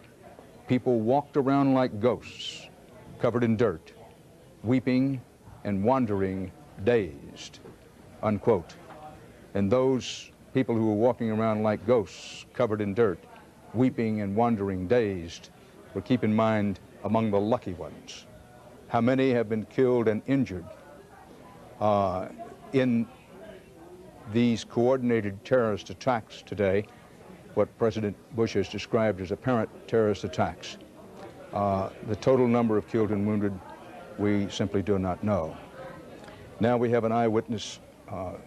people walked around like ghosts, covered in dirt, weeping and wandering, dazed, unquote. And those people who were walking around like ghosts, covered in dirt, weeping and wandering, dazed, were, keep in mind, among the lucky ones. How many have been killed and injured in these coordinated terrorist attacks today, what President Bush has described as apparent terrorist attacks? The total number of killed and wounded, we simply do not know. Now we have an eyewitness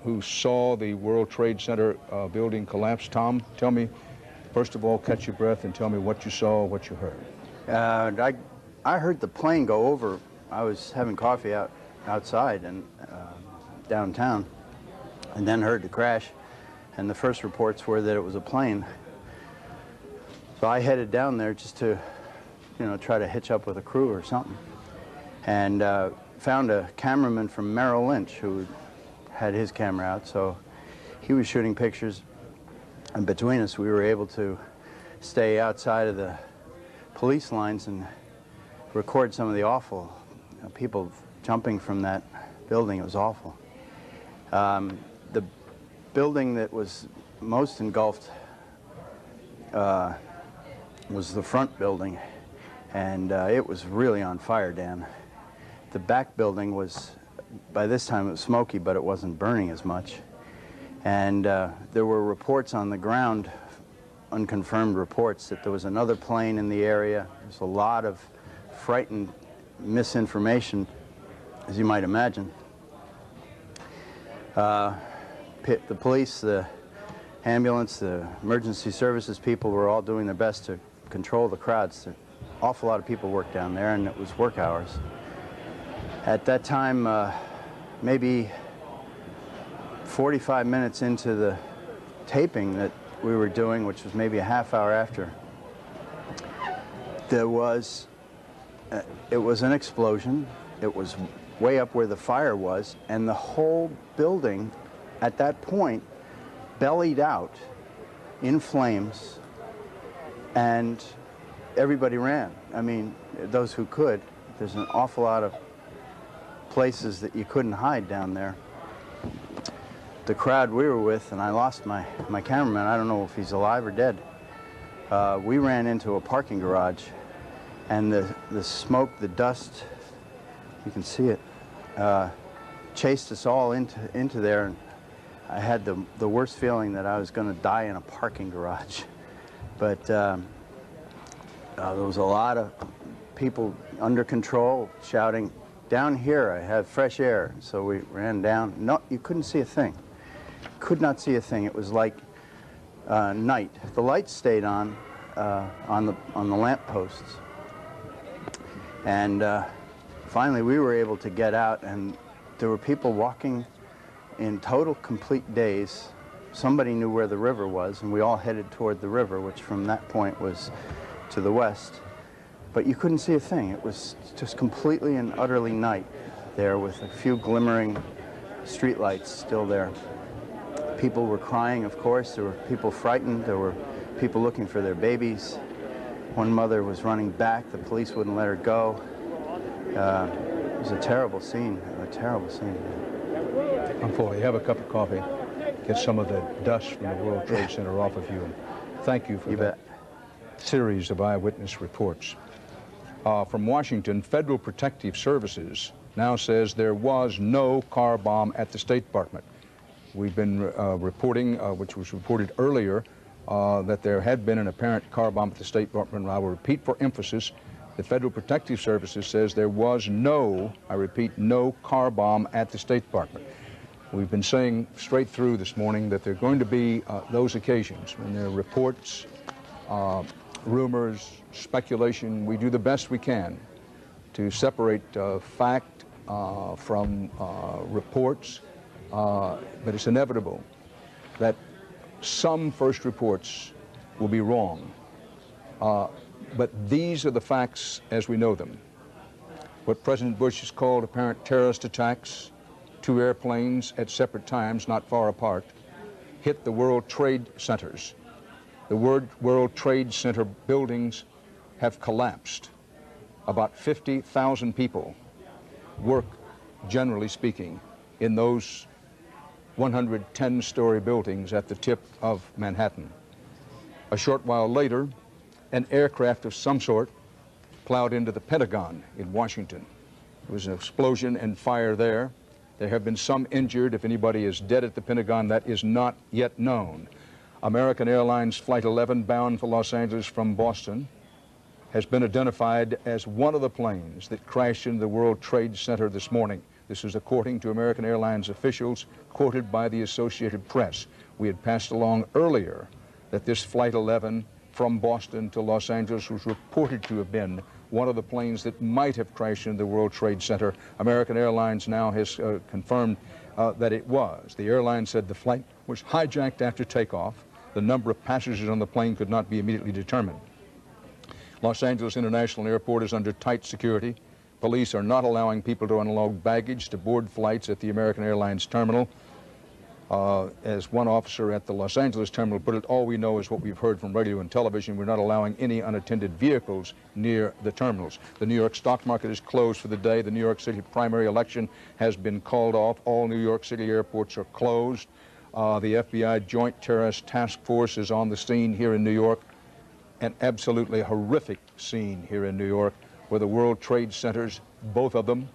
who saw the World Trade Center building collapse. Tom, tell me, first of all, catch your breath and tell me what you saw, what you heard. I heard the plane go over. I was having coffee outside and downtown, and then heard the crash, and the first reports were that it was a plane. So I headed down there just to, try to hitch up with a crew or something, and found a cameraman from Merrill Lynch who had his camera out, so he was shooting pictures, and between us we were able to stay outside of the police lines and record some of the awful people jumping from that building. It was awful. The building that was most engulfed was the front building, and it was really on fire, Dan. The back building was, by this time it was smoky, but it wasn't burning as much. And there were reports on the ground, unconfirmed reports, that there was another plane in the area. There's a lot of frightened misinformation, as you might imagine. The police, the ambulance, the emergency services people were all doing their best to control the crowds. An awful lot of people worked down there, and it was work hours. At that time, maybe 45 minutes into the taping that we were doing, which was maybe a half hour after, there was, it was an explosion. It was way up where the fire was, and the whole building at that point bellied out in flames, and everybody ran. I mean, those who could. There's an awful lot of places that you couldn't hide down there. The crowd we were with, and I lost my cameraman, I don't know if he's alive or dead, we ran into a parking garage, and the smoke, the dust, you can see it, chased us all into there, and I had the worst feeling that I was going to die in a parking garage. But there was a lot of people under control shouting, "Down here, I have fresh air." So we ran down. No, you couldn't see a thing. Could not see a thing. It was like night. The lights stayed on the lamp posts. And finally, we were able to get out, and there were people walking in total, complete daze. Somebody knew where the river was, and we all headed toward the river, which from that point was to the west. But you couldn't see a thing. It was just completely and utterly night there, with a few glimmering streetlights still there. People were crying, of course. There were people frightened. There were people looking for their babies. One mother was running back. The police wouldn't let her go. It was a terrible scene, a terrible scene. Unfortunately, have a cup of coffee. Get some of the dust from the World Trade Center off of you. And thank you for that series of eyewitness reports. From Washington, Federal Protective Services now says there was no car bomb at the State Department. We've been reporting, which was reported earlier, that there had been an apparent car bomb at the State Department. I will repeat for emphasis, the Federal Protective Services says there was no, I repeat, no car bomb at the State Department. We've been saying straight through this morning that there are going to be those occasions when there are reports, rumors, speculation. We do the best we can to separate fact from reports, but it's inevitable that Some first reports will be wrong, but these are the facts as we know them. What President Bush has called apparent terrorist attacks, 2 airplanes at separate times, not far apart, hit the World Trade Centers. The World Trade Center buildings have collapsed. About 50,000 people work, generally speaking, in those 110-story buildings at the tip of Manhattan. A short while later, an aircraft of some sort plowed into the Pentagon in Washington. There was an explosion and fire there. There have been some injured. If anybody is dead at the Pentagon, that is not yet known. American Airlines Flight 11, bound for Los Angeles from Boston, has been identified as one of the planes that crashed into the World Trade Center this morning. This is according to American Airlines officials, quoted by the Associated Press. We had passed along earlier that this Flight 11 from Boston to Los Angeles was reported to have been one of the planes that might have crashed into the World Trade Center. American Airlines now has confirmed that it was. The airline said the flight was hijacked after takeoff. The number of passengers on the plane could not be immediately determined. Los Angeles International Airport is under tight security. Police are not allowing people to unload baggage to board flights at the American Airlines terminal. As one officer at the Los Angeles terminal put it, all we know is what we've heard from radio and television. We're not allowing any unattended vehicles near the terminals. The New York stock market is closed for the day. The New York City primary election has been called off. All New York City airports are closed. The FBI Joint Terrorist Task Force is on the scene here in New York. An absolutely horrific scene here in New York where the World Trade Centers, both of them,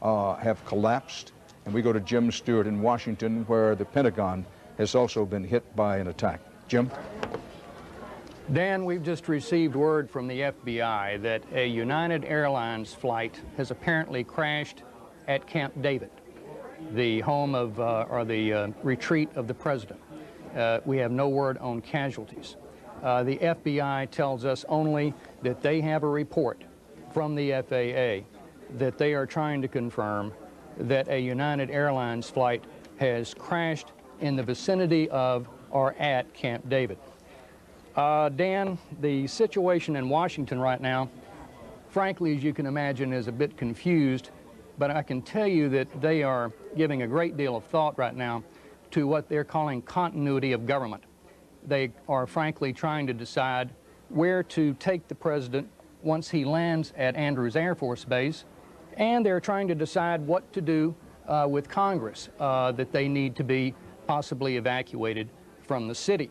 have collapsed. And we go to Jim Stewart in Washington, where the Pentagon has also been hit by an attack. Jim? Dan, we've just received word from the FBI that a United Airlines flight has apparently crashed at Camp David, the home of, or the retreat of the president. We have no word on casualties. The FBI tells us only that they have a report from the FAA that they are trying to confirm that a United Airlines flight has crashed in the vicinity of or at Camp David. Dan, the situation in Washington right now, frankly, as you can imagine, is a bit confused, but I can tell you that they are giving a great deal of thought right now to what they're calling continuity of government. They are frankly trying to decide where to take the president once he lands at Andrews Air Force Base, and they're trying to decide what to do with Congress, that they need to be possibly evacuated from the city.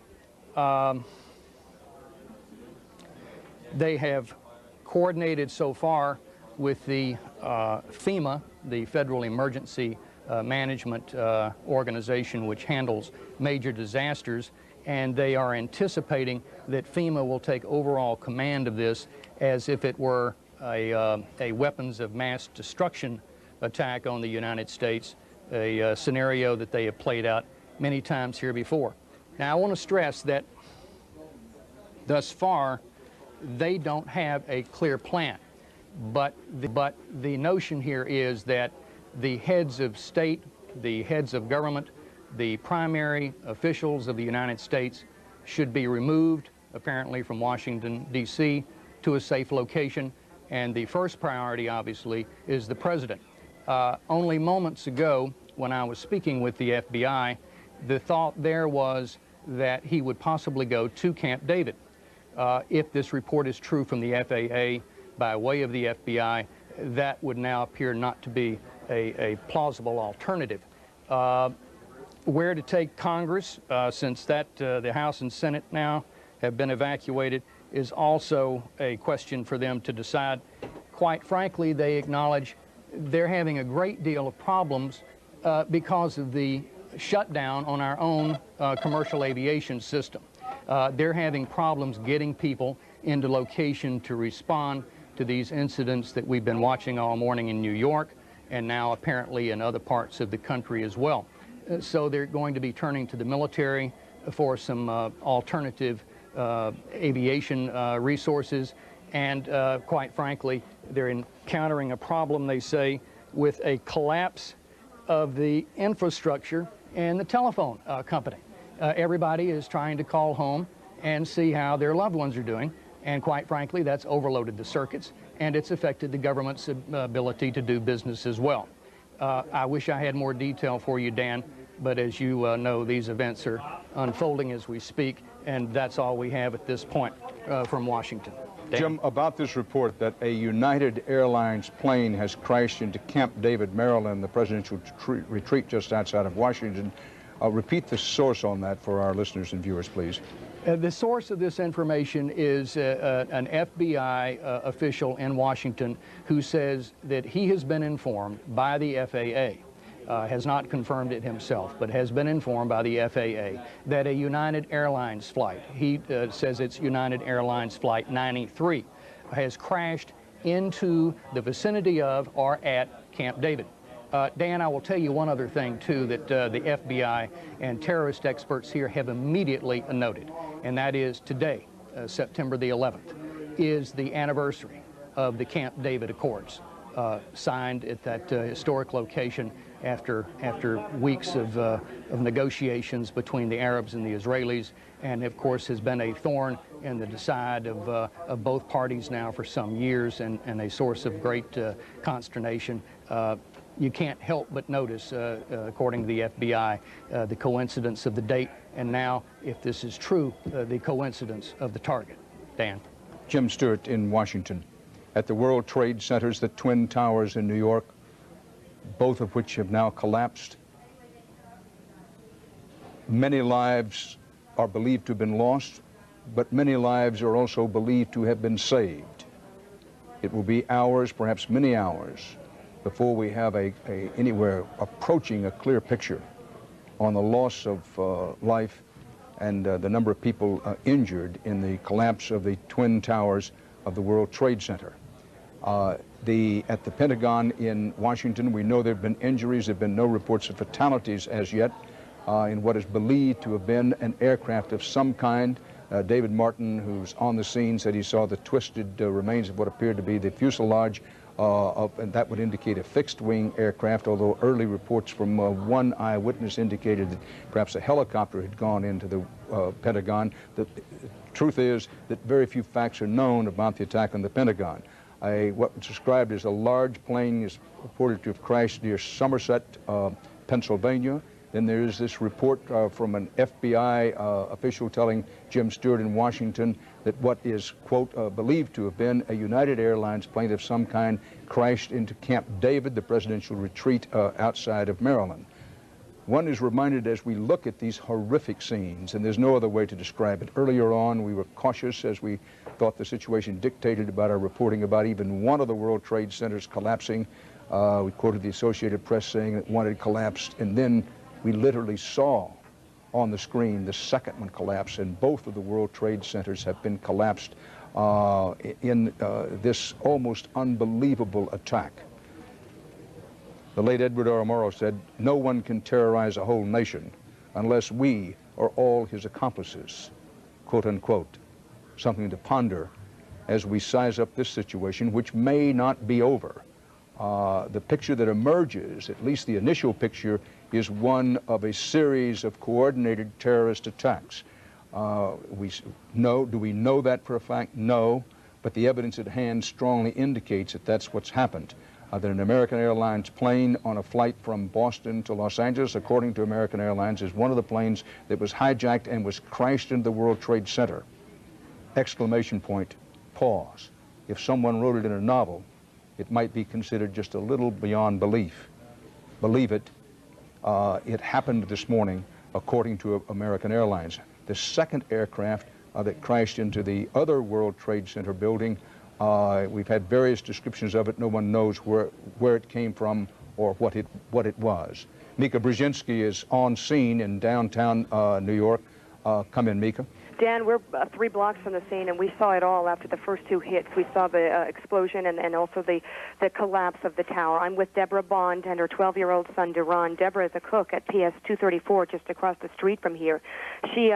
They have coordinated so far with the FEMA, the Federal Emergency Management Organization, which handles major disasters, and they are anticipating that FEMA will take overall command of this as if it were a weapons of mass destruction attack on the United States, a scenario that they have played out many times here before. Now, I want to stress that thus far, they don't have a clear plan, but the notion here is that the heads of state, the heads of government, the primary officials of the United States should be removed, apparently, from Washington, D.C. to a safe location. And the first priority, obviously, is the president. Only moments ago, when I was speaking with the FBI, the thought there was that he would possibly go to Camp David. If this report is true from the FAA by way of the FBI, that would now appear not to be a plausible alternative. Where to take Congress, since that the House and Senate now have been evacuated, is also a question for them to decide. Quite frankly, they acknowledge they're having a great deal of problems because of the shutdown on our own commercial aviation system. They're having problems getting people into location to respond to these incidents that we've been watching all morning in New York and now apparently in other parts of the country as well. So they're going to be turning to the military for some alternative aviation resources, and quite frankly, they're encountering a problem, they say, with a collapse of the infrastructure and the telephone company. everybody is trying to call home and see how their loved ones are doing. And quite frankly, that's overloaded the circuits, and it's affected the government's ability to do business as well. I wish I had more detail for you, Dan, but as you know, these events are unfolding as we speak, and that's all we have at this point from Washington. Dan? Jim, about this report that a United Airlines plane has crashed into Camp David, Maryland, the presidential retreat just outside of Washington. Repeat the source on that for our listeners and viewers, please. The source of this information is an FBI official in Washington who says that he has been informed by the FAA, has not confirmed it himself, but has been informed by the FAA that a United Airlines flight, he says it's United Airlines Flight 93, has crashed into the vicinity of or at Camp David. Dan, I will tell you one other thing, too, that the FBI and terrorist experts here have immediately noted, and that is today, September the 11th, is the anniversary of the Camp David Accords, signed at that historic location after weeks of negotiations between the Arabs and the Israelis, and of course has been a thorn in the side of both parties now for some years, and a source of great consternation. You can't help but notice, according to the FBI, the coincidence of the date, and now, if this is true, the coincidence of the target. Dan? Jim Stewart in Washington. At the World Trade Centers, the Twin Towers in New York, both of which have now collapsed. Many lives are believed to have been lost, but many lives are also believed to have been saved. It will be hours, perhaps many hours, before we have anywhere approaching a clear picture on the loss of life and the number of people injured in the collapse of the Twin Towers of the World Trade Center. At the Pentagon in Washington, we know there have been injuries. There have been no reports of fatalities as yet in what is believed to have been an aircraft of some kind. David Martin, who's on the scene, said he saw the twisted remains of what appeared to be the fuselage, and that would indicate a fixed-wing aircraft, although early reports from one eyewitness indicated that perhaps a helicopter had gone into the Pentagon. The truth is that very few facts are known about the attack on the Pentagon. What was described as a large plane is reported to have crashed near Somerset, Pennsylvania. Then there is this report from an FBI official telling Jim Stewart in Washington that what is, quote, believed to have been a United Airlines plane of some kind crashed into Camp David, the presidential retreat outside of Maryland. One is reminded as we look at these horrific scenes, and there's no other way to describe it. Earlier on, we were cautious as we thought the situation dictated about our reporting about even one of the World Trade Centers collapsing. We quoted the Associated Press saying that one had collapsed, and then we literally saw on the screen the second one collapse, and both of the World Trade Centers have been collapsed in this almost unbelievable attack. The late Edward R. Murrow said, "No one can terrorize a whole nation unless we are all his accomplices," quote unquote. Something to ponder as we size up this situation, which may not be over. The picture that emerges, at least the initial picture, is one of a series of coordinated terrorist attacks. Do we know that for a fact? No, but the evidence at hand strongly indicates that that's what's happened. That an American Airlines plane on a flight from Boston to Los Angeles, according to American Airlines, is one of the planes that was hijacked and was crashed into the World Trade Center. Exclamation point, pause. If someone wrote it in a novel, it might be considered just a little beyond belief. Believe it, it happened this morning, according to American Airlines. The second aircraft that crashed into the other World Trade Center building, we've had various descriptions of it. No one knows where it came from or what it was. Mika Brzezinski is on scene in downtown New York. Come in, Mika. Dan, we're 3 blocks from the scene, and we saw it all after the first 2 hits. We saw the explosion and also the collapse of the tower. I'm with Deborah Bond and her 12-year-old son, Duran. Deborah is a cook at PS 234, just across the street from here. She,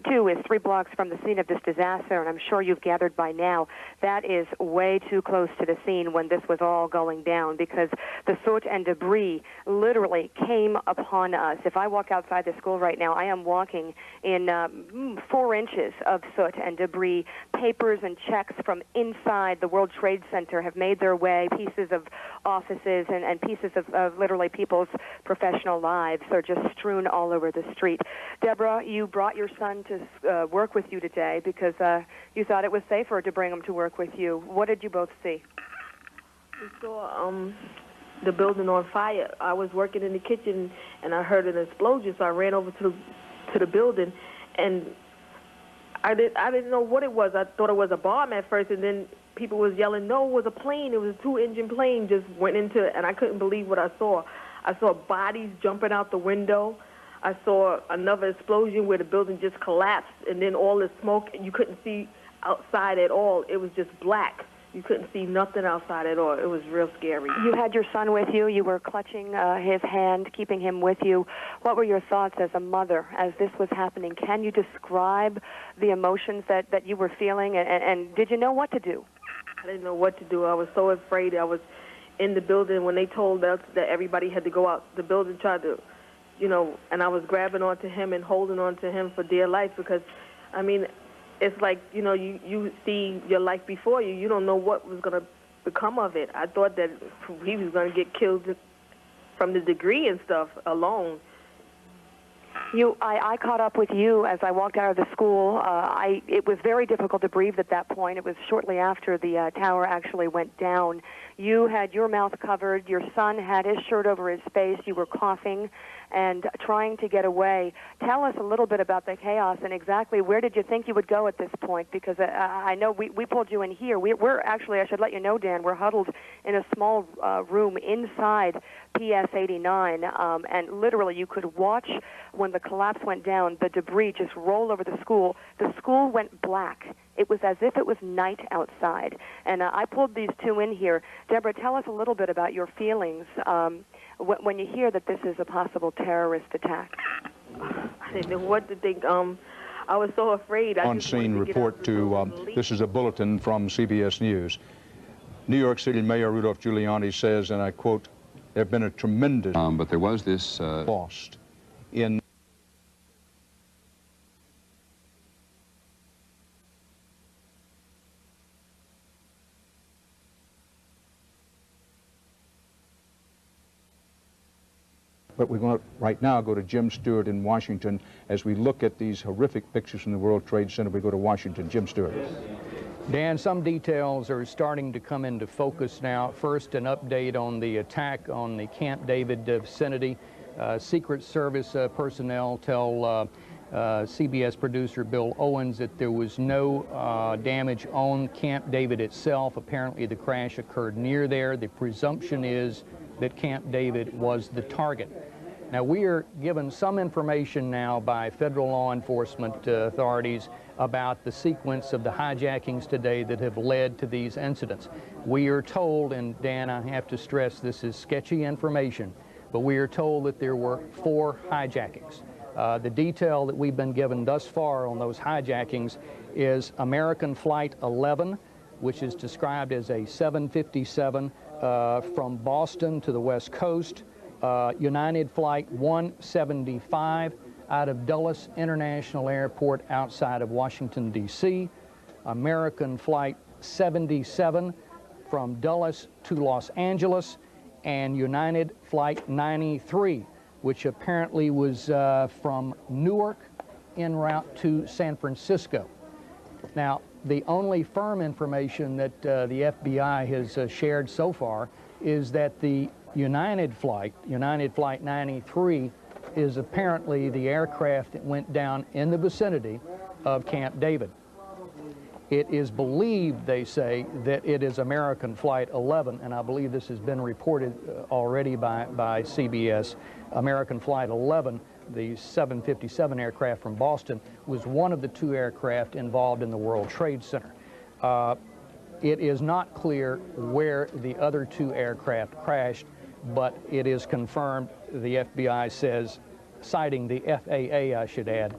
too, is 3 blocks from the scene of this disaster, and I'm sure you've gathered by now that is way too close to the scene when this was all going down, because the soot and debris literally came upon us. If I walk outside the school right now, I am walking in 4 inches of soot and debris. Papers and checks from inside the World Trade Center have made their way. Pieces of offices and pieces of literally people's professional lives are just strewn all over the street. Deborah, you brought your son to work with you today because you thought it was safer to bring him to work with you. What did you both see? We saw the building on fire. I was working in the kitchen and I heard an explosion, so I ran over to the building, and I didn't know what it was. I thought it was a bomb at first, and then people was yelling, "No, it was a plane. It was a 2-engine plane." Just went into it, and I couldn't believe what I saw. I saw bodies jumping out the window. I saw another explosion where the building just collapsed, and then all the smoke. You couldn't see outside at all. It was just black. You couldn't see nothing outside at all. It was real scary. You had your son with you. You were clutching his hand, keeping him with you. What were your thoughts as a mother as this was happening? Can you describe the emotions that you were feeling, and did you know what to do? I didn't know what to do. I was so afraid. I was in the building when they told us that everybody had to go out. The building tried to, and I was grabbing onto him and holding on to him for dear life because, I mean, it's like, you see your life before you. You don't know what was going to become of it. I thought that he was going to get killed from the degree and stuff alone. I caught up with you as I walked out of the school. It was very difficult to breathe at that point. It was shortly after the tower actually went down. You had your mouth covered. Your son had his shirt over his face. You were coughing and trying to get away. Tell us a little bit about the chaos and exactly where did you think you would go at this point? Because I know we pulled you in here. We're actually, I should let you know, Dan, we're huddled in a small room inside PS 89, and literally you could watch when the collapse went down, the debris just roll over the school. The school went black. It was as if it was night outside. And I pulled these 2 in here. Deborah, tell us a little bit about your feelings when you hear that this is a possible terrorist attack. I didn't know what to think. I was so afraid. On-scene report to, this is a bulletin from CBS News. New York City Mayor Rudolph Giuliani says, and I quote, "There have been a tremendous but there was this lost in But we're going to right now go to Jim Stewart in Washington as we look at these horrific pictures from the World Trade Center. We go to Washington. Jim Stewart. Dan, some details are starting to come into focus now. First, an update on the attack on the Camp David vicinity. Secret Service personnel tell CBS producer Bill Owens that there was no damage on Camp David itself. Apparently, the crash occurred near there. The presumption is that Camp David was the target. Now, we are given some information now by federal law enforcement authorities about the sequence of the hijackings today that have led to these incidents. We are told, and Dan, I have to stress this is sketchy information, but we are told that there were 4 hijackings. The detail that we've been given thus far on those hijackings is American Flight 11, which is described as a 757 from Boston to the West Coast, United Flight 175 out of Dulles International Airport outside of Washington, D.C., American Flight 77 from Dulles to Los Angeles, and United Flight 93, which apparently was from Newark en route to San Francisco. Now, the only firm information that the FBI has shared so far is that the United Flight 93, is apparently the aircraft that went down in the vicinity of Camp David. It is believed, they say, that it is American Flight 11, and I believe this has been reported already by CBS. American Flight 11 the 757 aircraft from Boston, was one of the 2 aircraft involved in the World Trade Center. It is not clear where the other 2 aircraft crashed, but it is confirmed, the FBI says, citing the FAA, I should add,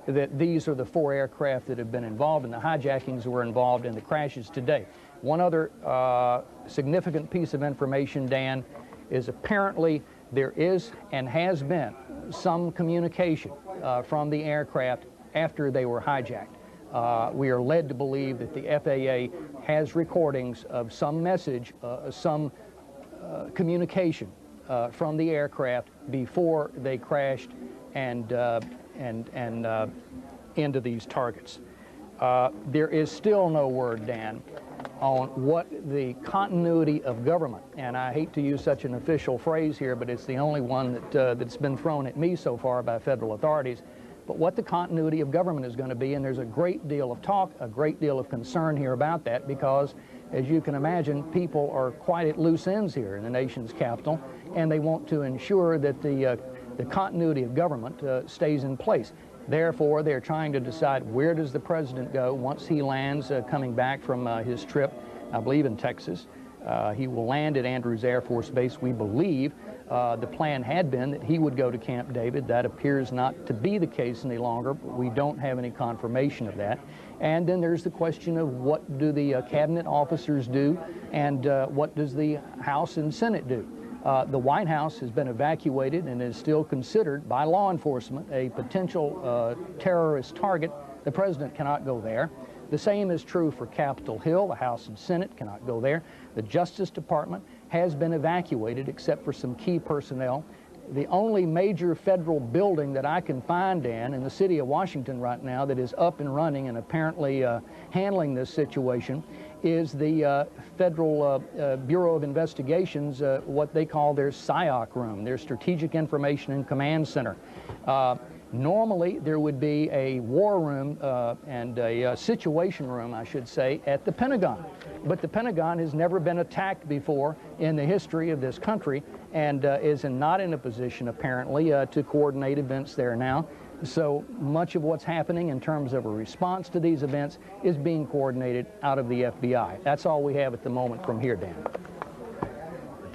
that these are the 4 aircraft that have been involved in the hijackings were involved in the crashes today. One other significant piece of information, Dan, is apparently there is and has been some communication from the aircraft after they were hijacked. We are led to believe that the FAA has recordings of some message, some communication from the aircraft before they crashed and into these targets. There is still no word, Dan, on what the continuity of government, and I hate to use such an official phrase here, but it's the only one that's been thrown at me so far by federal authorities, but what the continuity of government is going to be, and there's a great deal of talk, a great deal of concern here about that, because, as you can imagine, people are quite at loose ends here in the nation's capital, and they want to ensure that the continuity of government stays in place. Therefore, they're trying to decide where does the president go once he lands coming back from his trip, I believe in Texas. He will land at Andrews Air Force Base. We believe the plan had been that he would go to Camp David. That appears not to be the case any longer, but we don't have any confirmation of that. And then there's the question of what do the cabinet officers do, and what does the House and Senate do? The White House has been evacuated and is still considered by law enforcement a potential terrorist target. The president cannot go there. The same is true for Capitol Hill. The House and Senate cannot go there. The Justice Department has been evacuated except for some key personnel. The only major federal building that I can find, Dan, in the city of Washington right now that is up and running and apparently handling this situation is the Federal Bureau of Investigations, what they call their SIOC room, their Strategic Information and Command Center. Normally, there would be a war room and a situation room, I should say, at the Pentagon. But the Pentagon has never been attacked before in the history of this country and is not in a position, apparently, to coordinate events there now. So much of what's happening in terms of a response to these events is being coordinated out of the FBI. That's all we have at the moment from here, Dan.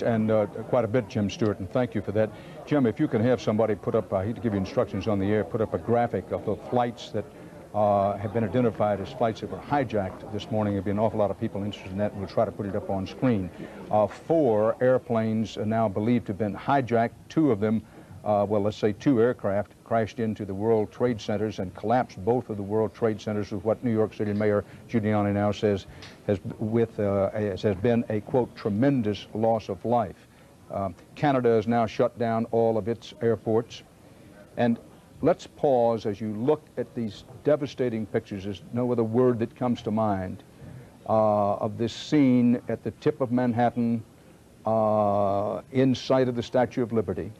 And quite a bit, Jim Stewart, and thank you for that. Jim, if you can have somebody put up, I hate to give you instructions on the air, put up a graphic of the flights that have been identified as flights that were hijacked this morning. There'll be an awful lot of people interested in that, and we'll try to put it up on screen. 4 airplanes are now believed to have been hijacked. 2 of them, well, let's say 2 aircraft crashed into the World Trade Centers and collapsed both of the World Trade Centers, with what New York City Mayor Giuliani now says has been a, quote, tremendous loss of life. Canada has now shut down all of its airports. And let's pause as you look at these devastating pictures. There's no other word that comes to mind of this scene at the tip of Manhattan, in sight of the Statue of Liberty.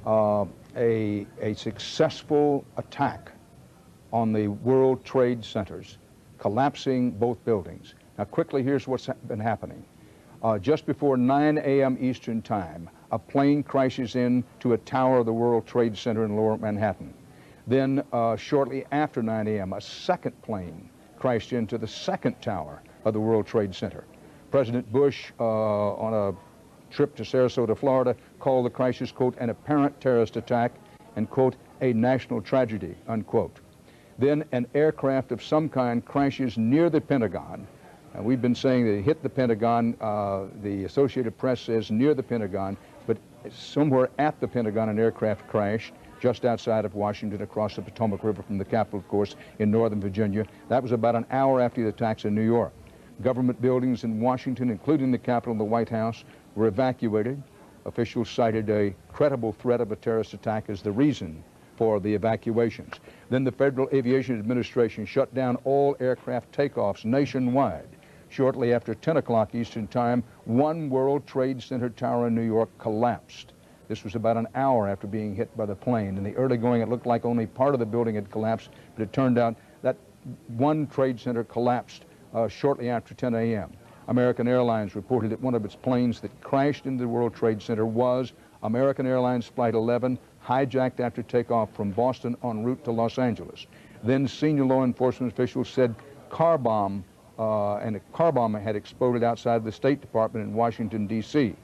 A successful attack on the World Trade Centers, collapsing both buildings. Now quickly, here's what's been happening. Just before 9 a.m. Eastern Time, a plane crashes into a tower of the World Trade Center in Lower Manhattan. Then shortly after 9 a.m., a second plane crashed into the second tower of the World Trade Center. President Bush, on a trip to Sarasota, Florida, called the crisis, quote, an apparent terrorist attack and, quote, a national tragedy, unquote. Then an aircraft of some kind crashes near the Pentagon. We've been saying that it hit the Pentagon. The Associated Press says near the Pentagon, but somewhere at the Pentagon an aircraft crashed just outside of Washington, across the Potomac River from the capital, of course, in Northern Virginia. That was about an hour after the attacks in New York. Government buildings in Washington, including the Capitol and the White House, were evacuated. Officials cited a credible threat of a terrorist attack as the reason for the evacuations. Then the Federal Aviation Administration shut down all aircraft takeoffs nationwide. Shortly after 10 o'clock Eastern Time, one World Trade Center tower in New York collapsed. This was about an hour after being hit by the plane. In the early going, it looked like only part of the building had collapsed, but it turned out that one trade center collapsed shortly after 10 a.m. American Airlines reported that one of its planes that crashed into the World Trade Center was American Airlines Flight 11 hijacked after takeoff from Boston en route to Los Angeles. Then senior law enforcement officials said car bomb, and a car bomb had exploded outside the State Department in Washington, D.C.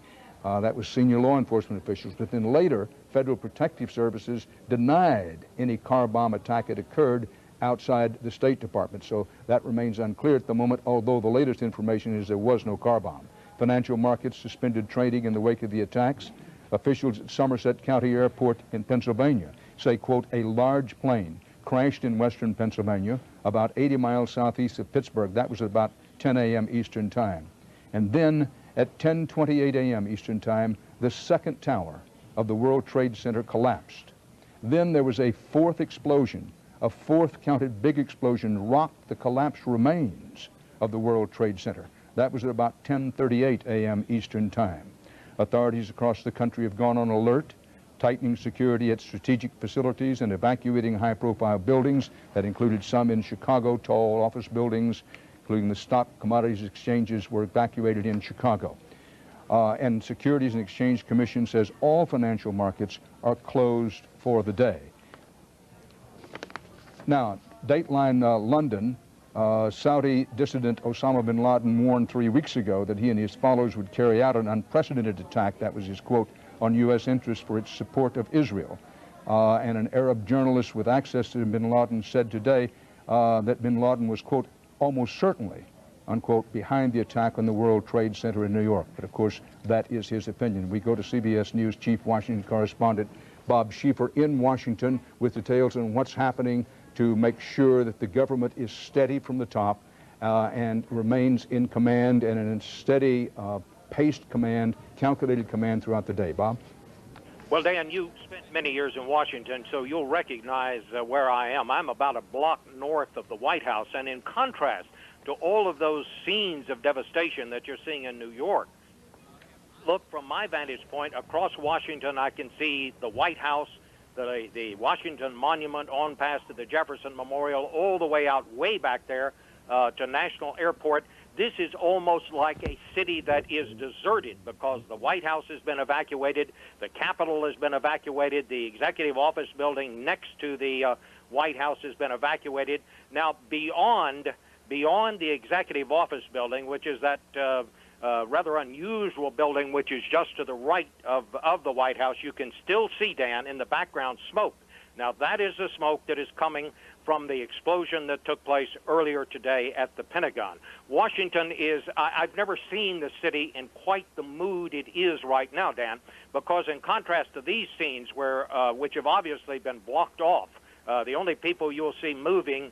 That was senior law enforcement officials. But then later, Federal Protective Services denied any car bomb attack had occurred outside the State Department. So that remains unclear at the moment, although the latest information is there was no car bomb. Financial markets suspended trading in the wake of the attacks. Officials at Somerset County Airport in Pennsylvania say, quote, a large plane crashed in western Pennsylvania about 80 miles southeast of Pittsburgh. That was at about 10 a.m. Eastern Time. And then at 10:28 a.m. Eastern Time, the second tower of the World Trade Center collapsed. Then there was a fourth explosion. A fourth counted big explosion rocked the collapsed remains of the World Trade Center. That was at about 10:38 a.m. Eastern Time. Authorities across the country have gone on alert, tightening security at strategic facilities and evacuating high-profile buildings. That included some in Chicago, tall office buildings, including the stock commodities exchanges were evacuated in Chicago. And Securities and Exchange Commission says all financial markets are closed for the day. Now, Dateline London, Saudi dissident Osama bin Laden warned 3 weeks ago that he and his followers would carry out an unprecedented attack, that was his quote, on U.S. interests for its support of Israel. And an Arab journalist with access to bin Laden said today that bin Laden was, quote, almost certainly, unquote, behind the attack on the World Trade Center in New York. But of course, that is his opinion. We go to CBS News Chief Washington correspondent Bob Schieffer in Washington with details on what's happening to make sure that the government is steady from the top and remains in command and in a steady, paced command, calculated command throughout the day. Bob? Well, Dan, you spent many years in Washington, so you'll recognize where I am. I'm about a block north of the White House, and in contrast to all of those scenes of devastation that you're seeing in New York, look, from my vantage point across Washington, I can see the White House, the Washington Monument on past to the Jefferson Memorial, all the way out way back there to National Airport. This is almost like a city that is deserted because the White House has been evacuated, the Capitol has been evacuated, the Executive Office building next to the White House has been evacuated. Now, beyond the Executive Office building, which is that rather unusual building which is just to the right of the White House, you can still see, Dan, in the background smoke. Now, that is the smoke that is coming from the explosion that took place earlier today at the Pentagon. Washington is, I've never seen the city in quite the mood it is right now, Dan, because in contrast to these scenes where, which have obviously been blocked off, the only people you'll see moving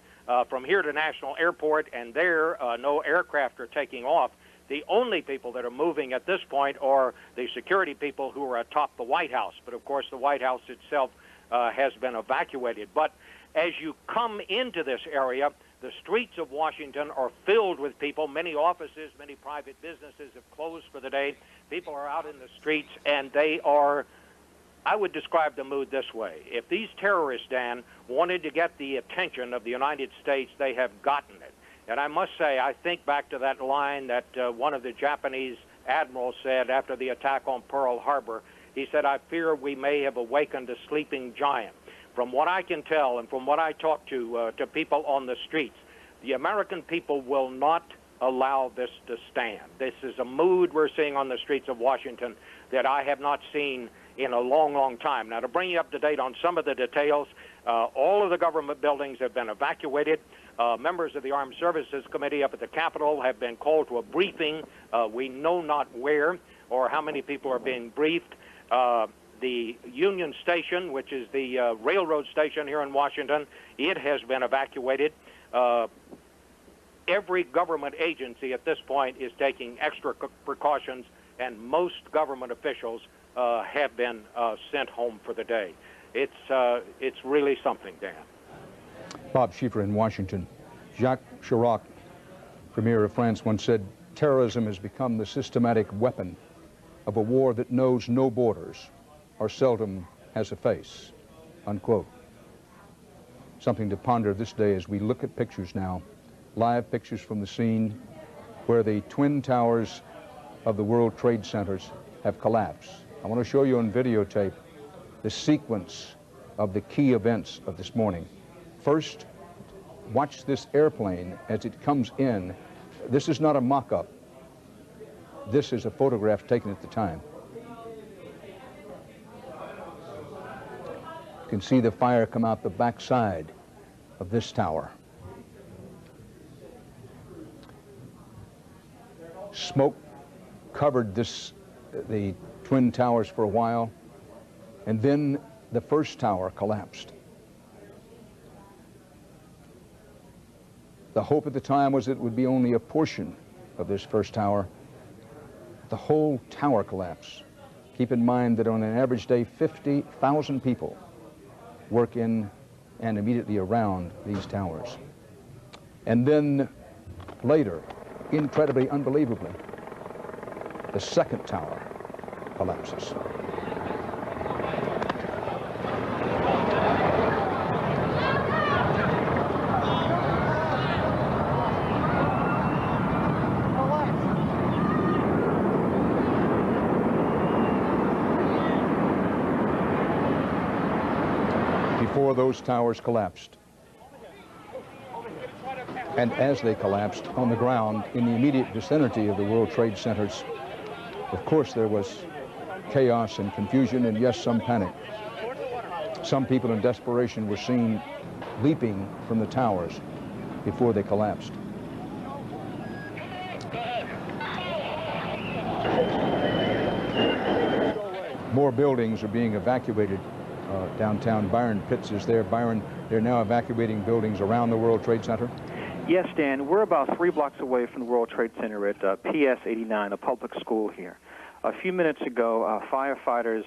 from here to National Airport, and there no aircraft are taking off. The only people that are moving at this point are the security people who are atop the White House. But, of course, the White House itself has been evacuated. But as you come into this area, the streets of Washington are filled with people. Many offices, many private businesses have closed for the day. People are out in the streets, and they are, I would describe the mood this way. If these terrorists, Dan, wanted to get the attention of the United States, they have gotten it. And I must say, I think back to that line that one of the Japanese admirals said after the attack on Pearl Harbor. He said, I fear we may have awakened a sleeping giant. From what I can tell and from what I talk to people on the streets, the American people will not allow this to stand. This is a mood we're seeing on the streets of Washington that I have not seen in a long, long time. Now, to bring you up to date on some of the details, all of the government buildings have been evacuated. Members of the Armed Services Committee up at the Capitol have been called to a briefing. We know not where or how many people are being briefed. The Union Station, which is the railroad station here in Washington, it has been evacuated. Every government agency at this point is taking extra precautions, and most government officials have been sent home for the day. It's really something, Dan. Bob Schieffer in Washington. Jacques Chirac, Premier of France, once said, terrorism has become the systematic weapon of a war that knows no borders or seldom has a face, unquote. Something to ponder this day as we look at pictures now, live pictures from the scene where the twin towers of the World Trade Centers have collapsed. I want to show you on videotape the sequence of the key events of this morning. First, watch this airplane as it comes in. This is not a mock-up. This is a photograph taken at the time. You can see the fire come out the backside of this tower. Smoke covered the twin towers for a while, and then the first tower collapsed. The hope at the time was it would be only a portion of this first tower. The whole tower collapsed. Keep in mind that on an average day, 50,000 people work in and immediately around these towers. And then later, incredibly, unbelievably, the second tower collapses. Before those towers collapsed. And as they collapsed on the ground in the immediate vicinity of the World Trade Centers, of course there was chaos and confusion and, yes, some panic. Some people in desperation were seen leaping from the towers before they collapsed. More buildings are being evacuated downtown. Byron Pitts is there. Byron, they're now evacuating buildings around the World Trade Center? Yes, Dan. We're about 3 blocks away from the World Trade Center at PS 89, a public school here. A few minutes ago, firefighters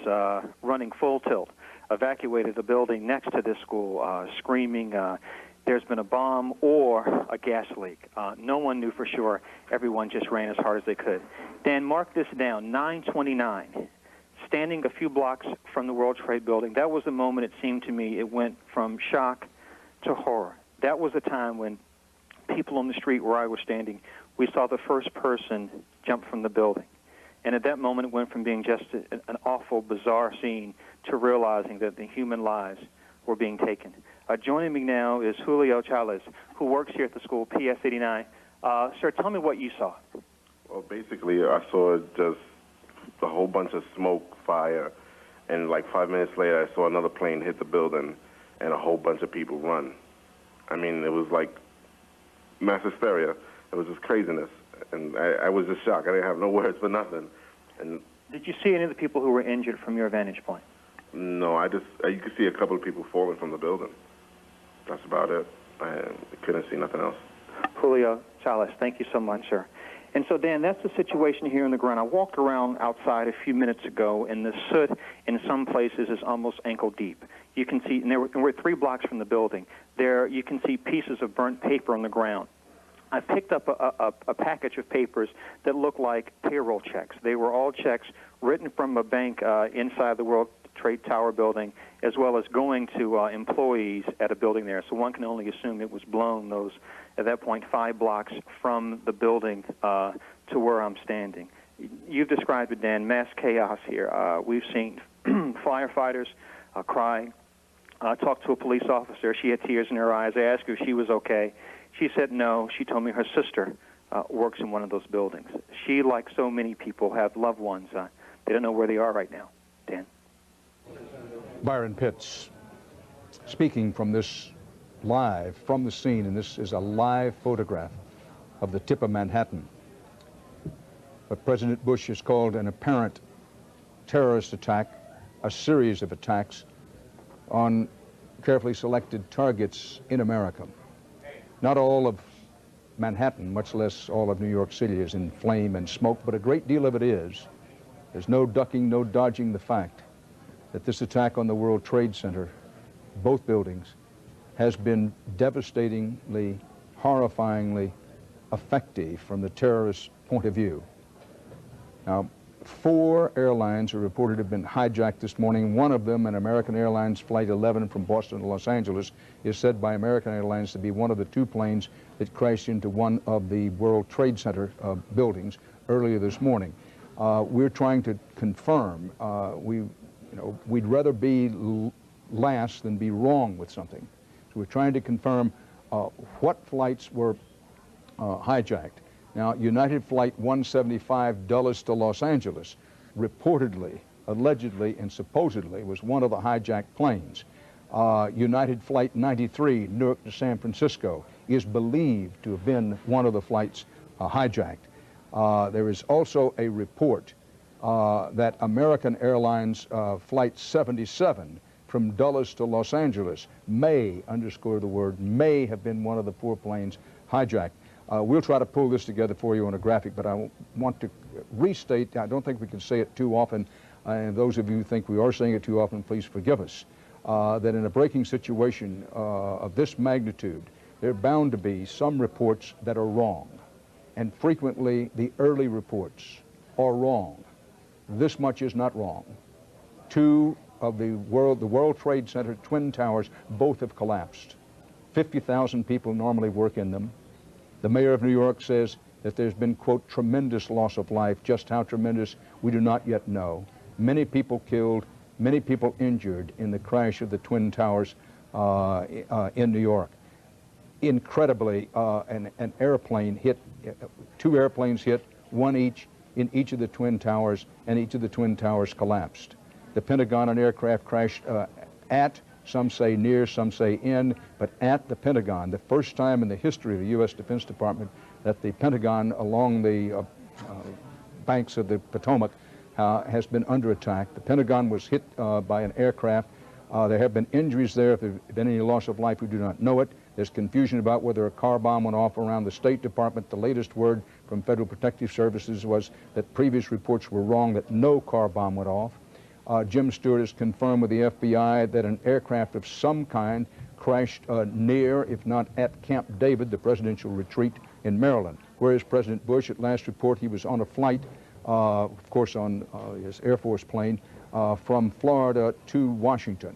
running full tilt evacuated the building next to this school, screaming there's been a bomb or a gas leak. No one knew for sure. Everyone just ran as hard as they could. Dan, mark this down, 9:29. Standing a few blocks from the World Trade Building, that was the moment, it seemed to me, it went from shock to horror. That was the time when people on the street where I was standing, we saw the first person jump from the building. And at that moment, it went from being just an awful, bizarre scene to realizing that the human lives were being taken. Joining me now is Julio Chavez, who works here at the school, PS 89. Sir, tell me what you saw. Well, basically, I saw just a whole bunch of smoke, fire, and like 5 minutes later, I saw another plane hit the building and a whole bunch of people run. I mean, it was like mass hysteria. It was just craziness, and I was just shocked. I didn't have no words for nothing. And did you see any of the people who were injured from your vantage point? No, you could see a couple of people falling from the building. That's about it. I couldn't see nothing else. Julio Chavez, thank you so much, sir. And so, Dan, that's the situation here on the ground. I walked around outside a few minutes ago, and the soot in some places is almost ankle deep. You can see, and we're 3 blocks from the building. There, you can see pieces of burnt paper on the ground. I picked up a package of papers that looked like payroll checks. They were all checks written from a bank inside the World Trade Tower building, as well as going to employees at a building there. So one can only assume it was blown, those, at that point, 5 blocks from the building to where I'm standing. You've described it, Dan, mass chaos here. We've seen firefighters cry. I talked to a police officer. She had tears in her eyes. I asked her if she was okay. She said no. She told me her sister works in one of those buildings. She, like so many people, have loved ones. They don't know where they are right now. Dan. Byron Pitts, speaking from this live, from the scene, and this is a live photograph of the tip of Manhattan. What President Bush has called an apparent terrorist attack, a series of attacks on carefully selected targets in America. Not all of Manhattan, much less all of New York City, is in flame and smoke, but a great deal of it is. There's no ducking, no dodging the fact that this attack on the World Trade Center, both buildings, has been devastatingly, horrifyingly effective from the terrorist point of view. Now, 4 airlines are reported to have been hijacked this morning. One of them, an American Airlines Flight 11 from Boston to Los Angeles, is said by American Airlines to be one of the 2 planes that crashed into one of the World Trade Center buildings earlier this morning. We're trying to confirm. We You know, we'd rather be last than be wrong with something. So we're trying to confirm what flights were hijacked. Now, United Flight 175 Dulles to Los Angeles reportedly, allegedly, and supposedly was one of the hijacked planes. United Flight 93, Newark to San Francisco, is believed to have been one of the flights hijacked. There is also a report that American Airlines Flight 77 from Dulles to Los Angeles may, underscore the word, may have been one of the 4 planes hijacked. We'll try to pull this together for you on a graphic, but I want to restate, I don't think we can say it too often, and those of you who think we are saying it too often, please forgive us, that in a breaking situation of this magnitude, there are bound to be some reports that are wrong, and frequently the early reports are wrong. This much is not wrong. 2 of the World Trade Center Twin Towers, both have collapsed. 50,000 people normally work in them. The mayor of New York says that there's been, quote, tremendous loss of life. Just how tremendous, we do not yet know. Many people killed, many people injured in the crash of the Twin Towers in New York. Incredibly, an airplane hit, 2 airplanes hit, 1 each in each of the Twin Towers, and each of the Twin Towers collapsed. The Pentagon, an aircraft crashed at, some say near, some say in, but at the Pentagon, the first time in the history of the U.S. Defense Department that the Pentagon along the banks of the Potomac has been under attack. The Pentagon was hit by an aircraft. There have been injuries there. If there have been any loss of life, we do not know it. There's confusion about whether a car bomb went off around the State Department. The latest word from Federal Protective Services was that previous reports were wrong, that no car bomb went off. Jim Stewart has confirmed with the FBI that an aircraft of some kind crashed near, if not at Camp David, the presidential retreat in Maryland. Whereas President Bush, at last report, he was on a flight, of course on his Air Force plane, from Florida to Washington.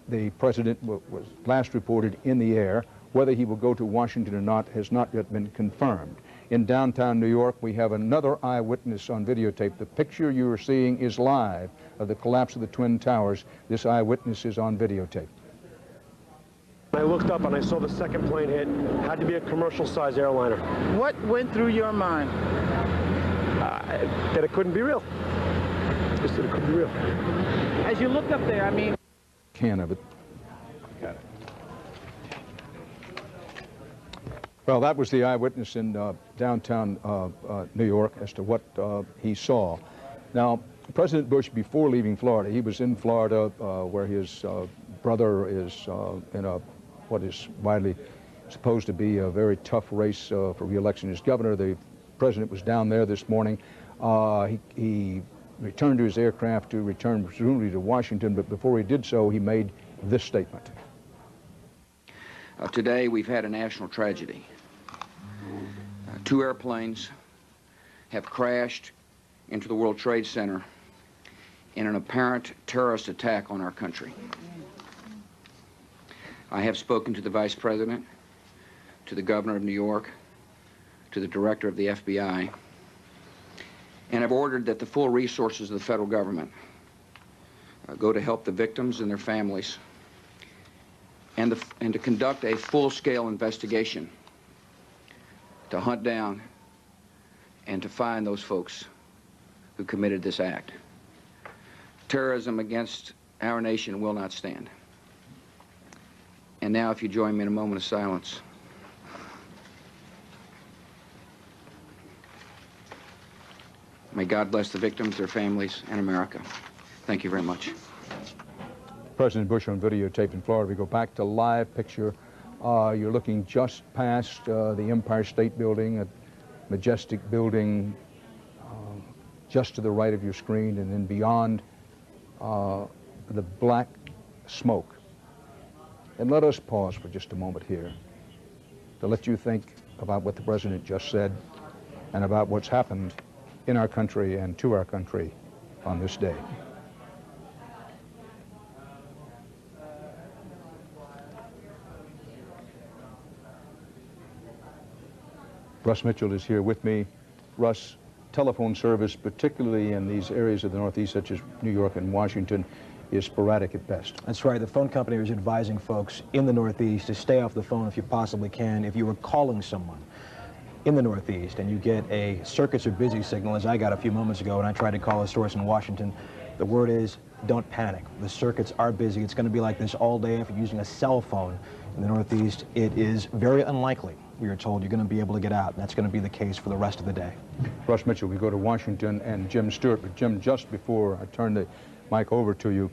The president was last reported in the air. Whether he will go to Washington or not has not yet been confirmed. In downtown New York, we have another eyewitness on videotape. The picture you are seeing is live of the collapse of the Twin Towers. This eyewitness is on videotape. I looked up and I saw the second plane hit. Had to be a commercial-sized airliner. What went through your mind? That it couldn't be real. Just that it couldn't be real. As you looked up there, I mean... Can of it. Got it. Well, that was the eyewitness in downtown New York as to what he saw. Now, President Bush, before leaving Florida, he was in Florida where his brother is in what is widely supposed to be a very tough race for re-election as governor. The president was down there this morning. He returned to his aircraft to return presumably to Washington, but before he did so, he made this statement. Today, we've had a national tragedy. 2 airplanes have crashed into the World Trade Center in an apparent terrorist attack on our country. I have spoken to the Vice President, to the Governor of New York, to the Director of the FBI, and have ordered that the full resources of the federal government go to help the victims and their families, and to conduct a full-scale investigation to hunt down and to find those folks who committed this act. Terrorism against our nation will not stand. And now, if you join me in a moment of silence. May God bless the victims, their families, and America. Thank you very much. President Bush on videotape in Florida. We go back to live picture. You're looking just past the Empire State Building, a majestic building just to the right of your screen, and then beyond the black smoke. And let us pause for just a moment here to let you think about what the President just said and about what's happened in our country and to our country on this day. Russ Mitchell is here with me. Russ, telephone service, particularly in these areas of the Northeast, such as New York and Washington, is sporadic at best. That's right. The phone company is advising folks in the Northeast to stay off the phone if you possibly can. If you were calling someone in the Northeast and you get a circuits are busy signal, as I got a few moments ago when I tried to call a source in Washington, the word is don't panic. The circuits are busy. It's going to be like this all day. If you're using a cell phone in the Northeast, it is very unlikely, we are told, you're going to be able to get out. And that's going to be the case for the rest of the day. Russ Mitchell, we go to Washington and Jim Stewart. But Jim, just before I turn the mic over to you,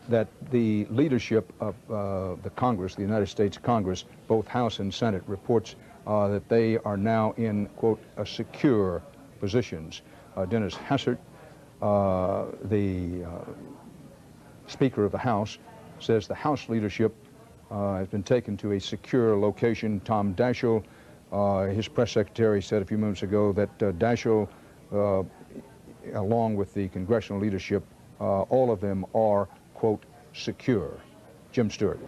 that the leadership of the Congress, the United States Congress, both House and Senate, reports that they are now in, quote, secure positions. Dennis Hastert, the Speaker of the House, says the House leadership has been taken to a secure location. Tom Daschle, his press secretary, said a few moments ago that Daschle, along with the congressional leadership, all of them are, quote, secure. Jim Stewart.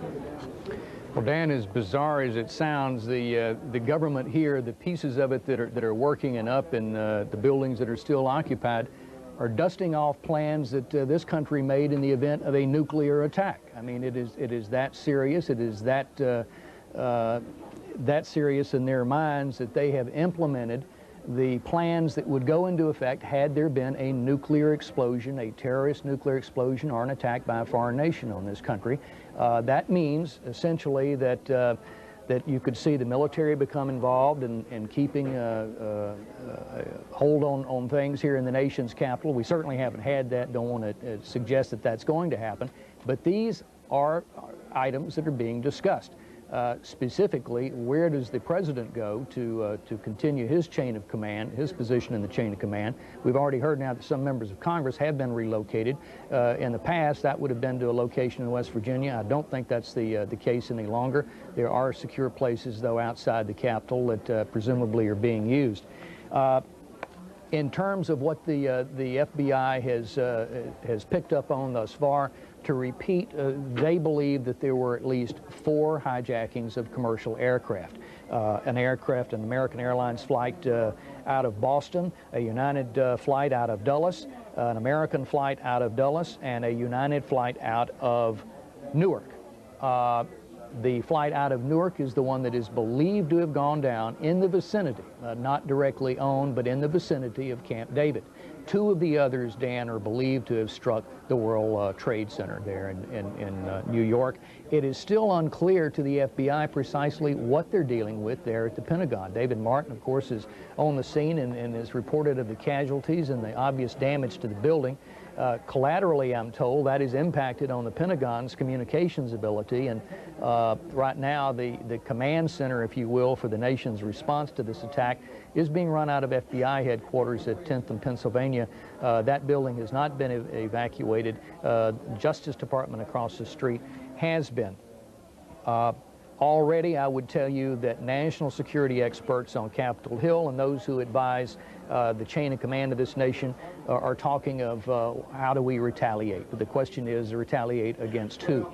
Well, Dan, as bizarre as it sounds, the government here, the pieces of it that are working and up in the buildings that are still occupied, are dusting off plans that this country made in the event of a nuclear attack. I mean, it is that serious. It is that serious in their minds that they have implemented the plans that would go into effect had there been a nuclear explosion, a terrorist nuclear explosion, or an attack by a foreign nation on this country. That means essentially that that you could see the military become involved in keeping a hold on things here in the nation's capital. We certainly haven't had that. Don't want to suggest that that's going to happen. But these are items that are being discussed. Specifically, where does the president go to continue his chain of command, his position in the chain of command? We've already heard now that some members of Congress have been relocated. In the past, that would have been to a location in West Virginia. I don't think that's the case any longer. There are secure places, though, outside the Capitol that presumably are being used. In terms of what the FBI has picked up on thus far, to repeat, they believe that there were at least 4 hijackings of commercial aircraft. An American Airlines flight out of Boston, a United flight out of Dulles, an American flight out of Dulles, and a United flight out of Newark. The flight out of Newark is the one that is believed to have gone down in the vicinity, not directly owned, but in the vicinity of Camp David. 2 of the others, Dan, are believed to have struck the World Trade Center there in New York. It is still unclear to the FBI precisely what they're dealing with there at the Pentagon. David Martin, of course, is on the scene and has reported of the casualties and the obvious damage to the building. Collaterally, I'm told, that is impacted on the Pentagon's communications ability, and right now the command center, if you will, for the nation's response to this attack is being run out of FBI headquarters at 10th and Pennsylvania. That building has not been evacuated. Justice Department across the street has been. Already, I would tell you that national security experts on Capitol Hill and those who advise the chain of command of this nation are talking of how do we retaliate. But the question is, retaliate against who?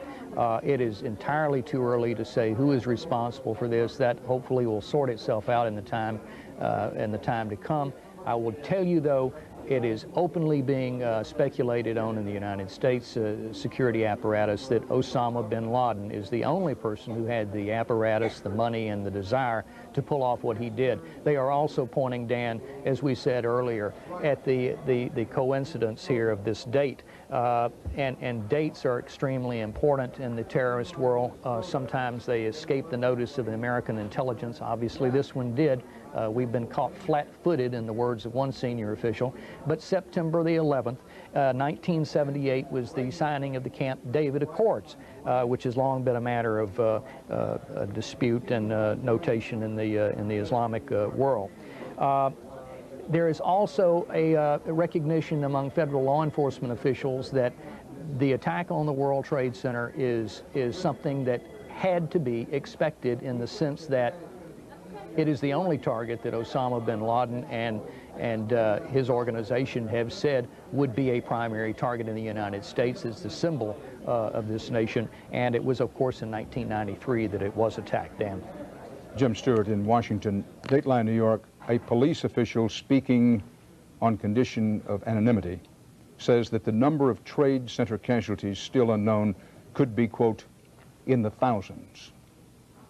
It is entirely too early to say who is responsible for this. That hopefully will sort itself out in the time to come. I will tell you, though, it is openly being speculated on in the United States security apparatus that Osama bin Laden is the only person who had the apparatus, the money, and the desire to pull off what he did. They are also pointing, Dan, as we said earlier, at the coincidence here of this date. And dates are extremely important in the terrorist world. Sometimes they escape the notice of the American intelligence. Obviously, this one did. We've been caught flat-footed, in the words of one senior official. But September the 11th, 1978 was the signing of the Camp David Accords, which has long been a matter of dispute and notation in the Islamic world. There is also a recognition among federal law enforcement officials that the attack on the World Trade Center is something that had to be expected, in the sense that it is the only target that Osama bin Laden and his organization have said would be a primary target in the United States as the symbol of this nation. And it was, of course, in 1993 that it was attacked, Dan. Jim Stewart in Washington. Dateline New York, a police official speaking on condition of anonymity says that the number of trade center casualties still unknown could be, quote, in the thousands.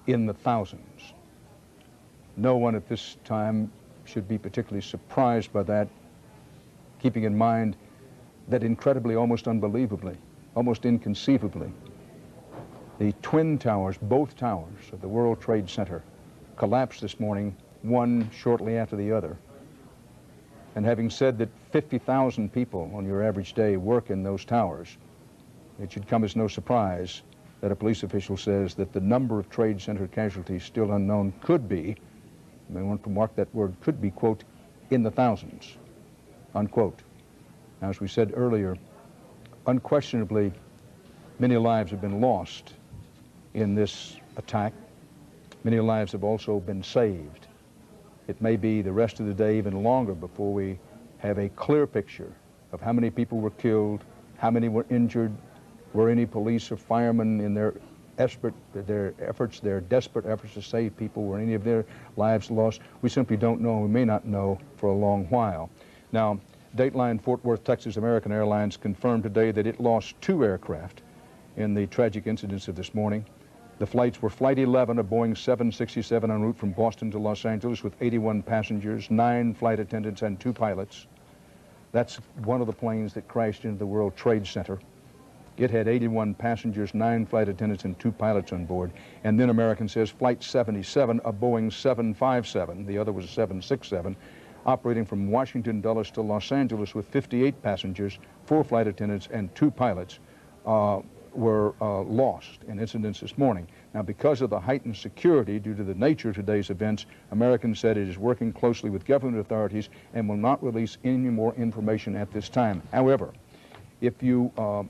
In the thousands. No one at this time should be particularly surprised by that, keeping in mind that incredibly, almost unbelievably, almost inconceivably, the twin towers, both towers of the World Trade Center, collapsed this morning, one shortly after the other. And having said that 50,000 people on your average day work in those towers, it should come as no surprise that a police official says that the number of trade center casualties still unknown could be, you may want to mark that word, could be, quote, in the thousands, unquote. Now, as we said earlier, unquestionably, many lives have been lost in this attack. Many lives have also been saved. It may be the rest of the day, even longer, before we have a clear picture of how many people were killed, how many were injured, were any police or firemen in their desperate efforts to save people, were any of their lives lost? We simply don't know. We may not know for a long while. Now, Dateline Fort Worth, Texas American Airlines confirmed today that it lost 2 aircraft in the tragic incidents of this morning. The flights were Flight 11, a Boeing 767 en route from Boston to Los Angeles with 81 passengers, 9 flight attendants, and 2 pilots. That's one of the planes that crashed into the World Trade Center. It had 81 passengers, 9 flight attendants, and 2 pilots on board. And then American says Flight 77, a Boeing 757, the other was a 767, operating from Washington, Dulles to Los Angeles with 58 passengers, 4 flight attendants, and 2 pilots, were lost in incidents this morning. Now, because of the heightened security due to the nature of today's events, American said it is working closely with government authorities and will not release any more information at this time. However, if you are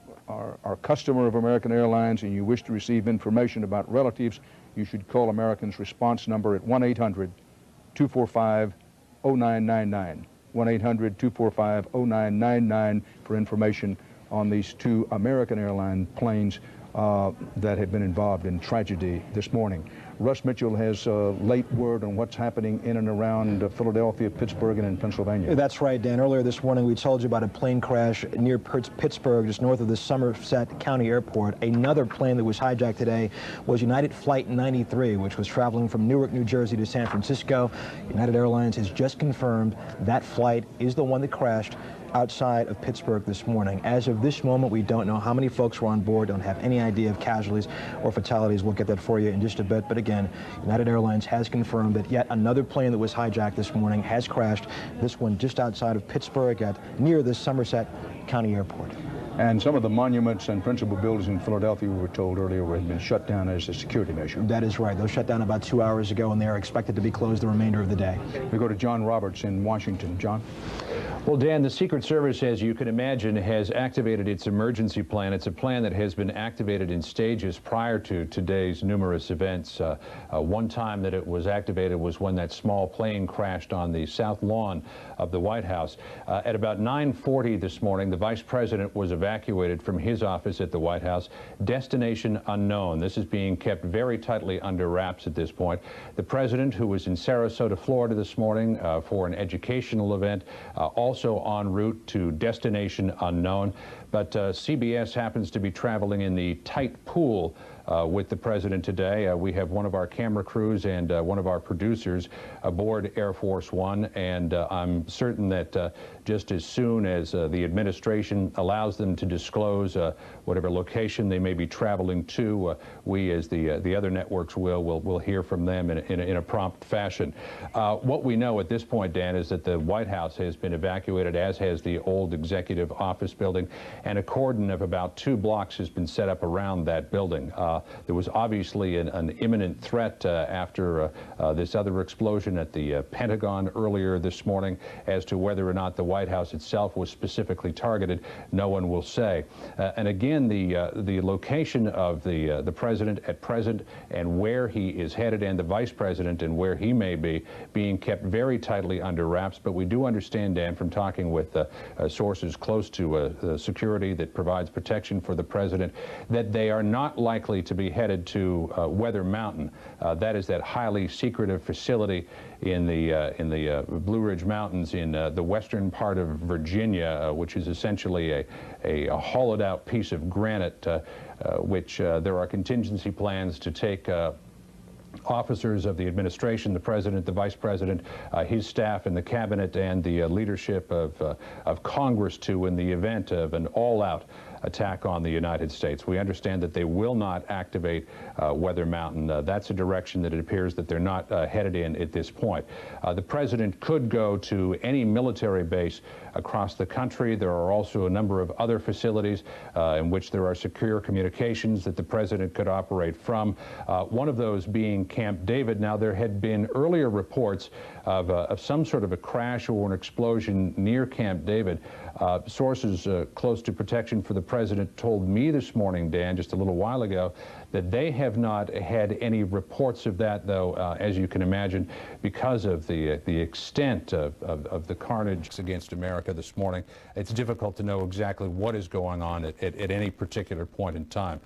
a customer of American Airlines and you wish to receive information about relatives, you should call American's response number at 1-800-245-0999. 1-800-245-0999 for information on these 2 American airline planes that have been involved in tragedy this morning. Russ Mitchell has late word on what's happening in and around Philadelphia, Pittsburgh, and in Pennsylvania. That's right, Dan. Earlier this morning, we told you about a plane crash near Pittsburgh, just north of the Somerset County Airport. Another plane that was hijacked today was United Flight 93, which was traveling from Newark, New Jersey to San Francisco. United Airlines has just confirmed that flight is the one that crashed outside of Pittsburgh this morning. As of this moment, we don't know how many folks were on board, don't have any idea of casualties or fatalities. We'll get that for you in just a bit. But again, United Airlines has confirmed that yet another plane that was hijacked this morning has crashed, this one just outside of Pittsburgh near the Somerset County Airport. And some of the monuments and principal buildings in Philadelphia, we were told earlier, had been shut down as a security measure. That is right. Those shut down about 2 hours ago, and they are expected to be closed the remainder of the day. We go to John Roberts in Washington. John? Well, Dan, the Secret Service, as you can imagine, has activated its emergency plan. It's a plan that has been activated in stages prior to today's numerous events. One time that it was activated was when that small plane crashed on the south lawn of the White House. At about 9:40 this morning, the Vice President was evacuated from his office at the White House. Destination unknown. This is being kept very tightly under wraps at this point. The President, who was in Sarasota, Florida this morning for an educational event, also en route to destination unknown. But CBS happens to be traveling in the tight pool with the President today. We have one of our camera crews and one of our producers aboard Air Force One, and I'm certain that just as soon as the administration allows them to disclose whatever location they may be traveling to, we, as the other networks will hear from them in a prompt fashion. What we know at this point, Dan, is that the White House has been evacuated, as has the old executive office building, and a cordon of about 2 blocks has been set up around that building. There was obviously an imminent threat after this other explosion at the Pentagon earlier this morning. As to whether or not the White House itself was specifically targeted, no one will say. And again, the location of the President at present and where he is headed, and the Vice President and where he may be, being kept very tightly under wraps. But we do understand, Dan, from talking with sources close to security that provides protection for the President, that they are not likely to be headed to Weather Mountain. That is that highly secretive facility in the Blue Ridge Mountains in the western part of Virginia, which is essentially a hollowed-out piece of granite, which there are contingency plans to take officers of the administration, the president, the vice president, his staff and the cabinet, and the leadership of Congress to in the event of an all-out attack on the United States. We understand that they will not activate Weather Mountain. That's a direction that it appears that they're not headed in at this point. The president could go to any military base across the country. There are also a number of other facilities in which there are secure communications that the president could operate from, one of those being Camp David. Now, there had been earlier reports of some sort of a crash or an explosion near Camp David. Sources close to protection for the president told me this morning, Dan, just a little while ago, that they have not had any reports of that, though, as you can imagine, because of the extent of the carnage against America this morning. It's difficult to know exactly what is going on at any particular point in time.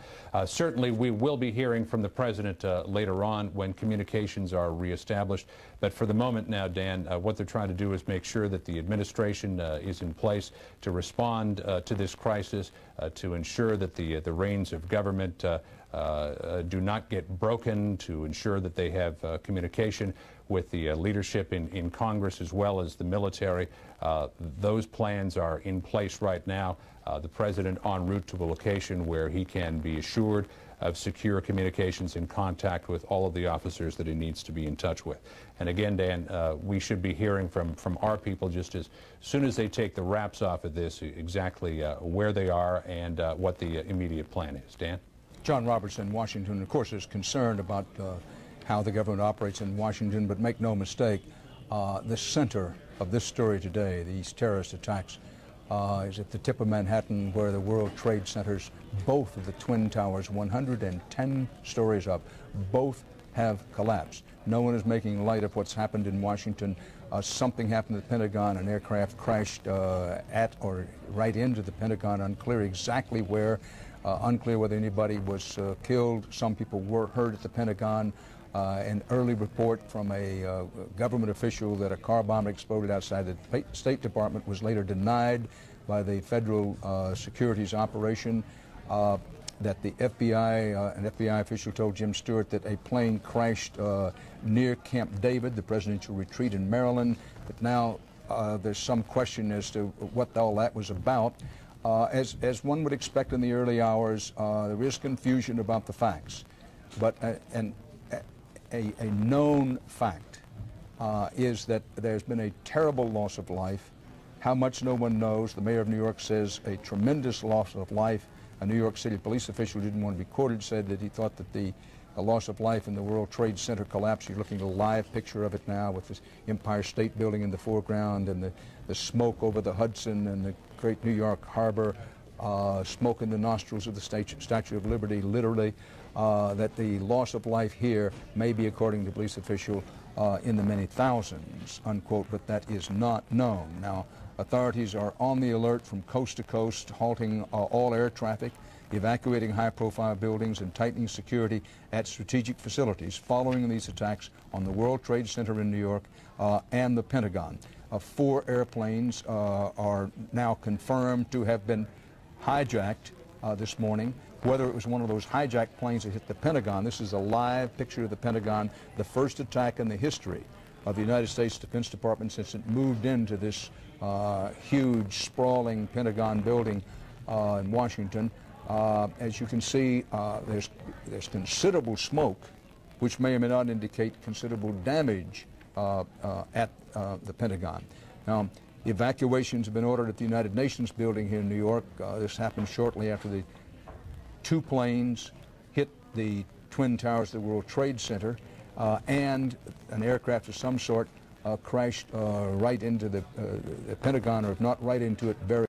Certainly, we will be hearing from the president later on when communications are reestablished. But for the moment now, Dan, what they're trying to do is make sure that the administration is in place to respond to this crisis, to ensure that the reins of government do not get broken, to ensure that they have communication with the leadership in Congress as well as the military. Those plans are in place right now. The president en route to a location where he can be assured of secure communications and contact with all of the officers that he needs to be in touch with. And again, Dan, we should be hearing from our people just as soon as they take the wraps off of this exactly where they are and what the immediate plan is. Dan? John Robertson, Washington, of course, is concerned about how the government operates in Washington, but make no mistake, the center of this story today, these terrorist attacks, is at the tip of Manhattan, where the World Trade Centers, both of the Twin Towers, 110 stories up, both have collapsed. No one is making light of what's happened in Washington. Something happened at the Pentagon. An aircraft crashed at or right into the Pentagon, unclear exactly where. Unclear whether anybody was killed. Some people were hurt at the Pentagon. An early report from a government official that a car bomb exploded outside the State Department was later denied by the Federal Securities Operation. That the FBI, an FBI official told Jim Stewart that a plane crashed near Camp David, the presidential retreat in Maryland. But now there's some question as to what all that was about. As one would expect in the early hours, there is confusion about the facts. But a known fact is that there's been a terrible loss of life. How much, no one knows. The mayor of New York says a tremendous loss of life. A New York City police official who didn't want to be quoted said that he thought that the loss of life in the World Trade Center collapse. You're looking at a live picture of it now with this Empire State Building in the foreground and the smoke over the Hudson and the great New York Harbor, smoke in the nostrils of the Statue of Liberty, literally, that the loss of life here may be, according to the police official, in the many thousands, unquote, but that is not known. Now, authorities are on the alert from coast to coast, halting all air traffic, evacuating high-profile buildings, and tightening security at strategic facilities following these attacks on the World Trade Center in New York and the Pentagon. 4 airplanes are now confirmed to have been hijacked this morning. Whether it was one of those hijacked planes that hit the Pentagon, this is a live picture of the Pentagon, the first attack in the history of the United States Defense Department since it moved into this huge, sprawling Pentagon building in Washington. As you can see, there's considerable smoke, which may or may not indicate considerable damage at the Pentagon. Now, evacuations have been ordered at the United Nations building here in New York. This happened shortly after the 2 planes hit the Twin Towers of the World Trade Center, and an aircraft of some sort crashed right into the Pentagon, or if not right into it, very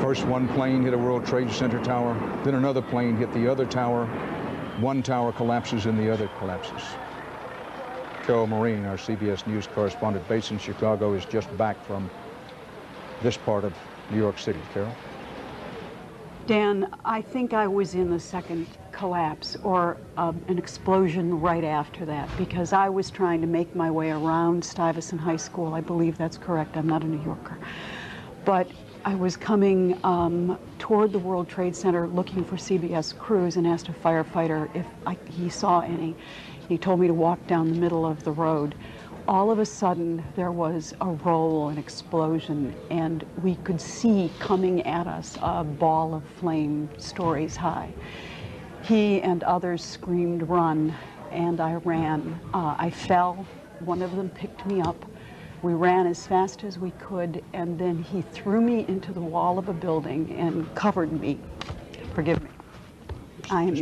First one plane hit a World Trade Center tower, then another plane hit the other tower. One tower collapses and the other collapses. Carol Maureen, our CBS News correspondent based in Chicago, is just back from this part of New York City. Carol? Dan, I think I was in the second collapse or an explosion right after that, because I was trying to make my way around Stuyvesant High School. I believe that's correct. I'm not a New Yorker. But I was coming toward the World Trade Center looking for CBS crews and asked a firefighter if he saw any. He told me to walk down the middle of the road. All of a sudden, there was a roll, an explosion, and we could see coming at us a ball of flame stories high. He and others screamed, "Run," and I ran. I fell. One of them picked me up. We ran as fast as we could, and then he threw me into the wall of a building and covered me. Forgive me. I am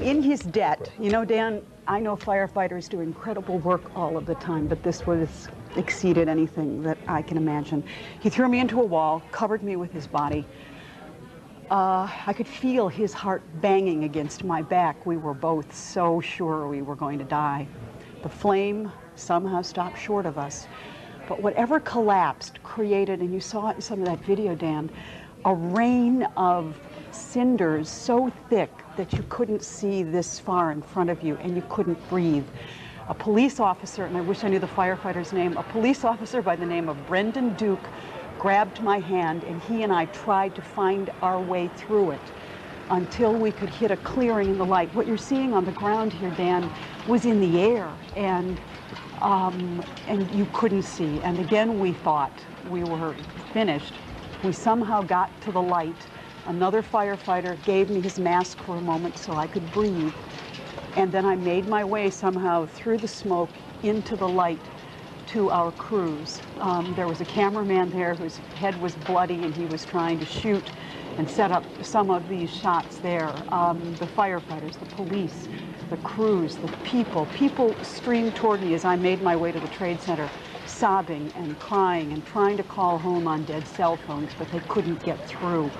in his debt. You know, Dan, I know firefighters do incredible work all of the time, but this was exceeded anything that I can imagine. He threw me into a wall, covered me with his body. I could feel his heart banging against my back. We were both so sure we were going to die. The flame somehow stopped short of us. But whatever collapsed created, and you saw it in some of that video, Dan, a rain of cinders so thick that you couldn't see this far in front of you and you couldn't breathe. A police officer, and I wish I knew the firefighter's name, a police officer by the name of Brendan Duke grabbed my hand, and he and I tried to find our way through it until we could hit a clearing in the light. What you're seeing on the ground here, Dan, was in the air, and you couldn't see. And again, we thought we were finished. We somehow got to the light. Another firefighter gave me his mask for a moment so I could breathe. And then I made my way somehow through the smoke into the light to our crews. There was a cameraman there whose head was bloody, and he was trying to shoot and set up some of these shots there. The firefighters, the police, the crews, the people streamed toward me as I made my way to the Trade Center, sobbing and crying and trying to call home on dead cell phones, but they couldn't get through.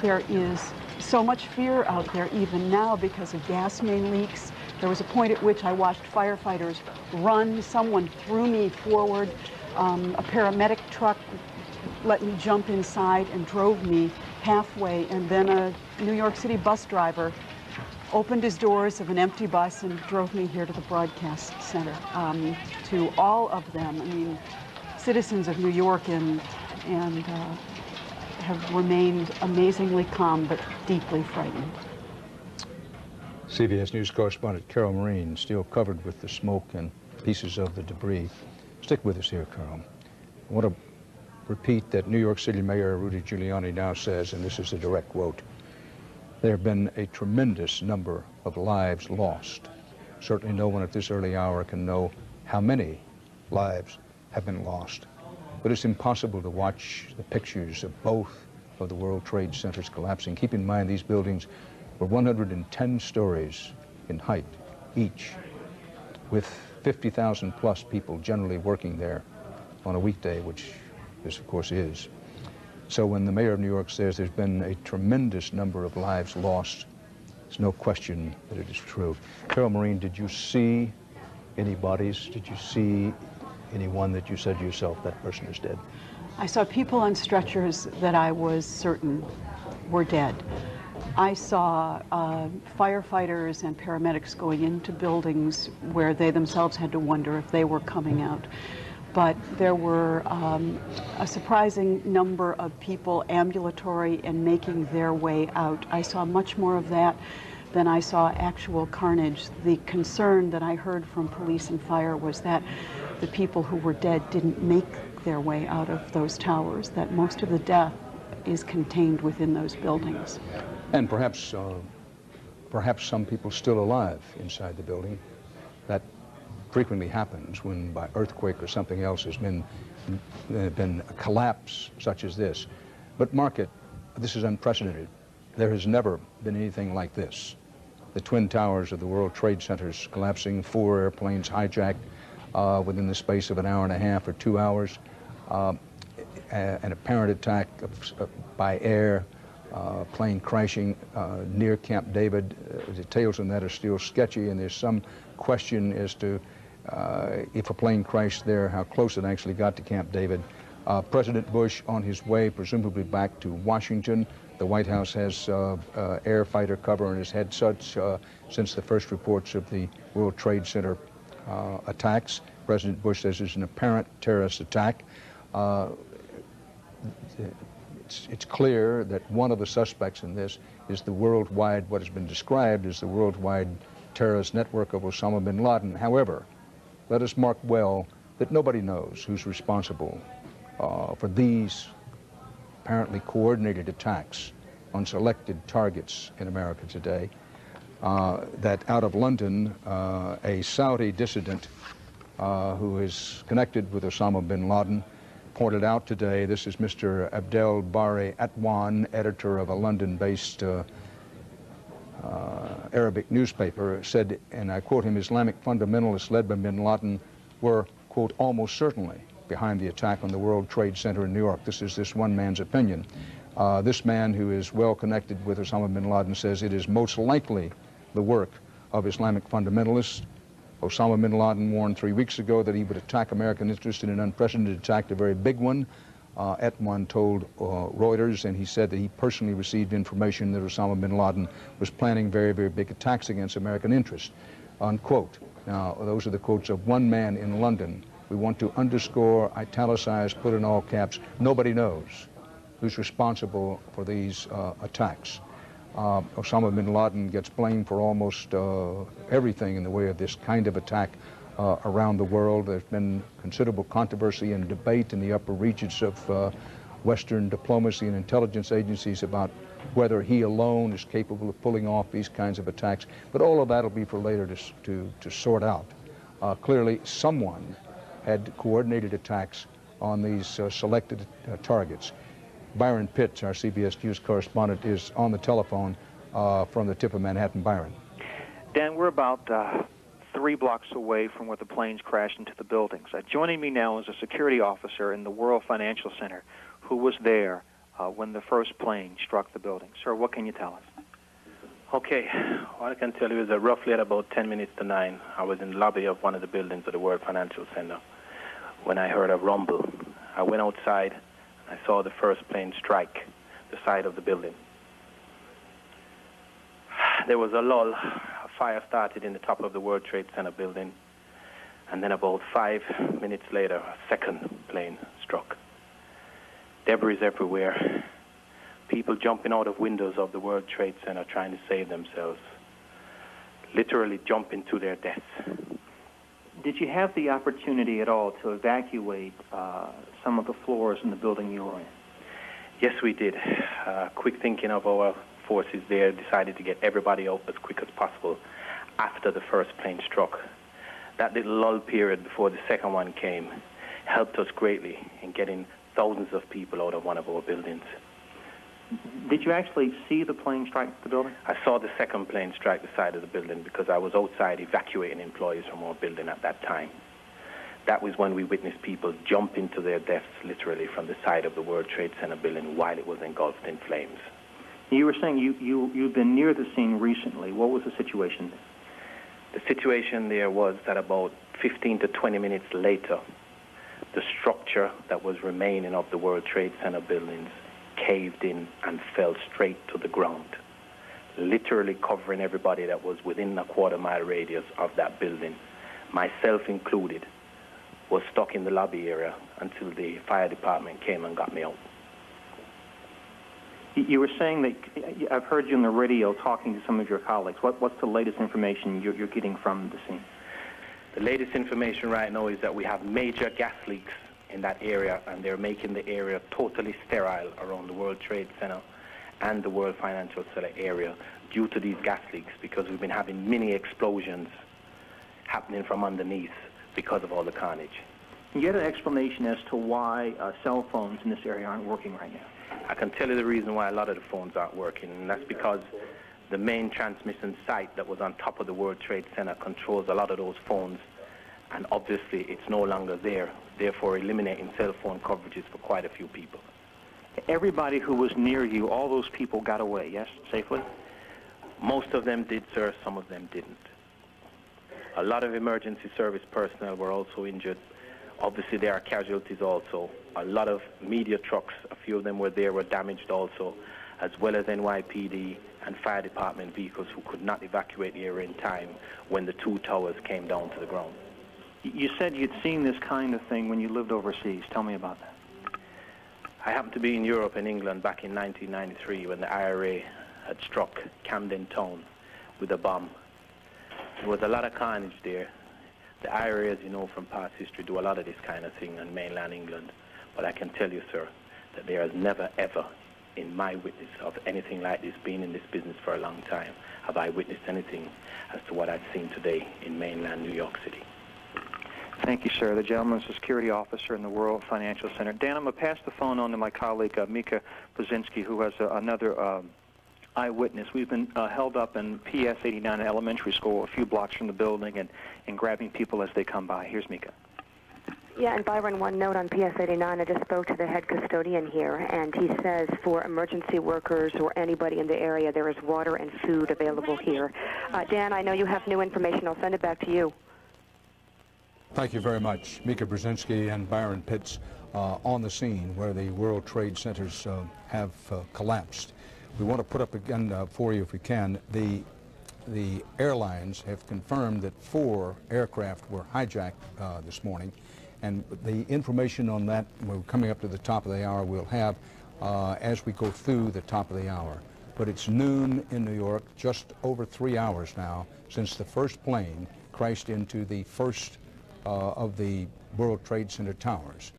There is so much fear out there even now because of gas main leaks. There was a point at which I watched firefighters run. Someone threw me forward. A paramedic truck let me jump inside and drove me halfway, and then a New York City bus driver opened his doors of an empty bus and drove me here to the broadcast center. To all of them, I mean, citizens of New York and have remained amazingly calm but deeply frightened. CBS News correspondent Carol Maureen, still covered with the smoke and pieces of the debris. Stick with us here, Carol. I want to repeat that New York City Mayor Rudy Giuliani now says, and this is a direct quote, there have been a tremendous number of lives lost. Certainly no one at this early hour can know how many lives have been lost. But it's impossible to watch the pictures of both of the World Trade Centers collapsing. Keep in mind these buildings were 110 stories in height each, with 50,000 plus people generally working there on a weekday, which this of course is. So when the mayor of New York says there's been a tremendous number of lives lost, there's no question that it is true. Carol Maureen, did you see any bodies? Did you see anyone that you said to yourself, that person is dead? I saw people on stretchers that I was certain were dead. I saw firefighters and paramedics going into buildings where they themselves had to wonder if they were coming out. But there were a surprising number of people ambulatory and making their way out. I saw much more of that than I saw actual carnage. The concern that I heard from police and fire was that the people who were dead didn't make their way out of those towers, that most of the death is contained within those buildings. And perhaps some people still alive inside the building. That frequently happens when by earthquake or something else there's been a collapse such as this. But mark it, this is unprecedented. There has never been anything like this. The twin towers of the World Trade Centers collapsing, 4 airplanes hijacked within the space of an hour and a half or 2 hours. an apparent attack by air, plane crashing near Camp David. Details on that are still sketchy, and there's some question as to if a plane crashed there, how close it actually got to Camp David. President Bush on his way, presumably back to Washington. The White House has air fighter cover and has had such since the first reports of the World Trade Center attacks. President Bush says it's an apparent terrorist attack. It's clear that one of the suspects in this is the worldwide, what has been described as the worldwide terrorist network of Osama bin Laden. However, let us mark well that nobody knows who's responsible for these apparently coordinated attacks on selected targets in America today. That out of London, a Saudi dissident who is connected with Osama bin Laden pointed out today, this is Mr. Abdel Bari Atwan, editor of a London-based Arabic newspaper, said, and I quote him, Islamic fundamentalists led by bin Laden were, quote, almost certainly behind the attack on the World Trade Center in New York. This is this one man's opinion. This man, who is well connected with Osama bin Laden, says it is most likely the work of Islamic fundamentalists. Osama bin Laden warned 3 weeks ago that he would attack American interests in an unprecedented attack, a very big one. Atwan told Reuters, and he said that he personally received information that Osama bin Laden was planning very, very big attacks against American interests, unquote. Now, those are the quotes of one man in London. We want to underscore, italicize, put in all caps, nobody knows who's responsible for these attacks. Osama bin Laden gets blamed for almost everything in the way of this kind of attack around the world. There's been considerable controversy and debate in the upper reaches of Western diplomacy and intelligence agencies about whether he alone is capable of pulling off these kinds of attacks. But all of that will be for later to sort out. Clearly, someone had coordinated attacks on these selected targets. Byron Pitts, our CBS News correspondent, is on the telephone from the tip of Manhattan. Byron. Dan, we're about 3 blocks away from where the planes crashed into the buildings. Joining me now is a security officer in the World Financial Center who was there when the first plane struck the building. Sir, what can you tell us? Okay, what I can tell you is that roughly at about 10 minutes to 9, I was in the lobby of one of the buildings of the World Financial Center when I heard a rumble. I went outside. I saw the first plane strike the side of the building. There was a lull. A fire started in the top of the World Trade Center building, and then about 5 minutes later, a second plane struck. Debris everywhere. People jumping out of windows of the World Trade Center trying to save themselves. Literally jumping to their deaths. Did you have the opportunity at all to evacuate some of the floors in the building you were in? Yes, we did. Quick thinking of our forces there, decided to get everybody out as quick as possible after the first plane struck. That little lull period before the second one came helped us greatly in getting thousands of people out of one of our buildings. Did you actually see the plane strike the building? I saw the second plane strike the side of the building because I was outside evacuating employees from our building at that time. That was when we witnessed people jump into their deaths literally from the side of the World Trade Center building while it was engulfed in flames. You were saying you've been near the scene recently. What was the situation there? The situation there was that about 15 to 20 minutes later, the structure that was remaining of the World Trade Center buildings caved in and fell straight to the ground, literally covering everybody that was within a quarter-mile radius of that building. Myself included was stuck in the lobby area until the fire department came and got me out. You were saying that, I've heard you on the radio talking to some of your colleagues. What's the latest information you're getting from the scene? The latest information right now is that we have major gas leaks in that area, and they're making the area totally sterile around the World Trade Center and the World Financial Center area due to these gas leaks, because we've been having mini explosions happening from underneath because of all the carnage. Can you get an explanation as to why cell phones in this area aren't working right now? I can tell you the reason why a lot of the phones aren't working, and that's because the main transmission site that was on top of the World Trade Center controls a lot of those phones, and obviously it's no longer there therefore eliminating cell phone coverages for quite a few people. Everybody who was near you, all those people got away, yes, safely? Most of them did, sir. Some of them didn't. A lot of emergency service personnel were also injured. Obviously, there are casualties also. A lot of media trucks, a few of them were damaged also, as well as NYPD and fire department vehicles who could not evacuate the area in time when the two towers came down to the ground. You said you'd seen this kind of thing when you lived overseas. Tell me about that. I happened to be in Europe and England back in 1993 when the IRA had struck Camden Town with a bomb. There was a lot of carnage there. The IRA, as you know from past history, do a lot of this kind of thing in mainland England. But I can tell you, sir, that there has never, ever, in my witness of anything like this, been in this business for a long time, have I witnessed anything as to what I've seen today in mainland New York City. Thank you, sir. The gentleman's a security officer in the World Financial Center. Dan, I'm going to pass the phone on to my colleague, Mika Brzezinski, who has another eyewitness. We've been held up in PS 89 Elementary School, a few blocks from the building, and grabbing people as they come by. Here's Mika. Yeah, and Byron, one note on PS 89, I just spoke to the head custodian here, and he says for emergency workers or anybody in the area, there is water and food available here. Dan, I know you have new information. I'll send it back to you. Thank you very much. Mika Brzezinski and Byron Pitts on the scene where the World Trade Centers have collapsed. We want to put up again for you, if we can, the airlines have confirmed that 4 aircraft were hijacked this morning, and the information on that, we're coming up to the top of the hour, we'll have as we go through the top of the hour. But it's noon in New York, just over 3 hours now since the first plane crashed into the first of the World Trade Center towers.